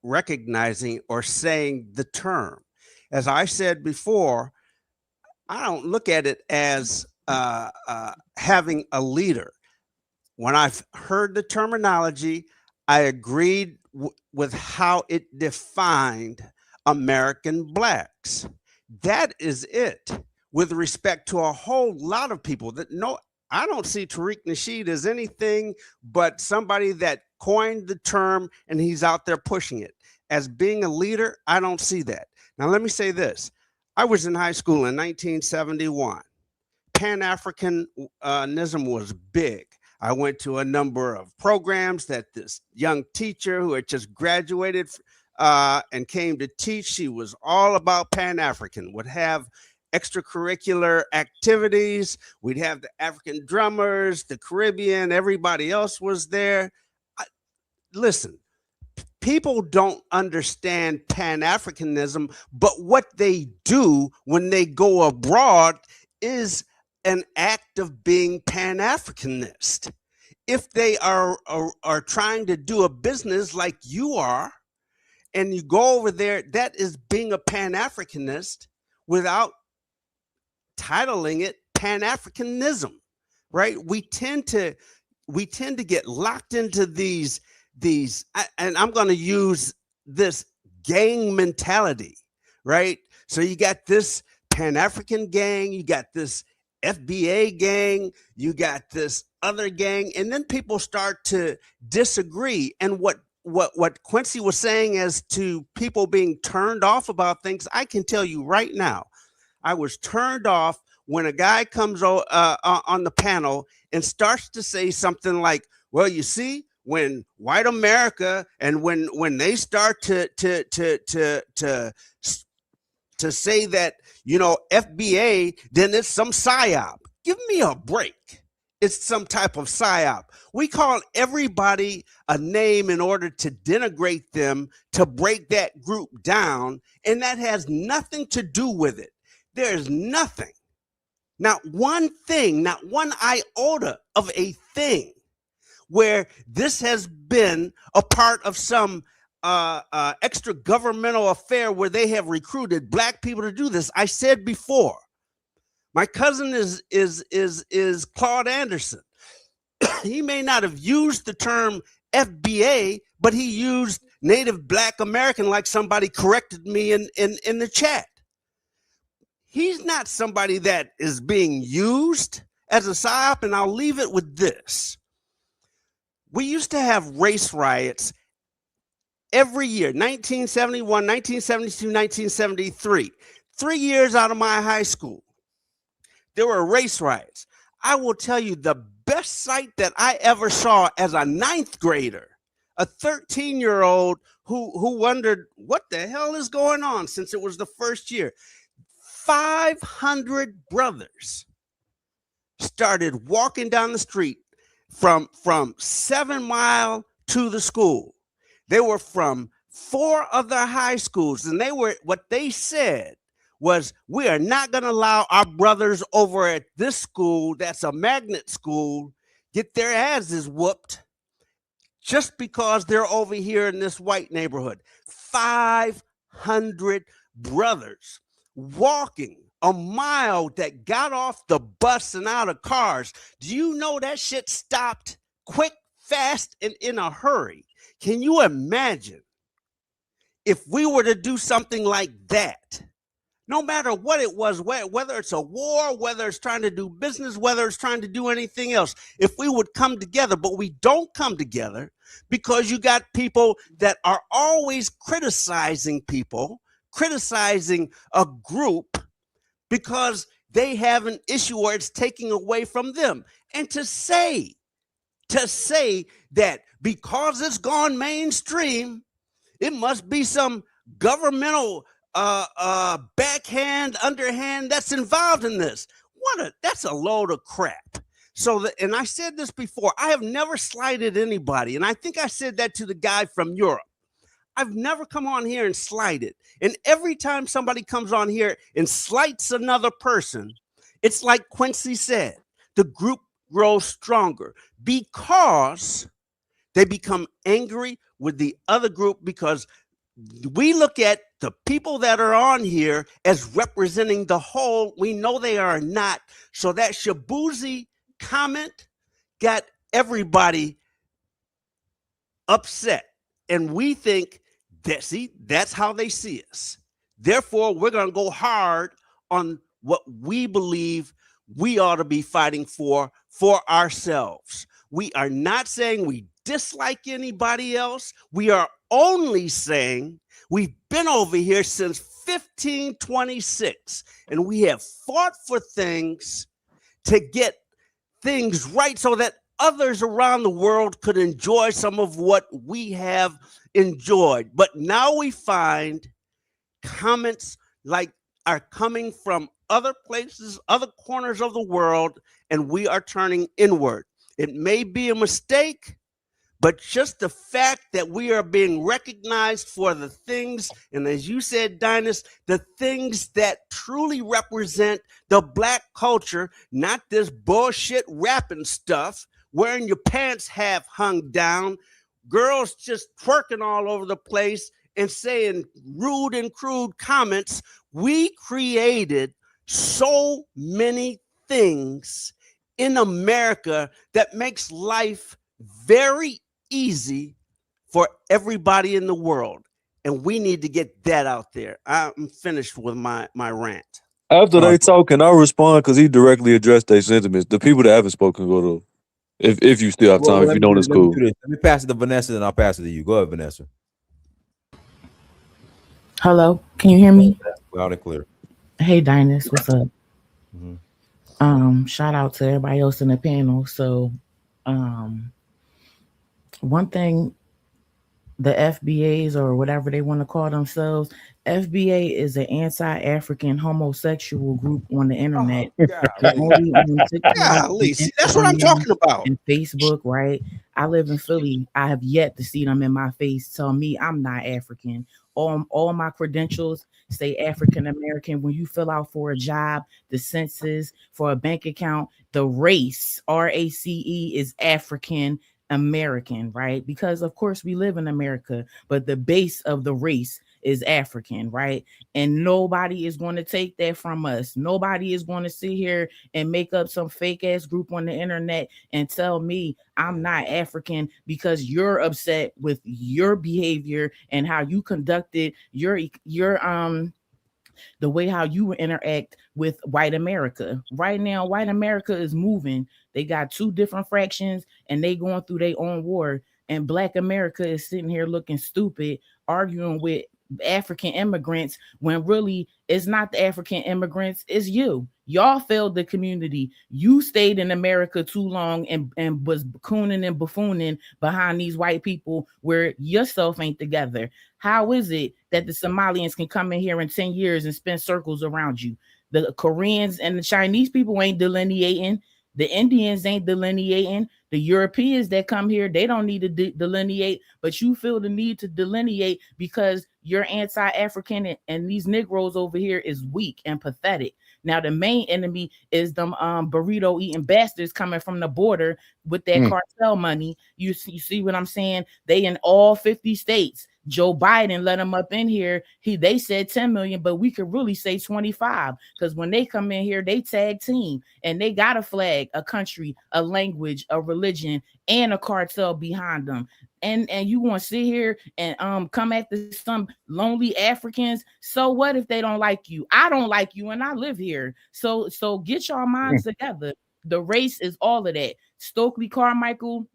recognizing or saying the term. As I said before, I don't look at it as having a leader. When I've heard the terminology, I agreed with how it defined American blacks. That is it. With respect to a whole lot of people that no, I don't see Tariq Nasheed as anything but somebody that coined the term and he's out there pushing it. As being a leader, I don't see that. Now, let me say this. I was in high school in 1971. Pan-Africanism was big. I went to a number of programs that this young teacher who had just graduated and came to teach, she was all about Pan-African, would have extracurricular activities. We'd have the African drummers, the Caribbean, everybody else was there. Listen, people don't understand Pan-Africanism, but what they do when they go abroad is an act of being Pan-Africanist. If they are trying to do a business like you are, and you go over there, that is being a Pan-Africanist without titling it Pan-Africanism, right? We tend to get locked into these, and I'm going to use this gang mentality, right? So you got this Pan-African gang, you got this FBA gang, you got this other gang, and then people start to disagree. And what Quincy was saying as to people being turned off about things, I can tell you right now, I was turned off when a guy comes on the panel and starts to say something like, well, you see, when white America and when they start to say that, you know, FBA, then it's some psyop. Give me a break. It's some type of psyop. We call everybody a name in order to denigrate them, to break that group down, and that has nothing to do with it. There's nothing, not one thing, not one iota of a thing where this has been a part of some extra governmental affair where they have recruited black people to do this. I said before, my cousin is Claude Anderson. He may not have used the term FBA, but he used Native Black American, like somebody corrected me in the chat. He's not somebody that is being used as a psyop, and I'll leave it with this. We used to have race riots every year, 1971, 1972, 1973. 3 years out of my high school, there were race riots. I will tell you the best sight that I ever saw as a ninth grader, a 13-year-old who wondered what the hell is going on since it was the first year. 500 brothers started walking down the street from 7 Mile to the school. They were from 4 other high schools, and what they said was, we are not going to allow our brothers over at this school that's a magnet school get their asses whooped just because they're over here in this white neighborhood. 500 brothers walking a mile that got off the bus and out of cars. Do you know that shit stopped quick, fast, and in a hurry? Can you imagine if we were to do something like that? No matter what it was, whether it's a war, whether it's trying to do business, whether it's trying to do anything else, if we would come together, but we don't come together because you got people that are always criticizing people, criticizing a group because they have an issue or it's taking away from them. And to say that because it's gone mainstream, it must be some governmental backhand, underhand that's involved in this. That's a load of crap. And I said this before, I have never slighted anybody. And I think I said that to the guy from Europe. I've never come on here and slighted. And every time somebody comes on here and slights another person, it's like Quincy said, the group grows stronger because they become angry with the other group, because we look at the people that are on here as representing the whole. We know they are not. So that Shabuzi comment got everybody upset. And we think that, see, that's how they see us. Therefore, we're going to go hard on what we believe we ought to be fighting for ourselves. We are not saying we dislike anybody else. We are only saying we've been over here since 1526, and we have fought for things to get things right so that others around the world could enjoy some of what we have enjoyed. But now we find comments like are coming from other places, other corners of the world, and we are turning inward. It may be a mistake, but just the fact that we are being recognized for the things, and as you said, Dinus, the things that truly represent the Black culture, not this bullshit rapping stuff, wearing your pants half hung down, girls just twerking all over the place and saying rude and crude comments. We created so many things in America that makes life very easy for everybody in the world. And we need to get that out there. I'm finished with my rant. After they talk, can I respond? Because he directly addressed their sentiments. The people that haven't spoken go to. If you still have time, if let you me don't, do it's let me cool. do this. Let me pass it to Vanessa, and I'll pass it to you. Go ahead, Vanessa. Hello, can you hear me? Loud and clear. Hey, Dinus, what's up? Mm-hmm. Shout out to everybody else in the panel. So, one thing, the FBAs or whatever they want to call themselves, FBA is an anti-African homosexual group on the internet. They're only on TikTok Golly, and see, that's what I'm Instagram talking about. and Facebook, right? I live in Philly. I have yet to see them in my face tell me I'm not African. All my credentials say African American. When you fill out for a job, the census, for a bank account, the race, RACE, is African American, right? Because of course we live in America, but the base of the race is African, right? And nobody is going to take that from us. Nobody is going to sit here and make up some fake ass group on the internet and tell me I'm not African because you're upset with your behavior and how you conducted your the way how you interact with white America. Right now, white America is moving. They got two different fractions and they going through their own war. And Black America is sitting here looking stupid, arguing with African immigrants when really it's not the African immigrants, it's you. Y'all failed the community. You stayed in America too long and was cooning and buffooning behind these white people where yourself ain't together. How is it that the Somalians can come in here in 10 years and spin circles around you? The Koreans and the Chinese people ain't delineating. The Indians ain't delineating. The Europeans that come here, they don't need to delineate, but you feel the need to delineate because you're anti-African and these Negroes over here is weak and pathetic. Now the main enemy is them burrito eating bastards coming from the border with that cartel money. You see what I'm saying? They in all 50 states. Joe Biden let them up in here. They said 10 million, but we could really say 25 because when they come in here, they tag team and they got a flag, a country, a language, a religion, and a cartel behind them. And you want to sit here and come after some lonely Africans. So what if they don't like you? I don't like you, and I live here. So get your minds together. The race is all of that. Stokely Carmichael,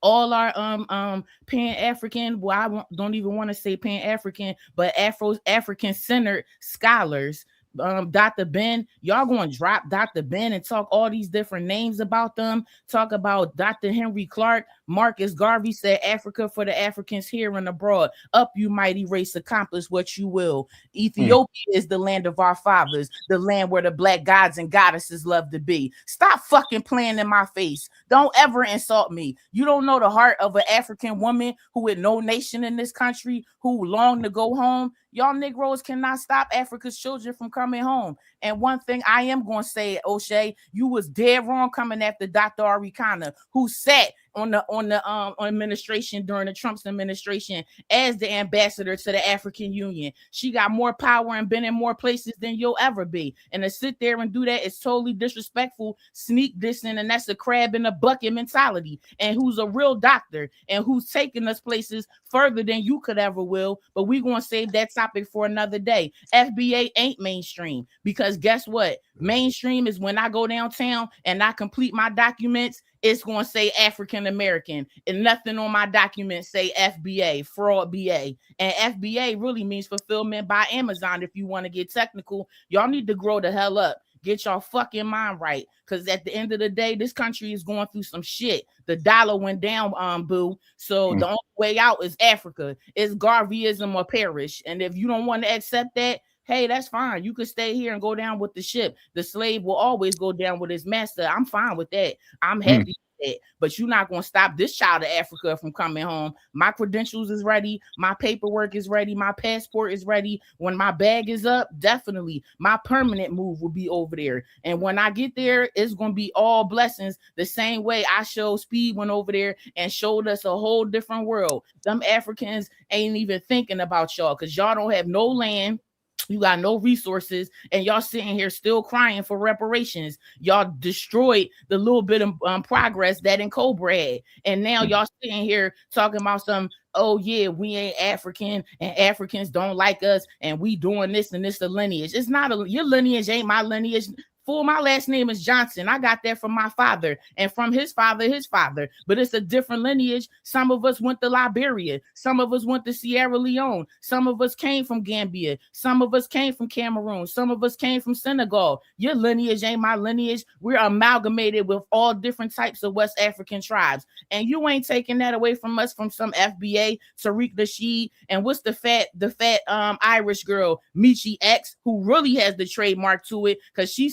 all our pan-African, well, don't even want to say pan-African, but African centered scholars, Dr. Ben, y'all going to drop Dr. Ben and talk all these different names about them, talk about Dr. Henry Clark. Marcus Garvey said Africa for the Africans here and abroad. Up, you mighty race, accomplish what you will. Ethiopia is the land of our fathers, the land where the Black gods and goddesses love to be. Stop fucking playing in my face. Don't ever insult me. You don't know the heart of an African woman who with no nation in this country, who long to go home. Y'all Negroes cannot stop Africa's children from coming home. And one thing I am going to say, O'Shea, you was dead wrong coming after Dr. Arikana, who sat on administration during the Trump's administration as the ambassador to the African Union. She got more power and been in more places than you'll ever be. And to sit there and do that is totally disrespectful, sneak dissing, and that's a crab in a bucket mentality. And who's a real doctor and who's taking us places further than you could ever will. But we gonna save that topic for another day. FBA ain't mainstream because guess what? Mainstream is when I go downtown and I complete my documents, it's going to say African American, and nothing on my documents say FBA, fraud BA. And FBA really means fulfillment by Amazon. If you want to get technical, y'all need to grow the hell up. Get y'all fucking mind right. Because at the end of the day, this country is going through some shit. The dollar went down, boo. So the only way out is Africa. It's Garveyism or perish. And if you don't want to accept that, hey, that's fine. You can stay here and go down with the ship. The slave will always go down with his master. I'm fine with that. I'm happy with that. But you're not going to stop this child of Africa from coming home. My credentials is ready. My paperwork is ready. My passport is ready. When my bag is up, definitely my permanent move will be over there. And when I get there, it's going to be all blessings. The same way I showed Speed went over there and showed us a whole different world. Them Africans ain't even thinking about y'all because y'all don't have no land. You got no resources, and y'all sitting here still crying for reparations. Y'all destroyed the little bit of progress that in Cobra had, and now y'all sitting here talking about some. Oh yeah, we ain't African, and Africans don't like us, and we doing this and this. The lineage. It's not your lineage ain't my lineage. Fool, my last name is Johnson. I got that from my father and from his father, but it's a different lineage. Some of us went to Liberia. Some of us went to Sierra Leone. Some of us came from Gambia. Some of us came from Cameroon. Some of us came from Senegal. Your lineage ain't my lineage. We're amalgamated with all different types of West African tribes. And you ain't taking that away from us from some FBA, Tariq Nasheed, and what's the fat Irish girl, Michi X, who really has the trademark to it because she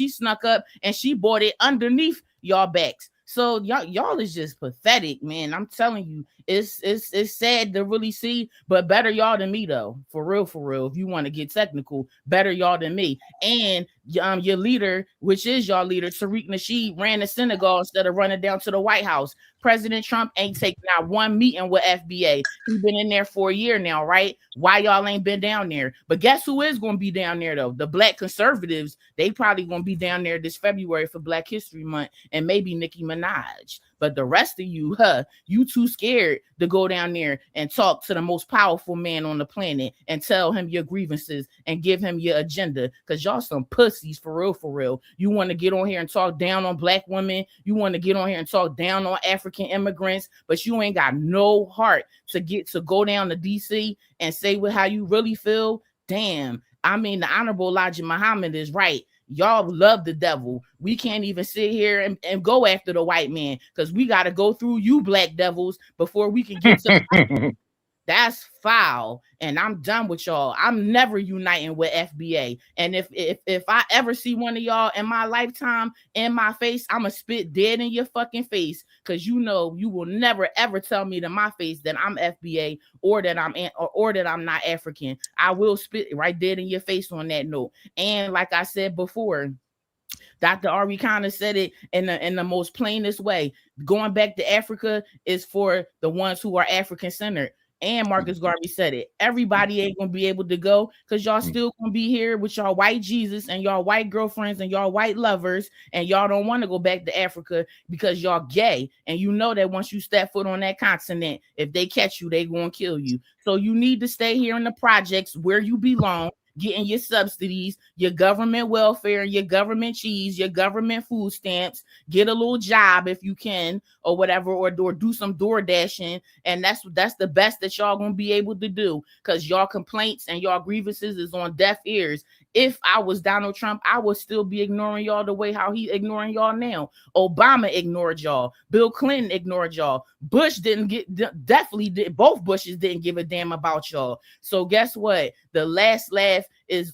snuck up and she bought it underneath y'all backs. So y'all is just pathetic, man. I'm telling you, it's sad to really see, but better y'all than me though. For real. If you want to get technical, better y'all than me. And your leader, which is y'all leader, Tariq Nasheed, ran to Senegal instead of running down to the White House. President Trump ain't taking out one meeting with FBA. He's been in there for a year now, right? Why y'all ain't been down there? But guess who is going to be down there though? The black conservatives. They probably going to be down there this February for Black History Month, and maybe Nicki Minaj. But the rest of you, you too scared to go down there and talk to the most powerful man on the planet and tell him your grievances and give him your agenda. Because y'all some pussies for real. You want to get on here and talk down on black women. You want to get on here and talk down on African immigrants, but you ain't got no heart to go down to DC and say how you really feel. Damn. I mean, the Honorable Elijah Muhammad is right. Y'all love the devil. We can't even sit here and go after the white man because we got to go through you black devils before we can get to that's foul. And I'm done with y'all. I'm never uniting with FBA. And if I ever see one of y'all in my lifetime in my face, I'ma spit dead in your fucking face because you know you will never ever tell me to my face that I'm FBA or that I'm not African. I will spit right dead in your face on that note. And like I said before, Dr. Ari kind of said it in the most plainest way. Going back to Africa is for the ones who are African centered. And Marcus Garvey said it. Everybody ain't gonna be able to go because y'all still gonna be here with y'all white Jesus and y'all white girlfriends and y'all white lovers, and y'all don't want to go back to Africa because y'all gay. And you know that once you step foot on that continent, if they catch you, they gonna kill you. So you need to stay here in the projects where you belong, getting your subsidies, your government welfare, your government cheese, your government food stamps, get a little job if you can, or whatever, or do some door dashing. And that's the best that y'all gonna be able to do because y'all complaints and y'all grievances is on deaf ears. If I was Donald Trump, I would still be ignoring y'all the way how he ignoring y'all now. Obama ignored y'all. Bill Clinton ignored y'all. Bush definitely did. Both Bushes didn't give a damn about y'all. So guess what? The last laugh is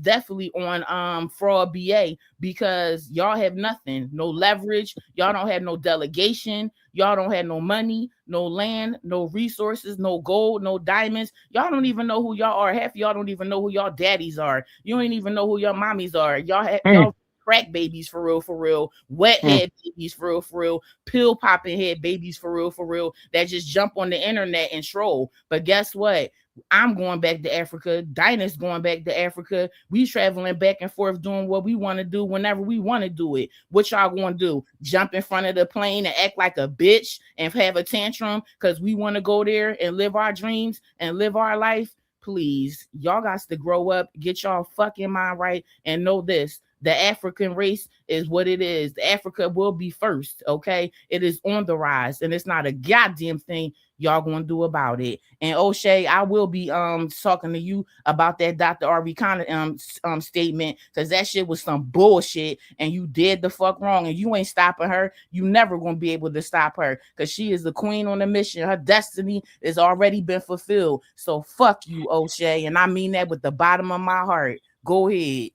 definitely on fraud BA because y'all have nothing, no leverage. Y'all don't have no delegation. Y'all don't have no money, no land, no resources, no gold, no diamonds. Y'all don't even know who y'all are. Half y'all don't even know who y'all daddies are. You ain't even know who your mommies are. Y'all crack babies for real, wet head babies for real, pill popping head babies for real, that just jump on the internet and troll. But guess what? I'm going back to Africa. Dinah's going back to Africa. We traveling back and forth doing what we want to do whenever we want to do it. What y'all going to do? Jump in front of the plane and act like a bitch and have a tantrum because we want to go there and live our dreams and live our life? Please, y'all got to grow up, get y'all fucking mind right, and know this. The African race is what it is. Africa will be first, okay? It is on the rise, and it's not a goddamn thing y'all gonna do about it. And O'Shea, I will be talking to you about that Dr. R.B. Connor statement, because that shit was some bullshit, and you did the fuck wrong, and you ain't stopping her. You never gonna be able to stop her, because she is the queen on a mission. Her destiny has already been fulfilled. So fuck you, O'Shea, and I mean that with the bottom of my heart. Go ahead.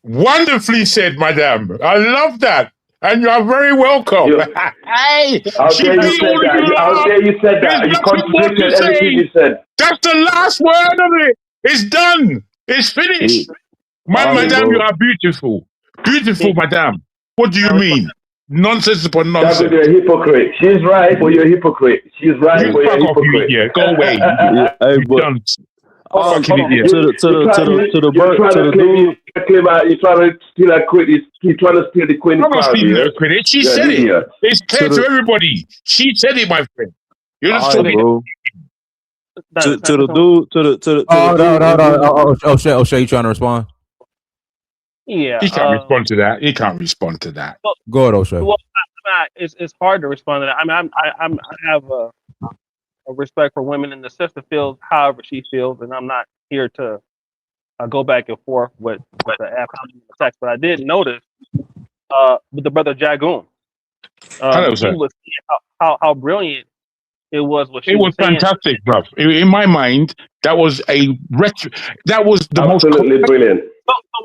Wonderfully said, madam. I love that. And you are very welcome. Hey, How she dare you beat said all of that? you How up. dare you said There's that? You nothing more to contradicted everything say. you said. That's the last word of it. It's done. It's finished. All right, Madam, you bro. are beautiful. Beautiful, madam. What do you mean? Nonsense upon Jago, nonsense. you're a hypocrite. She's right, but you're a hypocrite. She's right, You but you're fuck a off, you hypocrite. idiot. Go away. Hey, You but don't. Hold Fucking on. idiot. to the You're trying to claim you're trying to steal that credit. You're trying to steal the queen's I'm not crown stealing here. her credit. She You're an said it. idiot. It's clear to everybody. She said it, my friend. You're just all right, talking. bro. To Can I say the something? dude to the dude Hold who on. O'Shea, you trying to respond? Yeah. He can't respond to that. He can't respond to that. Go ahead, O'Shea. Well, it's hard to respond to that. I mean, I have a respect for women, and the sister feels however she feels, and I'm not here to go back and forth with the text. But I did notice with the brother Jagoon, Hello, he sir. was how brilliant it was what It she was was saying. fantastic, bruv. In my mind, that was that was the most Absolutely brilliant.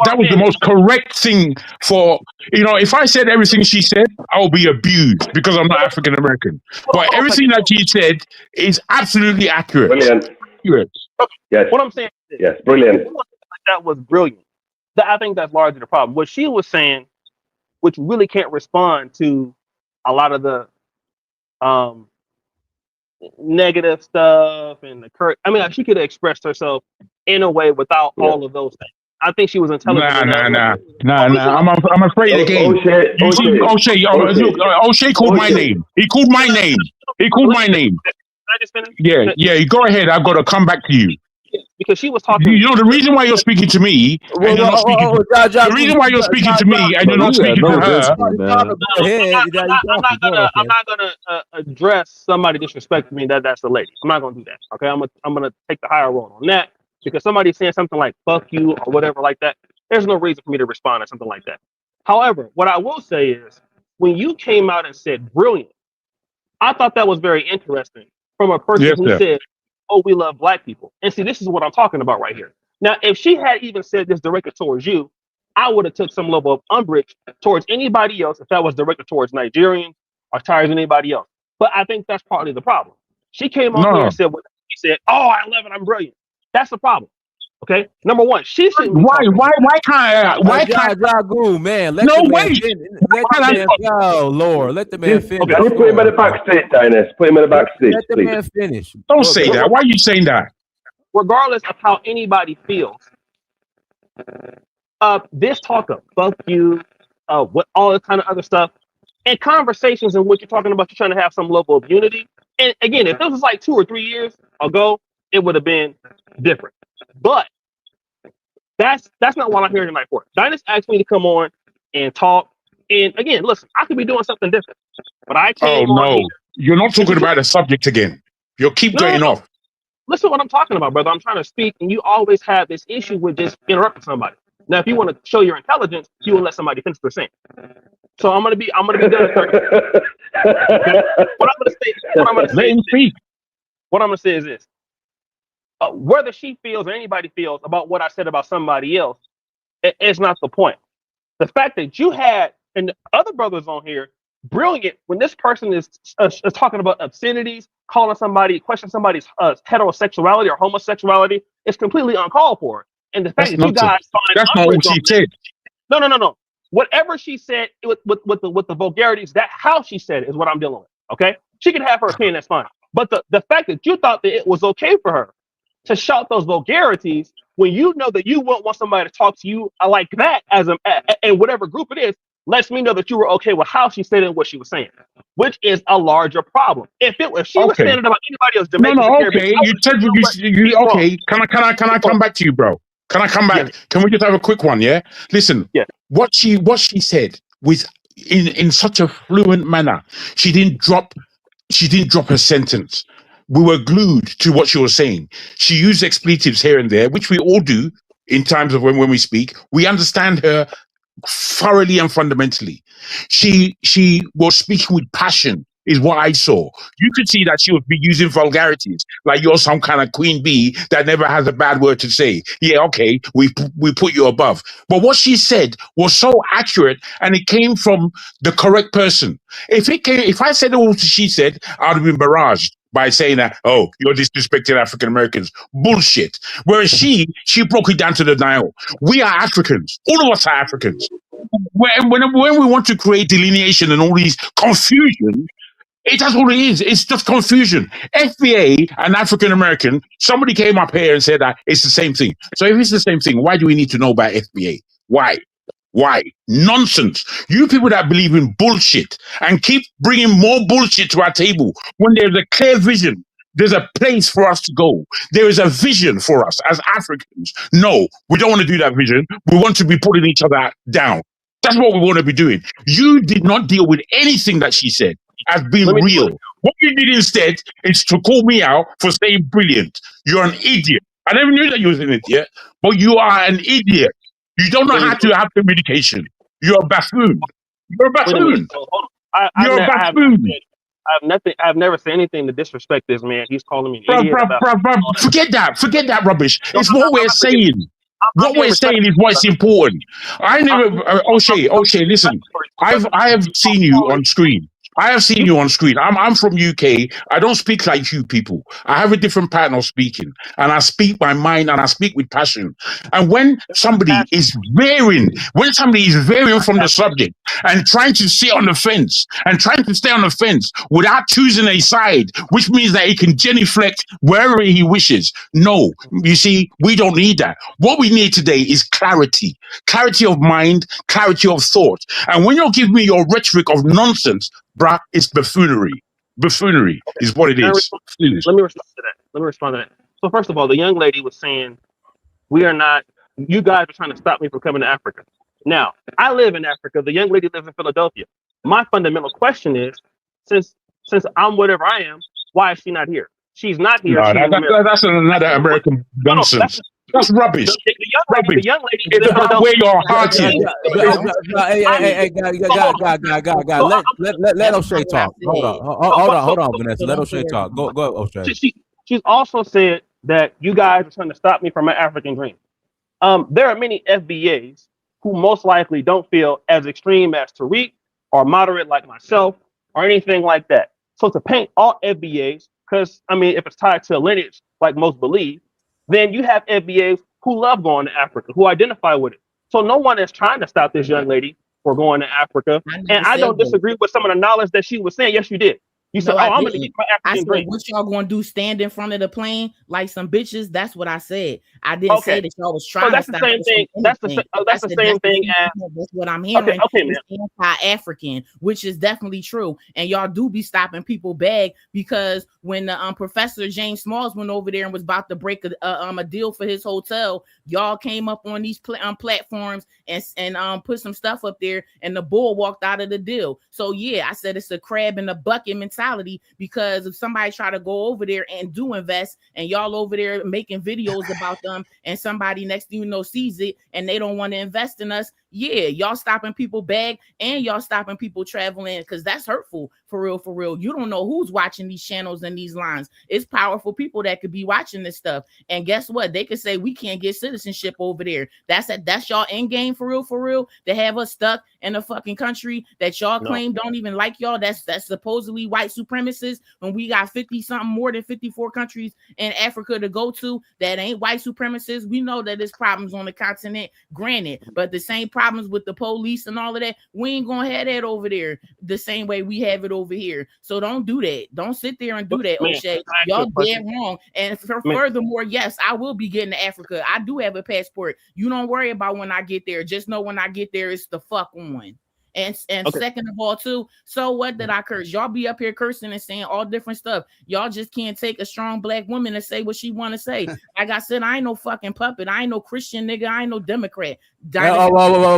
that was the most correct thing for, if I said everything she said, I'll be abused because I'm not African American. But everything that she said is absolutely accurate. Brilliant. Accurate. Yes. What I'm saying is, Yes, brilliant. that was brilliant. I think that's largely the problem. What she was saying, which really can't respond to a lot of the negative stuff and the current. I mean, like, she could have expressed herself in a way without all of those things. I think she was intelligent enough. I'm afraid again. O'Shea, You see, O'Shea, look, O'Shea called my name. He called my name. He called my name. Can I just finish? Yeah. Go ahead. I've got to come back to you. Because she was talking. You know the reason why you're speaking to me and you're not speaking to the reason why you're speaking to me and you're not speaking to her. I'm not gonna address somebody disrespecting me. That's the lady. I'm not gonna do that. Okay, I'm gonna take the higher road on that because somebody's saying something like "fuck you" or whatever like that. There's no reason for me to respond to something like that. However, what I will say is when you came out and said "brilliant," I thought that was very interesting from a person who said, "Oh, we love black people." And see, this is what I'm talking about right here. Now, if she had even said this directed towards you, I would have took some level of umbrage towards anybody else if that was directed towards Nigerians or towards anybody else. But I think that's partly the problem. She came on here and said, she said, "Oh, I love it. I'm brilliant." That's the problem. Okay, number one, she shouldn't be talking. Why can't Jagoon, man? Let the man oh Lord, let the man finish. Can you put him in the back seat, Dinus? Put him in the back seat, Let the please. man finish. Don't say that. Why are you saying that? Regardless of how anybody feels, this talk of "fuck you," what all this kind of other stuff, and conversations in which you're talking about you're trying to have some level of unity. And again, if this was like 2 or 3 years ago, it would have been different. But that's not what I'm here tonight for. Dinus asked me to come on and talk. And again, listen, I could be doing something different, but I came on here. You're not talking about the subject again. You'll keep going off. Listen to what I'm talking about, brother. I'm trying to speak, and you always have this issue with just interrupting somebody. Now, if you want to show your intelligence, you will let somebody finish their sentence. So I'm gonna be done. Okay? What I'm gonna say is this: whether she feels or anybody feels about what I said about somebody else, it's not the point. The fact that you had and the other brothers on here brilliant when this person is talking about obscenities, questioning somebody's heterosexuality or homosexuality, is completely uncalled for. And the fact that you guys find that's not what she said. No. Whatever she said with the vulgarities, that how she said it is what I'm dealing with. Okay, she can have her opinion, that's fine. But the fact that you thought that it was okay for her to shout those vulgarities when you know that you won't want somebody to talk to you like that as in whatever group it is, lets me know that you were okay with how she said it and what she was saying, which is a larger problem. If she was Okay. saying it about anybody else, No, Jamaicans, the Caribbean, okay. I You would said say, you know what, you he's wrong. okay. Can I come back to you, bro? Can I come Yes, back? Can we just have a quick one? Yeah. Listen, yes. what she said was in such a fluent manner. She didn't drop her sentence. We were glued to what she was saying. She used expletives here and there, which we all do in times of when we speak. We understand her thoroughly and fundamentally. She was speaking with passion, is what I saw. You could see that she would be using vulgarities, like you're some kind of queen bee that never has a bad word to say. Yeah, okay, we put you above. But what she said was so accurate, and it came from the correct person. If I said all she said, I'd have been barraged by saying that, oh, you're disrespecting African Americans. Bullshit. Whereas she broke it down to the dial. We are Africans. All of us are Africans. When we want to create delineation and all these confusion, that's all it is. It's just confusion. FBA and African American, somebody came up here and said that it's the same thing. So if it's the same thing, why do we need to know about FBA? Why? Why? Nonsense. You people that believe in bullshit and keep bringing more bullshit to our table when there's a clear vision. There's a place for us to go. There is a vision for us as Africans. No, we don't want to do that vision. We want to be putting each other down. That's what we want to be doing. You did not deal with anything that she said as being Let me real. What you did instead is to call me out for saying brilliant. You're an idiot. I never knew that you was an idiot, but you are an idiot. You don't know let me how to have communication. You're a buffoon. You're a wait a minute. buffoon. So hold on. You're a I have not buffoon. said I've never said anything to disrespect this man. He's calling me an Bruh, idiot bruh, about bruh, bruh. all that. Forget that. Forget that rubbish. No, It's what I'm we're not forgetting. saying. I'm What being we're saying is respectful, what's brother. important. I never, I'm O'Shea, being listen. respectful, brother. I have seen you Calling on screen. I have seen you. you on screen. I'm from UK. I don't speak like you people. I have a different pattern of speaking, and I speak my mind and I speak with passion. And when somebody Passion. is veering from the subject and trying to sit on the fence and trying to stay on the fence without choosing a side, which means that he can genuflect wherever he wishes. No, you see, we don't need that. What we need today is clarity of mind, clarity of thought. And when you give me your rhetoric of nonsense, bruh, it's buffoonery. Buffoonery is what it Can I is. Finish. Let me respond to that. Let me respond to that. So first of all, the young lady was saying, we are not, you guys are trying to stop me from coming to Africa. Now, I live in Africa. The young lady lives in Philadelphia. My fundamental question is, since I'm whatever I am, why is she not here? She's not here. No, She's in America. that's another American No, that's nonsense. the truth. That's rubbish. The Rubbish. young lady is It's in about where Philadelphia. your Don't heart say is. what I said. Don't say what I said. Guy. So Let That's O'Shea not what I talk. Hold said. on, hold on, Vanessa. So Let don't say O'Shea talk. everything. Go, O'Shea. she's also said that you guys are trying to stop me from my African dream. There are many FBAs who most likely don't feel as extreme as Tariq or moderate like myself or anything like that. So to paint all FBAs, because I mean, if it's tied to a lineage like most believe, then you have FBAs who love going to Africa, who identify with it. So no one is trying to stop this young lady from going to Africa. I And never I said don't that. disagree with some of the knowledge that she was saying. Yes, you did. You said, No, "Oh, I I'm going to get didn't. my I African said, dream." what y'all gonna do? Stand in front of the plane like some bitches? That's what I said. I didn't say Okay, that y'all was so trying to that's the stop same us from thing. anything. I That's the said same that's the thing as sentiment. That's what I'm okay, hearing. okay, man. It's anti-African, which is definitely true. And y'all do be stopping people bag because when the Professor James Smalls went over there and was about to break a deal for his hotel, y'all came up on these platforms and put some stuff up there, and the bull walked out of the deal. So yeah, I said it's a crab in the bucket mentality because if somebody try to go over there and do invest, and y'all over there making videos about them, and somebody next thing you know sees it and they don't want to invest in us, yeah, y'all stopping people bag and y'all stopping people traveling because that's hurtful for real, for real. You don't know who's watching these channels and these lines. It's powerful people that could be watching this stuff. And guess what? They could say we can't get citizenship over there. That's y'all end game for real, to have us stuck in a fucking country that y'all No, claim don't even like y'all. That's supposedly white white supremacists when we got 50 something, more than 54 countries in Africa to go to that ain't white supremacists. We know that there's problems on the continent, granted, but the same problems with the police and all of that, we ain't gonna have that over there the same way we have it over here. So don't do that. Don't sit there and do that, Man, O'Shea. can I ask you Y'all a dead question? wrong. And Man, furthermore, yes, I will be getting to Africa. I do have a passport. You don't worry about when I get there. Just know when I get there, it's the fuck on. And okay. second of all, too, so what did I curse? Y'all be up here cursing and saying all different stuff. Y'all just can't take a strong black woman and say what she want to say. Like I said, I ain't no fucking puppet. I ain't no Christian nigga. I ain't no Democrat. Oh, Dynasty.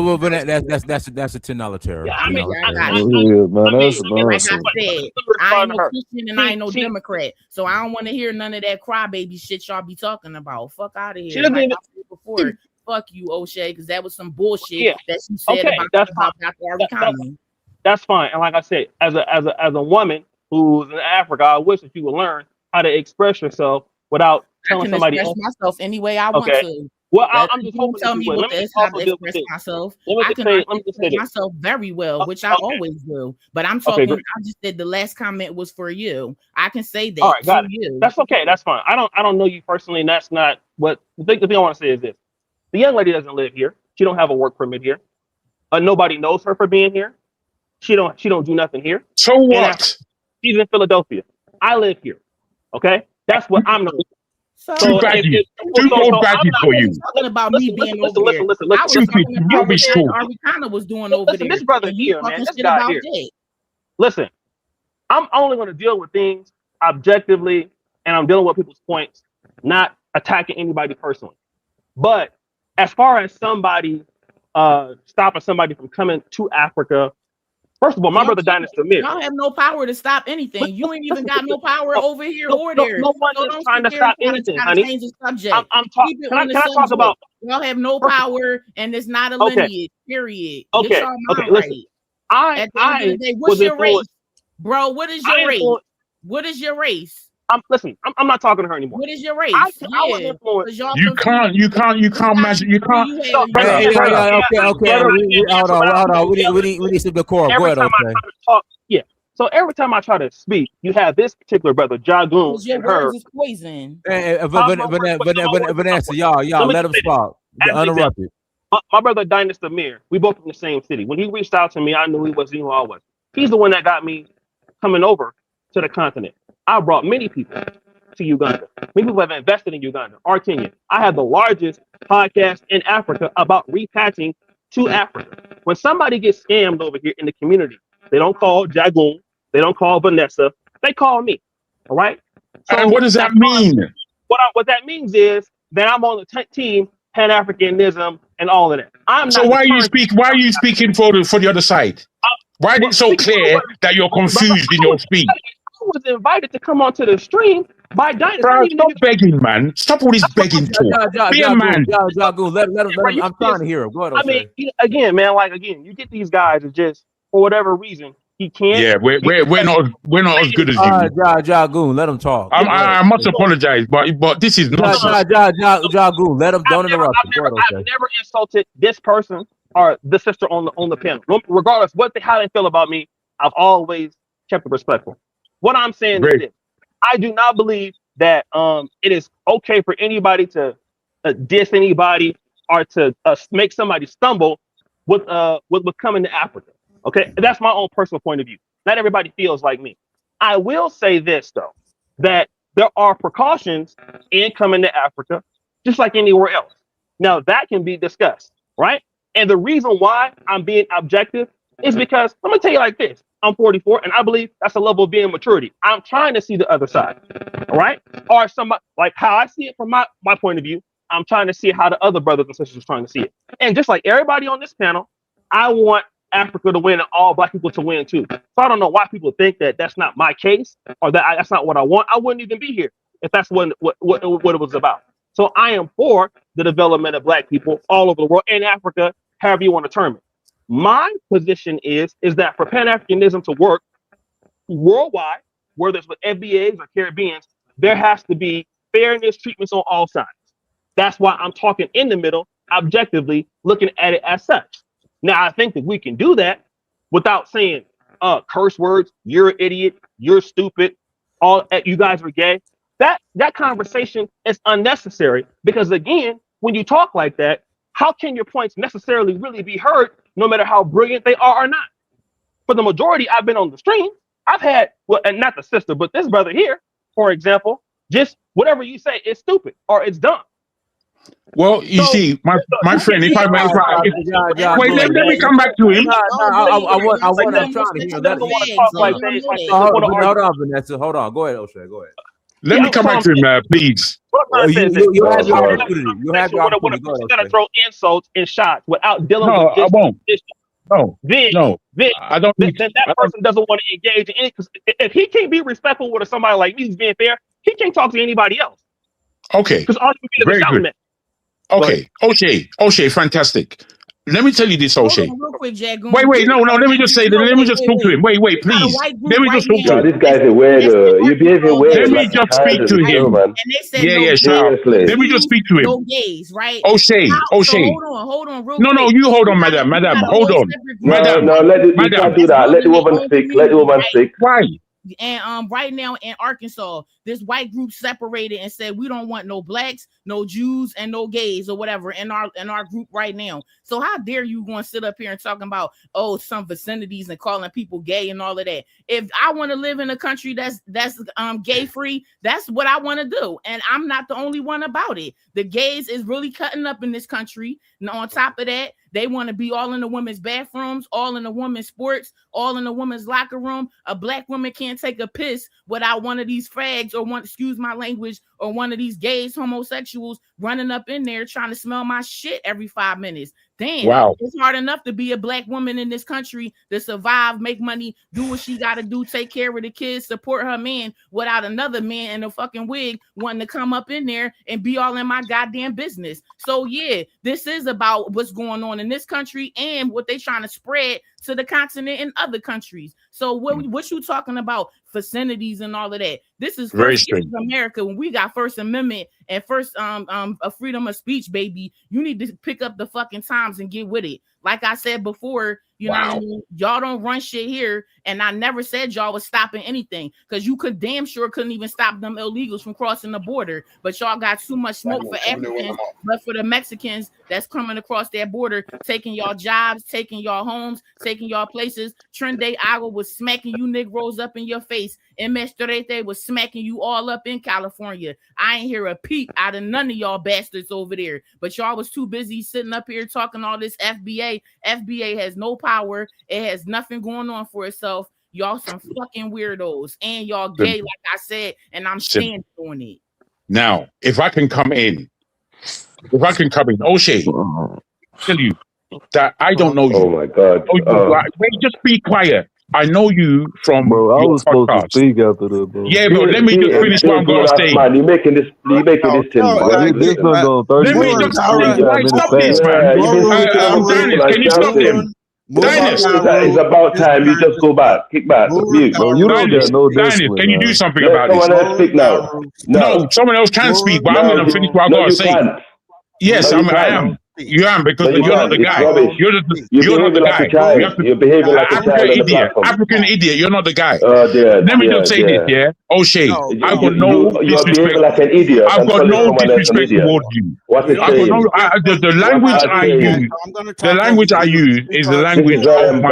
well, but that's a $10 Yeah, tariff. I mean, I got Oh, you. yeah, man, I mean, that's Like I nonsense. said, let me I ain't respond to no her. Christian and I ain't no She Democrat. So I don't want to hear none of that crybaby shit y'all be talking about. Fuck out of she here. doesn't Like even. I said before, fuck you, O'Shea, because that was some bullshit Yeah, that she said okay, that's fine. about Dr. That, that, Arikami. that's fine. And like I said, as a woman who's in Africa, I wish that you would learn how to express yourself without I telling can somebody express else. myself any way I want Okay. to. Well, That I'm just you don't hoping that tell you me would. what Let me just how also to deal with express this. myself. Let me I just can say. Let me just say articulate this. myself very well, which I Okay. always do. But I'm Okay. talking. Great. I just said the last comment was for you. I can say All that right. to Got it. you. That's okay. That's fine. I don't know you personally, and that's not what the thing I want to say is this. The young lady doesn't live here. She don't have a work permit here. Nobody knows her for being here. She don't do nothing here. So And after what? she's in Philadelphia. I live here. Okay, that's what I'm known. Two So So if badges, so, two so more so I'm badges not. for I wasn't you. talking about me being over there. I was Stupid, talking about what rubbish Dr. talk. Arikana was doing over Listen, there, this brother and you here, man, talking this shit guy about here. that. Listen, I'm only going to deal with things objectively, and I'm dealing with people's points, not attacking anybody personally. But as far as somebody stopping somebody from coming to Africa, first of all, my Y'all brother can't. Dynasty Amir. Y'all have no power to stop anything. You ain't even got no power No, over here or there. no one So is don't trying sit to there and stop anything, try to honey. change the subject. I'm talking. Keep it on the Can I talk subject. about Y'all have no first of all? power, and it's not a Okay, lineage. Period. Get okay, y'all okay. mind Listen, right. I At the end of the I day, what's was your race, influenced. bro? What is I your race? influenced. What is your race? I'm not talking to her anymore. What is your race? I was Yeah, influenced. because y'all You confused. can't, you can't, you Which can't side imagine. You do can't, you have No, in brother, your Hey, brother, yeah, brother, brother, yeah, yeah, okay, okay. brother. I can't Hold dance on, around hold on. you. We need some decor. Go Every ahead, time I okay. try to talk, yeah. So every time I try to speak, you have this particular brother, Jagoon, because your and her. words is poison. Hey, How's my words? No, my words is not Vanessa, poison. y'all, Let me let just him say this spot. as an example. Uninterrupted. My brother Dynasty Amir, we both from the same city. When he reached out to me, I knew he wasn't who I was. He's the one that got me coming over to the continent. I brought many people to Uganda. Many people have invested in Uganda or Kenya. I have the largest podcast in Africa about repatching to Africa. When somebody gets scammed over here in the community, they don't call Jagoon, they don't call Vanessa, they call me. All right. And So what does as that far as mean? what that means is that I'm on the team Pan Africanism and all of that. I'm So not why you deterring speak? people Why are from you speaking for the other side? Why is well, it so speaking for clear what? that you're Listen, brother, confused in your speech? I was invited to come onto the stream by Dynasty. I Bro, didn't even know stop you. begging, man. Stop all this begging talk. Be a man. Let Bro, him. you I'm trying just, to hear him. Go ahead, I mean, O'Shea. again, man, like again, you get these guys that just for whatever reason he can't Yeah, be we're not as good as All you. right, Jagoon, let him talk. yeah. Go ahead. I must apologize, but this is nonsense. Jagoon, let him. Don't interrupt him. Go ahead, I've O'Shea. never insulted this person or the sister on the panel. Regardless how they feel about me, I've always kept it respectful. What I'm saying is Great. this: I do not believe that it is okay for anybody to diss anybody or to make somebody stumble with coming to Africa. Okay, that's my own personal point of view. Not everybody feels like me. I will say this though, that there are precautions in coming to Africa, just like anywhere else. Now that can be discussed, right? And the reason why I'm being objective is because let me tell you like this: I'm 44, and I believe that's a level of being maturity. I'm trying to see the other side, all right? Or somebody like how I see it from my point of view. I'm trying to see how the other brothers and sisters are trying to see it. And just like everybody on this panel, I want Africa to win and all black people to win too. So I don't know why people think that that's not my case or that that's not what I want. I wouldn't even be here if that's what it was about. So I am for the development of black people all over the world in Africa, however you want to term it. My position is that for Pan Africanism to work worldwide, whether it's with FBAs or Caribbeans, there has to be fairness treatments on all sides. That's why I'm talking in the middle, objectively looking at it as such. Now, I think that we can do that without saying curse words. You're an idiot. You're stupid. All you guys are gay. That conversation is unnecessary because again, when you talk like that, how can your points necessarily really be heard, no matter how brilliant they are or not? For the majority, I've been on the stream. I've had, well, and not the sister, but this brother here, for example, just whatever you say is stupid or it's dumb. Well, you see, my friend, if I may, wait, let me come back to him. I'm trying to hear that. Want to talk like they hold on, Vanessa. Hold on. Go ahead, O'Shea. Go ahead. Let me come back to him, please. What I'm trying to say is You have your opportunity. You have your opportunity. Go ahead, gotta throw insults and shots without dealing No, with this. I won't. Then I don't. Then that person doesn't want to engage in any. Because if he can't be respectful with somebody like me who's being fair, he can't talk to anybody else. Okay. Because all you can be is a shouting match. Okay, O'Shea, fantastic. Let me tell you this, O'Shea. Real quick, Jack. Wait, no. Let me just say that. Let me just talk to him. Wait, please. Let me just talk to him. This guy's a weirdo. You're behaving weird. Let me just speak to him. And they said yeah, shut up. Let me just speak to him. No gays, right? O'Shea. So hold on, real quick. No, you hold on, madam. Hold on. No, you can't do that. Let the woman speak. Let the woman speak. Why? And right now in Arkansas, this white group separated and said we don't want no blacks, no Jews, and no gays or whatever in our group right now. So how dare you going to sit up here and talking about some vicinities and calling people gay and all of that? If I want to live in a country that's gay free, that's what I want to do, and I'm not the only one about it. The gays is really cutting up in this country. And on top of that, they want to be all in the women's bathrooms, all in the women's sports, all in the women's locker room. A black woman can't take a piss without one of these fags or excuse my language, or one of these gays, homosexuals running up in there trying to smell my shit every 5 minutes. Damn, wow. It's hard enough to be a black woman in this country to survive, make money, do what she got to do, take care of the kids, support her man without another man in a fucking wig wanting to come up in there and be all in my goddamn business. So yeah, this is about what's going on in this country and what they trying to spread to the continent and other countries. So what you talking about vicinities and all of that? This is first America when we got First Amendment and first a freedom of speech, baby. You need to pick up the fucking times and get with it. Like I said before, you know what I mean? Y'all don't run shit here, and I never said y'all was stopping anything because you could damn sure couldn't even stop them illegals from crossing the border. But y'all got too much smoke for Africans, but for the Mexicans that's coming across that border, taking y'all jobs, taking y'all homes, taking y'all places. Trende Agua was smacking you Negroes up in your face, and Mestrete was smacking you all up in California. I ain't hear a peep out of none of y'all bastards over there, but y'all was too busy sitting up here talking all this FBA. FBA has no power. It has nothing going on for itself. Y'all some fucking weirdos, and y'all gay, like I said, and I'm standing on it. Now, if I can come in, O'Shea, tell you that I don't know you. Oh my God! Wait, just be quiet. I know you from bro. I your was podcast. supposed to speak after that, bro. Yeah, but let me just finish what I'm gonna say. Man, you're making this thing. This done gone 30 Let me minutes. just stop this, man. Dennis, can you stop him? Dennis, it's about time you just go back, kick back, mute. Bro, you don't get no Dennis, discipline. can you do something Let about this? someone else speak now. No, someone else can speak, but I'm gonna finish what I gotta say. Can't. Yes, I am. You am because you're not the guy. You're not the guy. You're behaving like a child. African idiot. You're not the guy. Let me just say this, yeah. O'Shea, I've got no disrespect. Like an idiot. I've got no disrespect towards you. The language I use. The language I use is the language of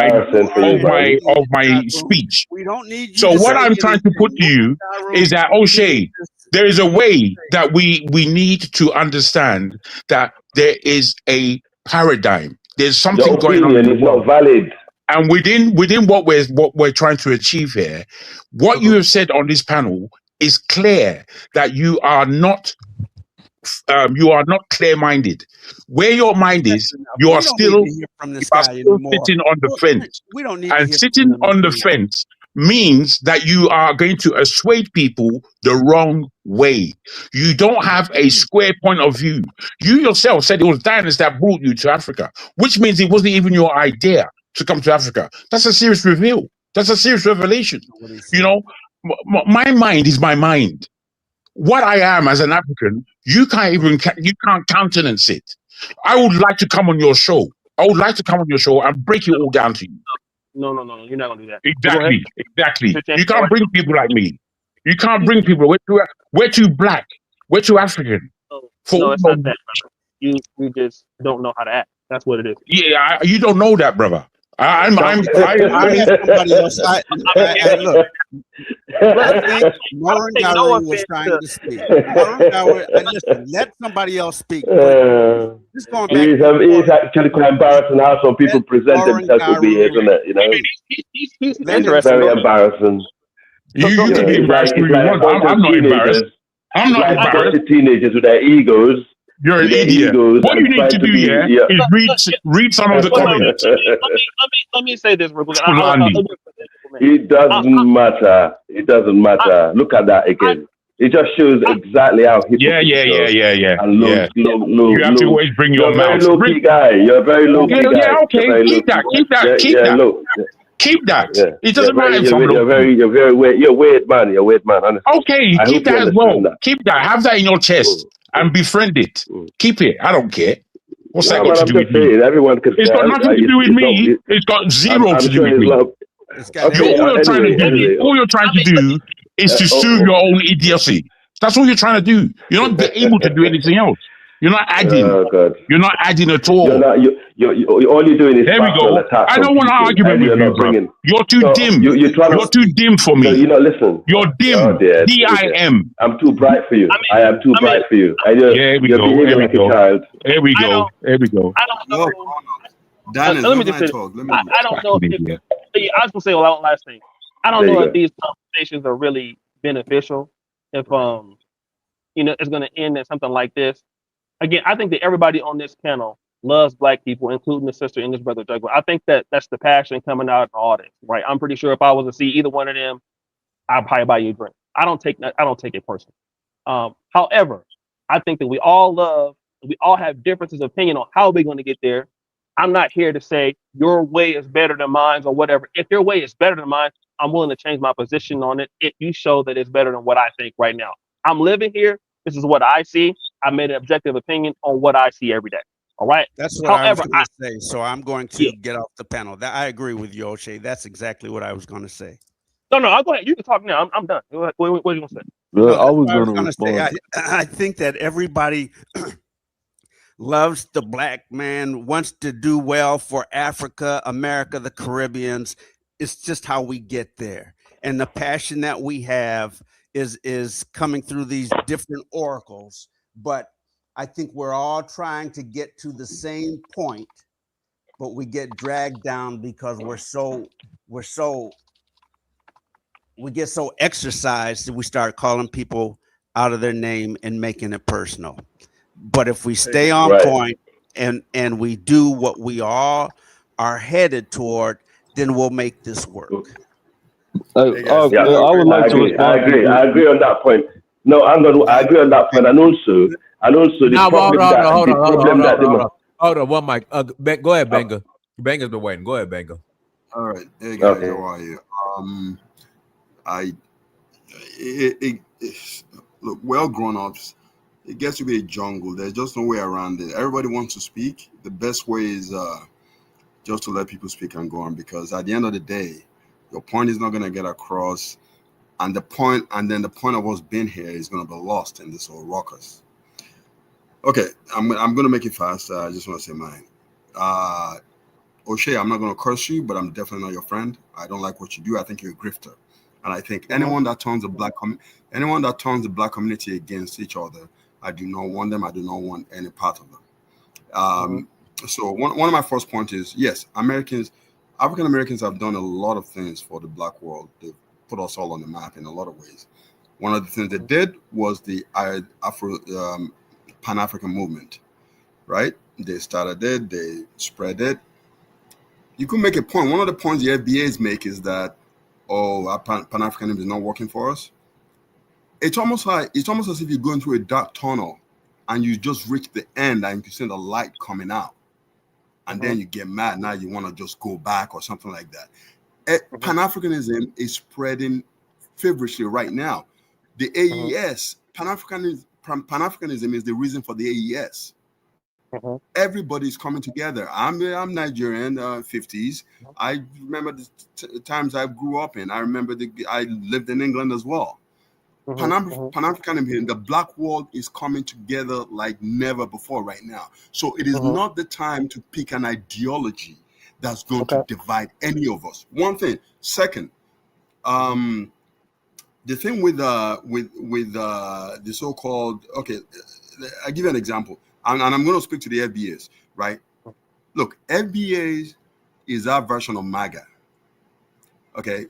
my speech. We don't need. So what I'm trying to put to you is that O'Shea, there is a way that we need to understand that there is a paradigm. There's something going on in the world. Not valid. And within what we're trying to achieve here, what you have said on this panel is clear that you are not clear-minded. Where your mind is, you are still sitting on the fence. We don't need. And sitting on the fence means that you are going to assuade people the wrong way. You don't have a square point of view. You yourself said it was Diners that brought you to Africa, which means it wasn't even your idea to come to Africa. That's a serious reveal. That's a serious revelation. You know, my mind is my mind. What I am as an African, you can't countenance it. I would like to come on your show. I would like to come on your show and break it all down to you. No. You're not gonna do that. But go ahead. Exactly. It's your chance You to go can't right bring people like me. You can't now. bring people. We're too black. We're too African. For No, it's not that, brother. You just don't know how to act. That's what it is. yeah, you don't know that, brother. Let somebody else. Look. I think Lauren take no Garou was offense trying to. to speak. Lauren Garou, listen, let somebody else speak. But just going back to the It's point, actually quite embarrassing how some people let present Lauren themselves with me, Garou, isn't it? You know, He's let him it's interesting. very Go ahead. embarrassing. Go You ahead. can be embarrassed It's who you like a want. bunch I'm of not embarrassed. teenagers. I'm It's not like a bunch embarrassed. of teenagers with their egos, You're an idiot. What you and need to trying to do, be. yeah, Yeah. is read some of the comments. Let me say this real quick. Fulani. It doesn't matter. It doesn't matter. Look at that again. It just shows exactly how hypocritical and Yeah. You have to always bring your You're a very mouth. low key guy. You're a very low key guy. Yeah, okay. You're very low Keep that. key. Keep that. Keep Yeah. that. Look. Keep that. Yeah. It doesn't matter if I'm You're low key. very weird. You're a weird man. You're a weird man. Honestly. Okay, I keep hope you that as well. understand that. Keep that. Have that in your chest and befriend it. Keep it. I don't care. What's that No, got but to I'm do just with me? saying, everyone can. It's got nothing to do with me. It's got zero I'm to do sure with it's me. love. Okay. All you're trying to do, Anyway. all you're trying to do is to soothe your own idiocy. That's all you're trying to do. You're not able to do anything else. You're not adding. Oh God. You're not adding at all. You're not. All you're doing is There we personal go. attacks I on don't want an people, argument and with you're you, not bro. bringing. You're too dim. You're trying You're too dim for me. You know, listen. You're dim. Oh dear. DIM. I'm too bright for you. I am too bright for you. And Here we you're go. behaving Here we like a go. child. Here we go. Here we go. I don't know. Look, Dennis, Let me let just me say this. talk. Let me. I don't know if Idiot. I was gonna say one last thing. I don't There you know if go. these conversations are really beneficial. If it's gonna end in something like this. Again, I think that everybody on this panel loves black people, including the sister and his brother Douglas. I think that that's the passion coming out in all this, right? I'm pretty sure if I was to see either one of them, I'd probably buy you a drink. I don't take it personally. However, I think that we all have differences of opinion on how we're going to get there. I'm not here to say your way is better than mine or whatever. If your way is better than mine, I'm willing to change my position on it if you show that it's better than what I think right now. I'm living here. This is what I see. I made an objective opinion on what I see every day. All right. That's what I was However, going to say. So I'm going to get off the panel. I agree with you, O'Shea. That's exactly what I was going to say. no, I'll go ahead. You can talk now. I'm done. What are you going to say? No, I that's was what I was gonna going to say. respond. I think that everybody loves the black man, wants to do well for Africa, America, the Caribbeans. It's just how we get there. And the passion that we have is coming through these different oracles. But I think we're all trying to get to the same point, but we get dragged down because we get so exercised that we start calling people out of their name and making it personal. But if we stay on point and we do what we all are headed toward, then we'll make this work. Yeah, I would like to respond. I agree on that point. No, I agree on that point, and also the Now, hold problem on, that hold the on, hold on, problem hold that on, the hold on. Hold on, one mic. Go ahead, Benga. Benga's been waiting. Go ahead, Benga. All right, hey guys, Okay. how are you? Look, well grown ups. It gets to be a jungle. There's just no way around it. Everybody wants to speak. The best way is just to let people speak and go on, because at the end of the day, your point is not going to get across, and the point of us being here is going to be lost in this whole ruckus. Okay, I'm going to make it fast. I just want to say mine. O'Shea, I'm not going to curse you, but I'm definitely not your friend. I don't like what you do. I think you're a grifter, and I think anyone that turns the black community against each other, I do not want them. I do not want any part of them. So one of my first points is, yes, African Americans have done a lot of things for the black world. They've put us all on the map in a lot of ways. One of the things they did was the Pan-African movement, right? They started it, they spread it. You could make a point. One of the points the FBAs make is that, our Pan-Africanism is not working for us. It's almost as if you're going through a dark tunnel and you just reach the end and you see the light coming out. And then you get mad. Now you want to just go back or something like that. Pan-Africanism is spreading feverishly right now. The AES, Pan-Africanism is the reason for the AES. Everybody's coming together. I'm Nigerian, 50s. I remember the times I grew up in. I remember I lived in England as well. Pan-Africanism, the black world is coming together like never before right now. So it is not the time to pick an ideology that's going to divide any of us. One thing. Second, the thing with the so-called, okay, I give you an example, and I'm going to speak to the FBAs, right? Look, FBAs is our version of MAGA. Okay,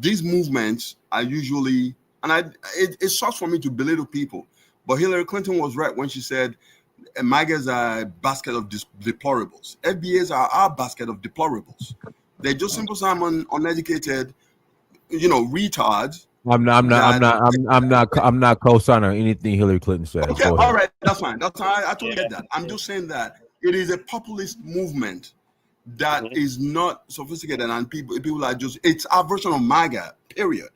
these movements are usually, and it sucks for me to belittle people, but Hillary Clinton was right when she said MAGAs are a basket of deplorables. FBAs are our basket of deplorables. They're just simple, Simon, uneducated, retards. I'm not co-signing anything Hillary Clinton says. Okay, Go ahead. all right, that's fine. That's fine. I totally get that. I'm just saying that it is a populist movement that is not sophisticated, and people are just, it's our version of MAGA, period.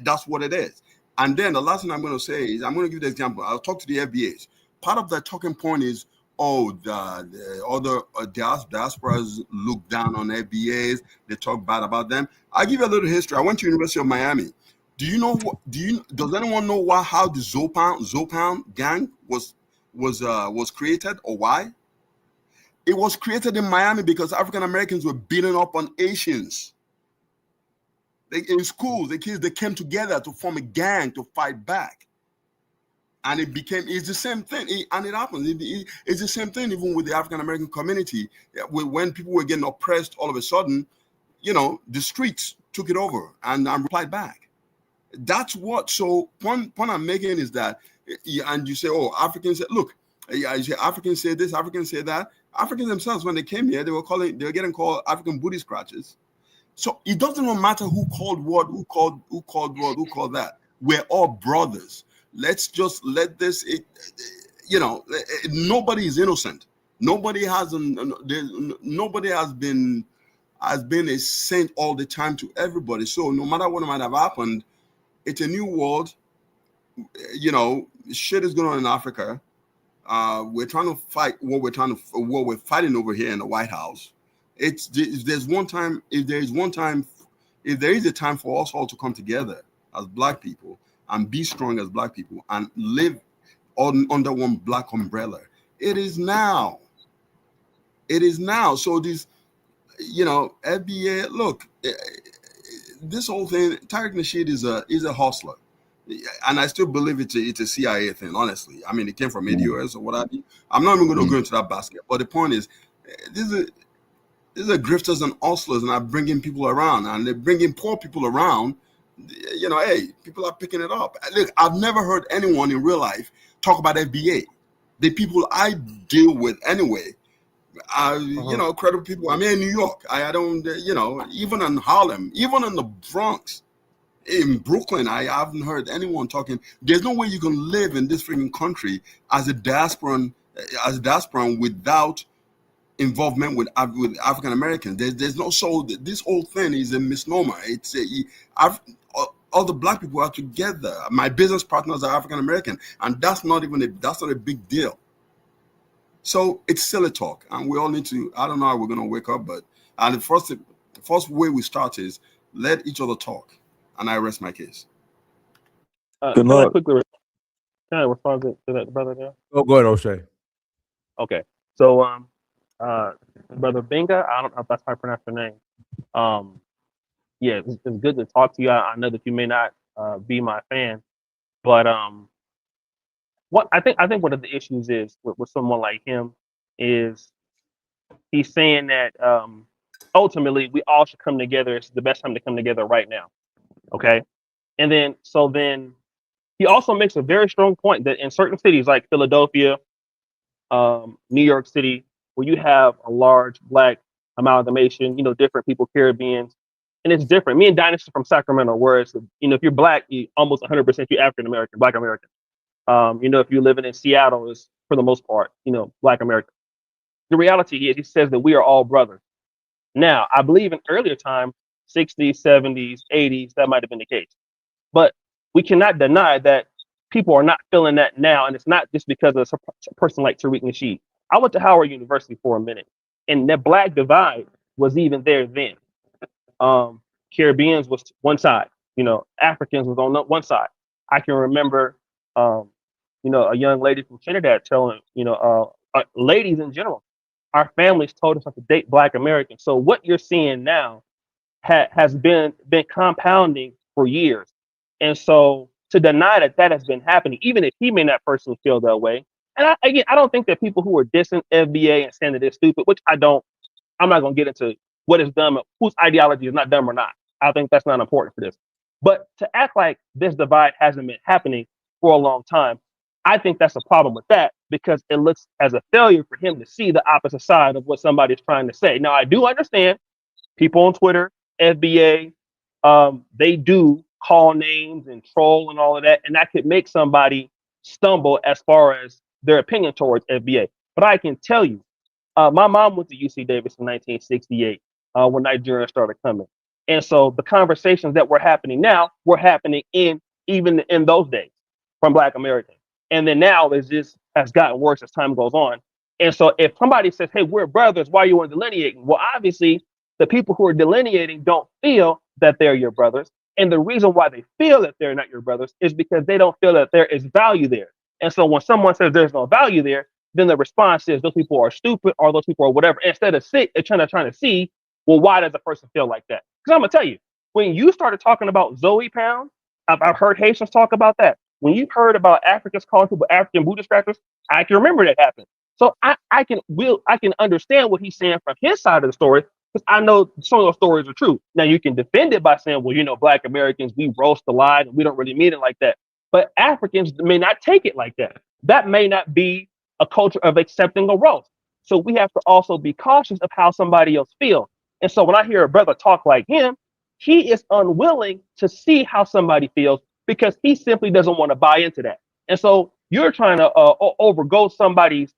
That's what it is. And then the last thing I'm going to say is, I'm going to give the example. I'll talk to the FBAs. Part of that talking point is, the other diasporas look down on FBAs. They talk bad about them. I'll give you a little history. I went to University of Miami. Do you know what? Does anyone know how the Zopan gang was created, or why? It was created in Miami because African Americans were beating up on Asians. In schools, the kids, they came together to form a gang to fight back. And it's the same thing. And it happens. It's the same thing even with the African American community. When people were getting oppressed, all of a sudden, the streets took it over and replied back. That's what, so point I'm making is that, and you say, oh, Africans, look, you say Africans say this, Africans say that. Africans themselves, when they came here, they were getting called African booty scratches. So it doesn't even matter who called what, who called what, who called that. We're all brothers. Let's just let this, nobody is innocent. Nobody has been a saint all the time to everybody. So no matter what might have happened, it's a new world. Shit is going on in Africa. We're trying to fight what we're fighting over here in the White House. If there is a time for us all to come together as Black people and be strong as Black people and live under one Black umbrella, it is now. It is now. So this, FBA, look, this whole thing, Tariq Nasheed is a hustler. And I still believe it's a CIA thing, honestly. I mean, it came from ADOS or what have you. I'm not even going to go into that basket. But the point is, these are grifters and hustlers, and are bringing people around, and they're bringing poor people around. Hey, people are picking it up. Look, I've never heard anyone in real life talk about FBA. The people I deal with anyway, credible people. I'm here in New York. I don't, even in Harlem, even in the Bronx, in Brooklyn, I haven't heard anyone talking. There's no way you can live in this freaking country as a diasporan without involvement with African Americans. There's no, so this whole thing is a misnomer. All the Black people are together. My business partners are African American, and that's not a big deal. So it's silly talk, and we all need to. I don't know how we're gonna wake up, but the first way we start is let each other talk. And I rest my case. Good luck. Can I respond to that, brother? There? Oh, go ahead, O'Shea. Okay. So, brother Benga, I don't know if that's how I pronounce your name. Yeah, it's good to talk to you. I know that you may not be my fan, but what I think one of the issues is with someone like him is he's saying that ultimately we all should come together. It's the best time to come together right now. Okay. And then he also makes a very strong point that in certain cities like Philadelphia, New York City, where you have a large Black amalgamation, different people, Caribbeans, and it's different. Me and Dynasty from Sacramento, whereas, if you're Black, you almost 100% you're African American, Black American. If you're living in Seattle, is for the most part, Black American. The reality is, he says that we are all brothers. Now, I believe in earlier time, 60s, 70s, 80s, that might have been the case. But we cannot deny that people are not feeling that now. And it's not just because of a person like Tariq Nasheed. I went to Howard University for a minute, and that black divide was even there then. Um, Caribbeans was one side, Africans was on one side. I can remember, um, a young lady from Trinidad telling, ladies in general, our families told us not to date black Americans. So what you're seeing now has been compounding for years. And so to deny that that has been happening, even if he may not personally feel that way, and I don't think that people who are dissing FBA and saying that it's stupid, which I don't, I'm not going to get into what is dumb, whose ideology is not dumb or not. I think that's not important for this. But to act like this divide hasn't been happening for a long time, I think that's a problem with that because it looks as a failure for him to see the opposite side of what somebody's trying to say. Now, I do understand people on Twitter, FBA, they do call names and troll and all of that, and that could make somebody stumble as far as their opinion towards FBA. But I can tell you, my mom went to UC Davis in 1968 when Nigerians started coming, and so the conversations that were happening now were happening even in those days from Black Americans, and then now it just has gotten worse as time goes on. And so if somebody says, "Hey, we're brothers," why are you delineating? Well, obviously the people who are delineating don't feel that they're your brothers. And the reason why they feel that they're not your brothers is because they don't feel that there is value there. And so when someone says there's no value there, then the response is those people are stupid or those people are whatever. Instead of trying to see, well, why does a person feel like that? Because I'm gonna tell you, when you started talking about Zoe Pound, I've heard Haitians talk about that. When you've heard about Africans calling people African boot distractors, I can remember that happened. So I can understand what he's saying from his side of the story because I know some of those stories are true. Now you can defend it by saying, well, Black Americans, we roast a lot and we don't really mean it like that. But Africans may not take it like that. That may not be a culture of accepting a roast. So we have to also be cautious of how somebody else feels. And so when I hear a brother talk like him, he is unwilling to see how somebody feels because he simply doesn't want to buy into that. And so you're trying to overgo somebody's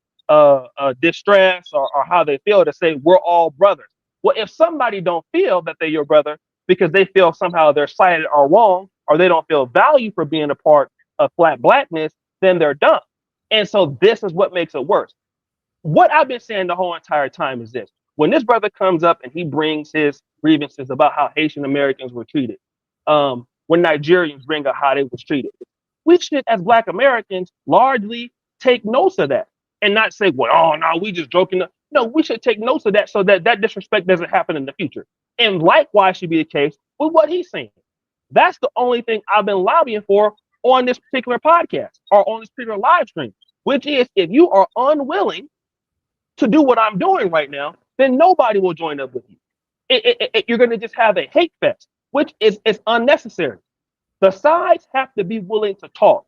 distress or how they feel to say we're all brothers. Well, if somebody don't feel that they're your brother because they feel somehow they're slighted or wrong, or they don't feel value for being a part of flat blackness, then they're dumb. And so this is what makes it worse. What I've been saying the whole entire time is this. When this brother comes up and he brings his grievances about how Haitian Americans were treated, when Nigerians bring up how they was treated, we should, as Black Americans, largely take notes of that and not say, well, oh, no, we just joking. No, we should take notes of that so that that disrespect doesn't happen in the future. And likewise should be the case with what he's saying. That's the only thing I've been lobbying for on this particular podcast or on this particular live stream, which is if you are unwilling to do what I'm doing right now, then nobody will join up with you. You're going to just have a hate fest, which is unnecessary. The sides have to be willing to talk,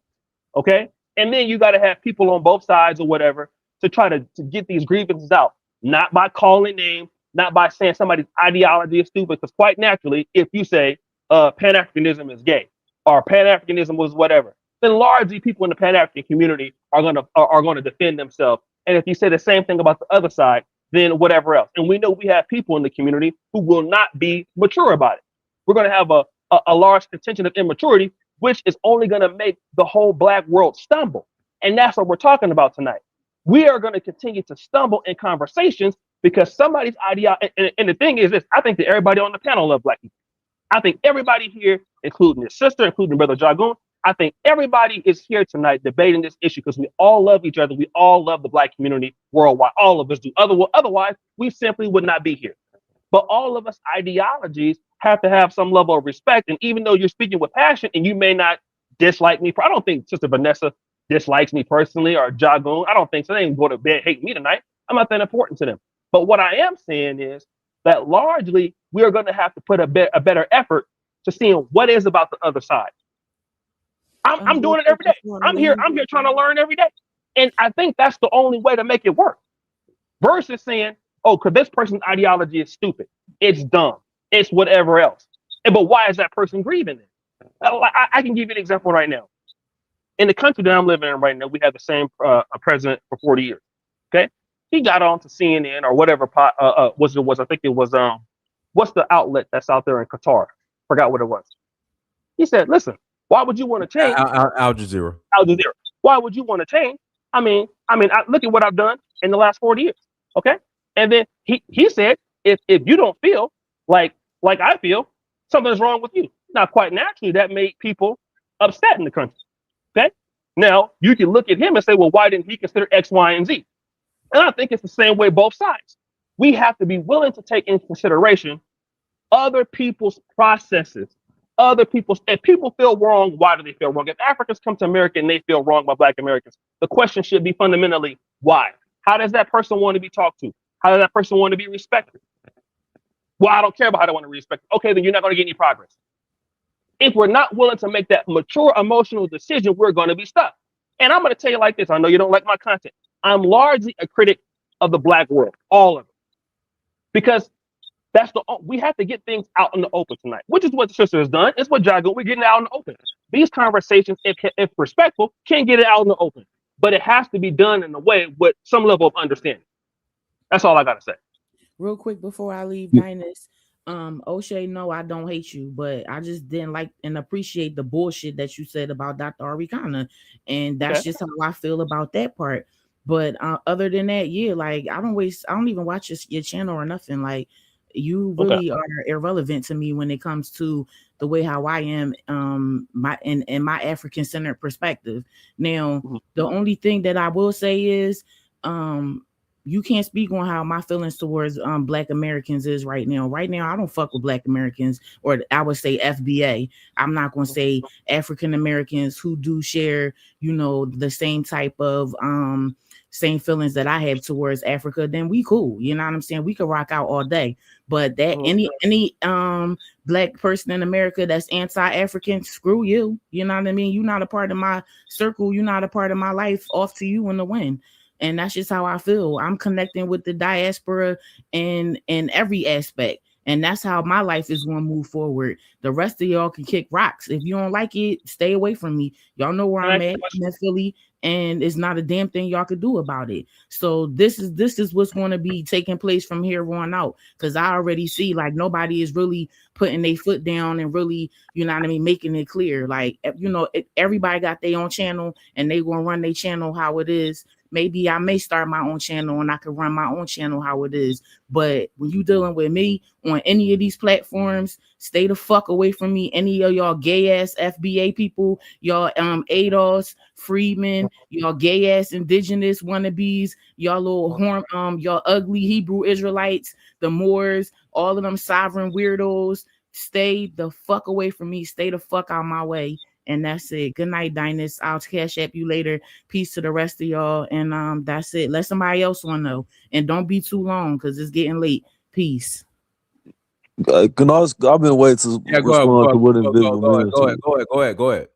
okay? And then you got to have people on both sides or whatever to try to get these grievances out, not by calling names, not by saying somebody's ideology is stupid, because quite naturally, if you say Pan-Africanism is gay or Pan-Africanism was whatever, then largely people in the Pan-African community are gonna defend themselves. And if you say the same thing about the other side, then whatever else. And we know we have people in the community who will not be mature about it. We're going to have a large contingent of immaturity, which is only going to make the whole Black world stumble. And that's what we're talking about tonight. We are going to continue to stumble in conversations because somebody's idea. And the thing is this, I think that everybody on the panel love Black people. I think everybody here, including his sister, including Brother Jagoon, I think everybody is here tonight debating this issue because we all love each other. We all love the Black community worldwide. All of us do. Otherwise, we simply would not be here. But all of us ideologies have to have some level of respect. And even though you're speaking with passion and you may not dislike me, I don't think Sister Vanessa dislikes me personally or Jagoon. I don't think so. They ain't go to bed hating me tonight. I'm not that important to them. But what I am saying is that largely we are going to have to put a better effort to seeing what is about the other side. I'm doing it every day. I'm here trying to learn every day. And I think that's the only way to make it work. Versus saying, oh, because this person's ideology is stupid. It's dumb. It's whatever else. But why is that person grieving it? I can give you an example right now. In the country that I'm living in right now, we have the same president for 40 years. Okay? He got on to CNN or whatever was. I think it was, what's the outlet that's out there in Qatar? Forgot what it was. He said, listen, why would you want to change? Al Jazeera. Al Jazeera. Why would you want to change? I mean, look at what I've done. in the last 40 years. Okay. And then he said, if you don't feel like I feel, something's wrong with you. Now, quite naturally, that made people upset in the country. Okay. Now you can look at him and say, well, why didn't he consider X, Y, and Z? And I think it's the same way both sides. We have to be willing to take into consideration other people's processes, other people's. If people feel wrong, why do they feel wrong? If Africans come to America and they feel wrong by Black Americans, the question should be fundamentally why. How does that person want to be talked to? How does that person want to be respected? Well, I don't care about how they want to be respected. Okay, then you're not going to get any progress. If we're not willing to make that mature emotional decision, we're going to be stuck. And I'm going to tell you like this. I know you don't like my content. I'm largely a critic of the Black world, all of it, because we have to get things out in the open tonight, which is what the sister has done. It's what Jago, we're getting it out in the open. These conversations, if respectful, can get it out in the open, but it has to be done in a way with some level of understanding. That's all I got to say. Real quick before I leave, Dinus, O'Shea, no, I don't hate you, but I just didn't like and appreciate the bullshit that you said about Dr. Arikana, and that's just how I feel about that part. But other than that, yeah, like I don't even watch your channel or nothing. Like you really are irrelevant to me when it comes to the way how I am, my in my African centered perspective. Now, the only thing that I will say is, you can't speak on how my feelings towards Black Americans is right now. Right now, I don't fuck with Black Americans, or I would say FBA. I'm not going to say African Americans who do share, the same type of same feelings that I have towards Africa. Then we cool. You know what I'm saying? We could rock out all day. But that any Black person in America that's anti-African, screw you. You know what I mean? You're not a part of my circle. You're not a part of my life. Off to you in the wind. And that's just how I feel. I'm connecting with the diaspora in every aspect. And that's how my life is going to move forward. The rest of y'all can kick rocks. If you don't like it, stay away from me. Y'all know where I'm at. I'm in Philly, and it's not a damn thing y'all could do about it. So this is what's going to be taking place from here on out. Because I already see like nobody is really putting their foot down and really, you know what I mean, making it clear. Like, everybody got their own channel and they going to run their channel how it is. Maybe I may start my own channel and I can run my own channel how it is. But when you dealing with me on any of these platforms, stay the fuck away from me. Any of y'all gay ass FBA people, y'all ADOS, Freedmen, y'all gay ass indigenous wannabes, y'all y'all ugly Hebrew Israelites, the Moors, all of them sovereign weirdos. Stay the fuck away from me. Stay the fuck out my way. And that's it. Good night, Dinus. I'll cash app you later. Peace to the rest of y'all. And that's it. Let somebody else know. And don't be too long because it's getting late. Peace. I've been waiting to respond to what Invisible Man said. Go ahead.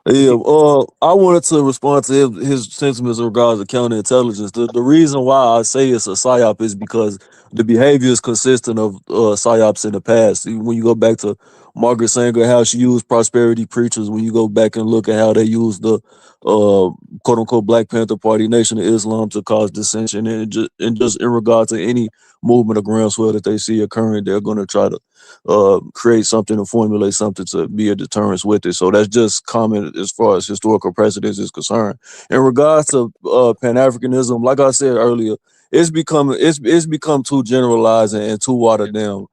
Yeah, I wanted to respond to his sentiments in regards to counterintelligence. The reason why I say it's a psyop is because the behavior is consistent of psyops in the past. When you go back to Margaret Sanger, how she used prosperity preachers, when you go back and look at how they used the quote unquote Black Panther Party, Nation of Islam to cause dissension, and just in regard to any movement or groundswell that they see occurring, they're going to try to create something and formulate something to be a deterrence with it. So that's just common as far as historical precedence is concerned. In regards to Pan-Africanism, like I said earlier, it's become too generalized and too watered down.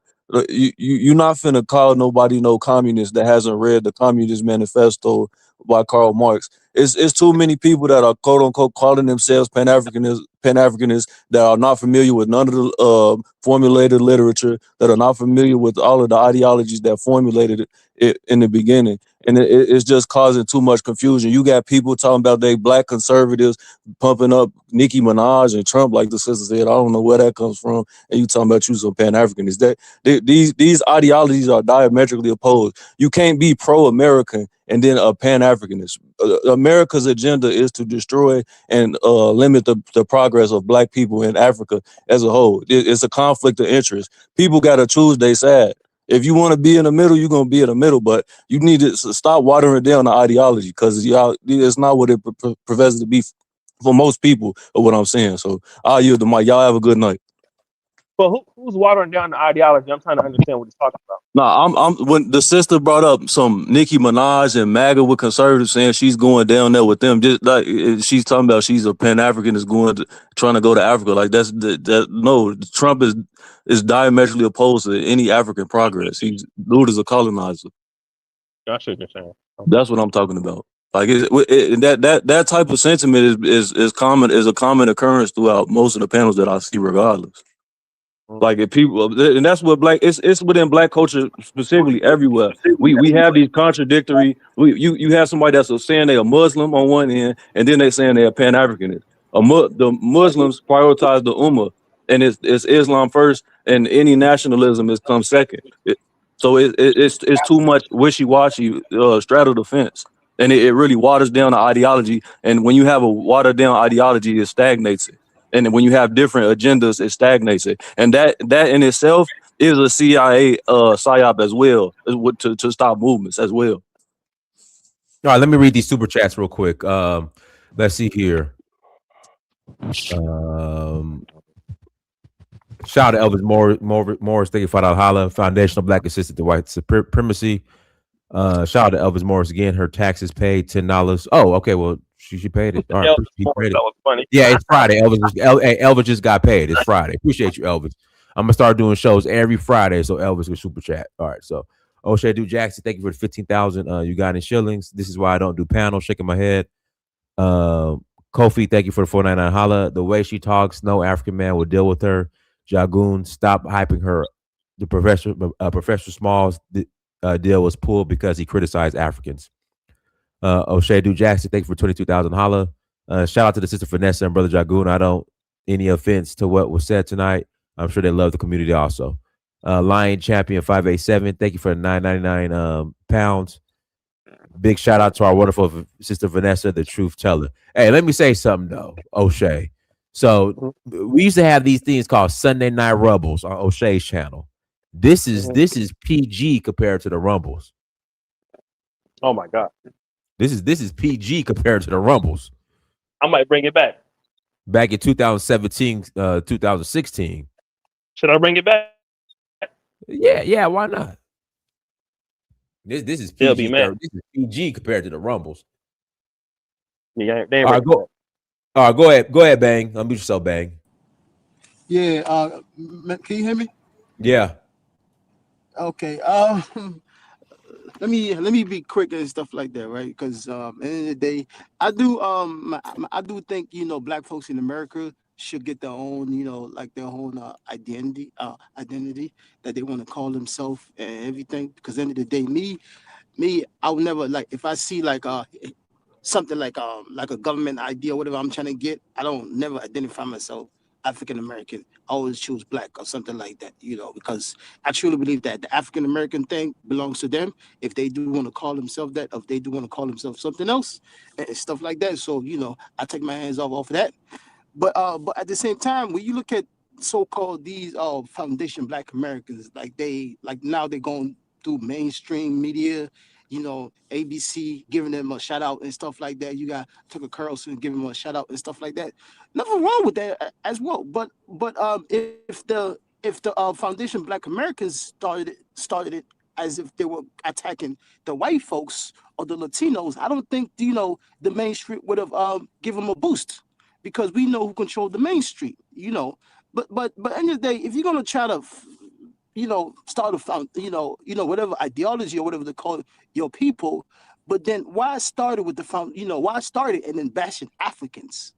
You're not finna call nobody no communist that hasn't read the Communist Manifesto by Karl Marx. It's too many people that are quote unquote calling themselves Pan-Africanists that are not familiar with none of the formulated literature, that are not familiar with all of the ideologies that formulated it in the beginning. And it's just causing too much confusion. You got people talking about they Black conservatives pumping up Nicki Minaj and Trump, like the sister said. I don't know where that comes from. And you talking about you some Pan-Africanists. These ideologies are diametrically opposed. You can't be pro-American and then a Pan-Africanist. America's agenda is to destroy and limit the progress of Black people in Africa as a whole. It's a conflict of interest. People got to choose their side. If you want to be in the middle, you're going to be in the middle, but you need to stop watering down the ideology, because it's not what it professes to be for most people, of what I'm saying. So I'll yield the mic. Y'all have a good night. But who's watering down the ideology? I'm trying to understand what he's talking about. No, I'm when the sister brought up some Nicki Minaj and MAGA with conservatives saying she's going down there with them, just like she's talking about she's a Pan African is trying to go to Africa. Like that no, Trump is diametrically opposed to any African progress. He's dude is a colonizer. Gotcha, what you're saying. Okay. That's what I'm talking about. Like that type of sentiment is common, is a common occurrence throughout most of the panels that I see, regardless. Like if people, and that's what it's within black culture specifically everywhere. We have these contradictory. You have somebody that's saying they're a Muslim on one end, and then they saying they're a Pan Africanist. The Muslims prioritize the Ummah, and it's Islam first, and any nationalism is come second. It's too much wishy washy straddle the fence, and it really waters down the ideology. And when you have a watered down ideology, it stagnates it. And when you have different agendas, it stagnates it. And that in itself is a CIA psyop as well, to stop movements as well. All right, let me read these super chats real quick. Let's see here. Shout out to Elvis Morris, thank you for that holla. Foundational Black Assistant to White Supremacy. Shout out to Elvis Morris again. Her taxes paid $10. Oh, okay. Well, she paid it. All right, he paid it. That was funny. Yeah, it's Friday. Elvis just got paid. It's Friday. Appreciate you, Elvis. I'm gonna start doing shows every Friday, so Elvis will super chat. All right, so O'Shea Du Jackson, thank you for the 15,000. You got in shillings. This is why I don't do panels. Shaking my head. Kofi, thank you for the 499 holla. The way she talks, no African man will deal with her. Jagoon, stop hyping her. The Professor Smalls deal was pulled because he criticized Africans. O'Shea Du Jackson, thank you for 22,000 holla. Shout out to the sister Vanessa and brother Jagoon. I don't any offense to what was said tonight. I'm sure they love the community also. Lion Champion 587, thank you for 999 pounds. Big shout out to our wonderful sister Vanessa, the truth teller. Hey, let me say something though, O'Shea. So we used to have these things called Sunday Night Rumbles on O'Shea's channel. This is PG compared to the Rumbles. Oh my God. This is PG compared to the Rumbles. I might bring it back. Back in 2017, 2016. Should I bring it back? Yeah, why not? This is They'll PG. be mad. This is PG compared to the Rumbles. Yeah, they ain't All right, bringing it back. go ahead, Bang. Unmute yourself, Bang. Yeah, can you hear me? Yeah. Okay. Let me be quick and stuff like that, right? Because at the end of the day, I do think black folks in America should get their own like their own identity that they want to call themselves and everything. Because at the end of the day, me, I would never like if I see like something like a government idea or whatever I'm trying to get, I don't never identify myself African American. I always choose black or something like that, because I truly believe that the African American thing belongs to them. If they do want to call themselves that, or if they do want to call themselves something else and stuff like that. So, I take my hands off of that. But at the same time, when you look at so-called these foundation Black Americans, like now they're going through mainstream media, ABC giving them a shout out and stuff like that. You got Tucker Carlson giving them a shout out and stuff like that. Nothing wrong with that as well. But if the foundation Black Americans started it as if they were attacking the white folks or the Latinos, I don't think the mainstream would have given them a boost, because we know who controlled the main street, But end of the day, if you're gonna try to, start a found, whatever ideology or whatever they call your people, but then why start it with the found, why start it and then bashing Africans?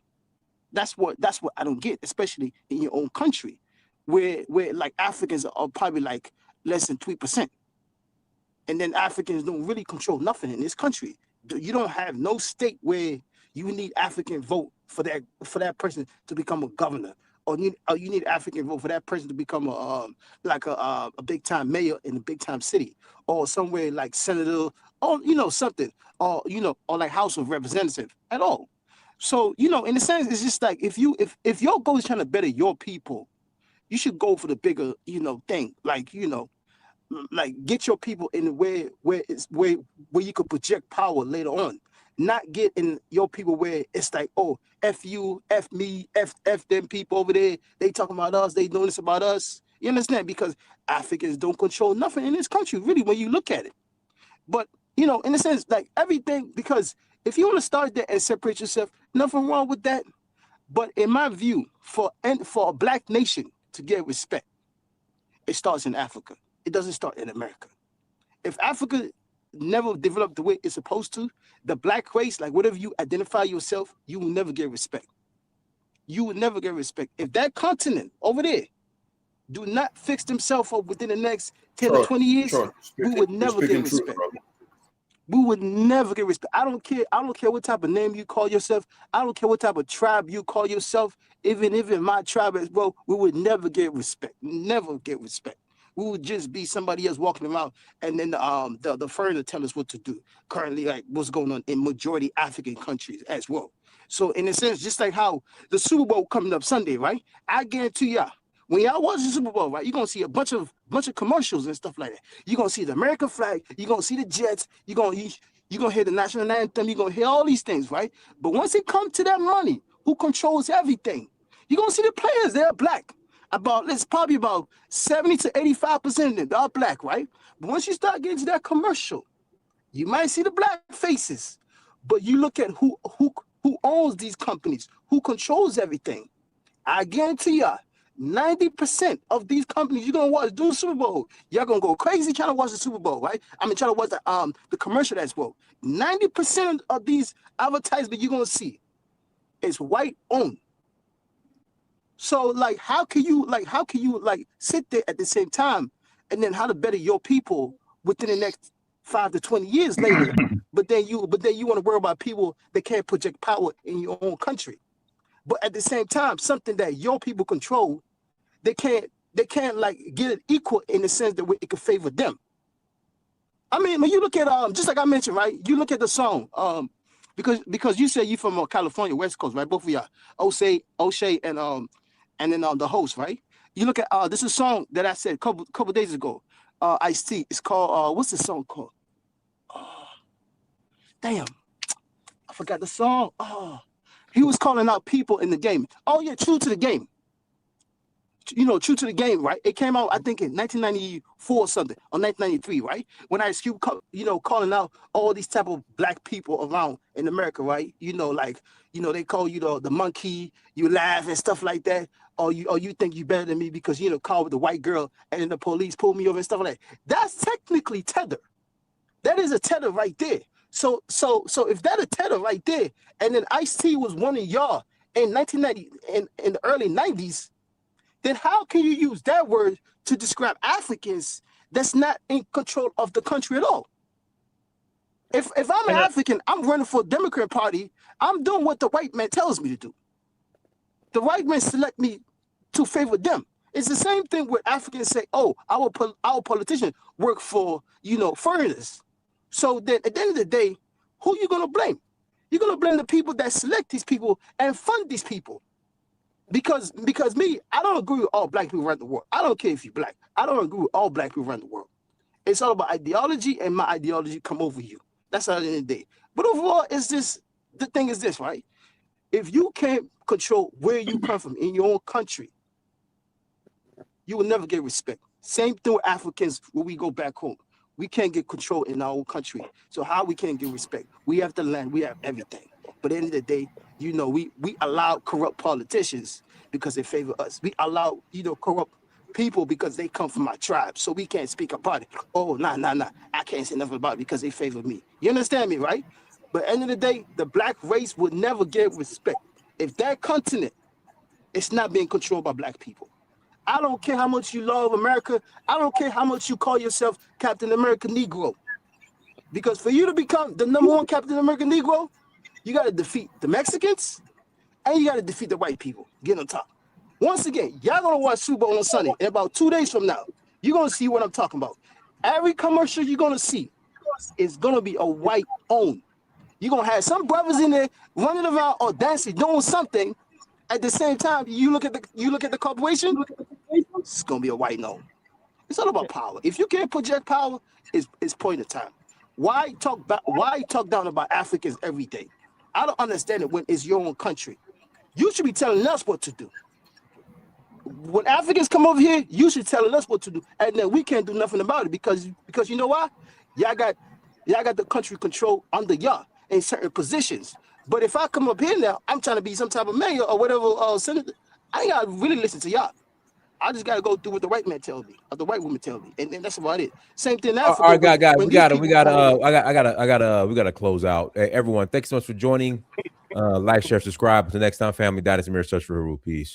That's what I don't get, especially in your own country, where like Africans are probably like less than 3%. And then Africans don't really control nothing in this country. You don't have no state where you need African vote for that person to become a governor, or you need African vote for that person to become a big time mayor in a big time city, or somewhere like senator, or something, or like House of Representative at all. So in a sense, it's just like if your goal is trying to better your people, you should go for the bigger thing, like get your people in the way where you could project power later on, not get in your people where it's like, oh, F you, F me, F them people over there. They talking about us. They doing this about us. You understand? Because Africans don't control nothing in this country, really, when you look at it. But, you know, in a sense, like everything, because if you want to start there and separate yourself, nothing wrong with that. But in my view, for a black nation to get respect, it starts in Africa. It doesn't start in America. If Africa never developed the way it's supposed to, the black race, like whatever you identify yourself, you will never get respect. You will never get respect. If that continent over there do not fix themselves up within the next 10 to 20 years, we would never get respect. We would never get respect. I don't care. I don't care what type of name you call yourself. I don't care what type of tribe you call yourself. Even if in my tribe as well, we would never get respect. Never get respect. We would just be somebody else walking around, and then the foreigner tell us what to do. Currently, like what's going on in majority African countries as well. So in a sense, just like how the Super Bowl coming up Sunday, right? I guarantee y'all, when y'all watch the Super Bowl, right, you're gonna see a bunch of commercials and stuff like that. You're gonna see the American flag, you're gonna see the Jets, you're gonna hear the national anthem, you're gonna hear all these things, right? But once it comes to that money, who controls everything, you're gonna see the players, they're black. It's probably about 70 to 85% of them, they're black, right? But once you start getting to that commercial, you might see the black faces. But you look at who owns these companies, who controls everything. I guarantee y'all, 90% of these companies you're gonna watch do the Super Bowl, y'all gonna go crazy trying to watch the Super Bowl, right? I mean, trying to watch the commercial as well. 90% of these advertisements you're gonna see is white owned. So like, how can you sit there at the same time and then how to better your people within the next 5 to 20 years later? But then you want to worry about people that can't project power in your own country. But at the same time, something that your people control, they can't like get it equal in the sense that it could favor them. I mean, when you look at just like I mentioned, right? You look at the song, because you said you from California, West Coast, right? Both of y'all, O'Shea, and then the host, right? You look at this is a song that I said a couple days ago. Ice-T. It's called what's the song called? Damn, I forgot the song. He was calling out people in the game. Oh yeah, True to the Game. You know, True to the Game, right? It came out, I think, in 1994 or something, or 1993, right? When Ice Cube, calling out all these type of black people around in America, right? You know, like, they call you the monkey, you laugh and stuff like that, or you think you better than me because call with the white girl and then the police pull me over and stuff like that. That's technically tether. That is a tether right there. So if that a tether right there, and then Ice-T was one of y'all in 1990 in the early 90s, then how can you use that word to describe Africans that's not in control of the country at all? If I'm an African, I'm running for a Democrat Party, I'm doing what the white man tells me to do. The white man select me to favor them. It's the same thing where Africans say, oh, our politicians work for, foreigners. So then at the end of the day, who you going to blame? You're going to blame the people that select these people and fund these people. Because me, I don't agree with all black people around the world. I don't care if you're black. I don't agree with all black people around the world. It's all about ideology, and my ideology come over you. That's at the end of the day. But overall, the thing is this, right? If you can't control where you come from in your own country, you will never get respect. Same thing with Africans when we go back home. We can't get control in our own country. So how we can't get respect? We have the land, we have everything. But at the end of the day, we allow corrupt politicians because they favor us. We allow, corrupt people because they come from our tribe. So we can't speak about it. Oh, nah. I can't say nothing about it because they favor me. You understand me, right? But at the end of the day, the black race would never get respect. If that continent is not being controlled by black people. I don't care how much you love America. I don't care how much you call yourself Captain America Negro. Because for you to become the #1 Captain America Negro, you got to defeat the Mexicans and you got to defeat the white people. Get on top. Once again, y'all going to watch Super Bowl on Sunday. In about 2 days from now, you're going to see what I'm talking about. Every commercial you're going to see is going to be a white owned. You're going to have some brothers in there running around or dancing, doing something. At the same time, you look at the corporation, it's gonna be a white no. It's all about power. If you can't project power, it's point of time. Why talk down about Africans every day? I don't understand it when it's your own country. You should be telling us what to do. When Africans come over here, you should telling us what to do, and then we can't do nothing about it because you know why? Y'all got the country control under y'all in certain positions. But if I come up here now, I'm trying to be some type of mayor or whatever senator. I ain't gotta really listen to y'all. I just gotta go through what the white man tells me or the white woman tells me, and that's about it. Same thing in Africa. All right, guys, when we these gotta, people come over, we gotta close out. Hey, everyone, thanks so much for joining. Like, share, subscribe. Until next time, family. That is Amir Search for Huru. Peace.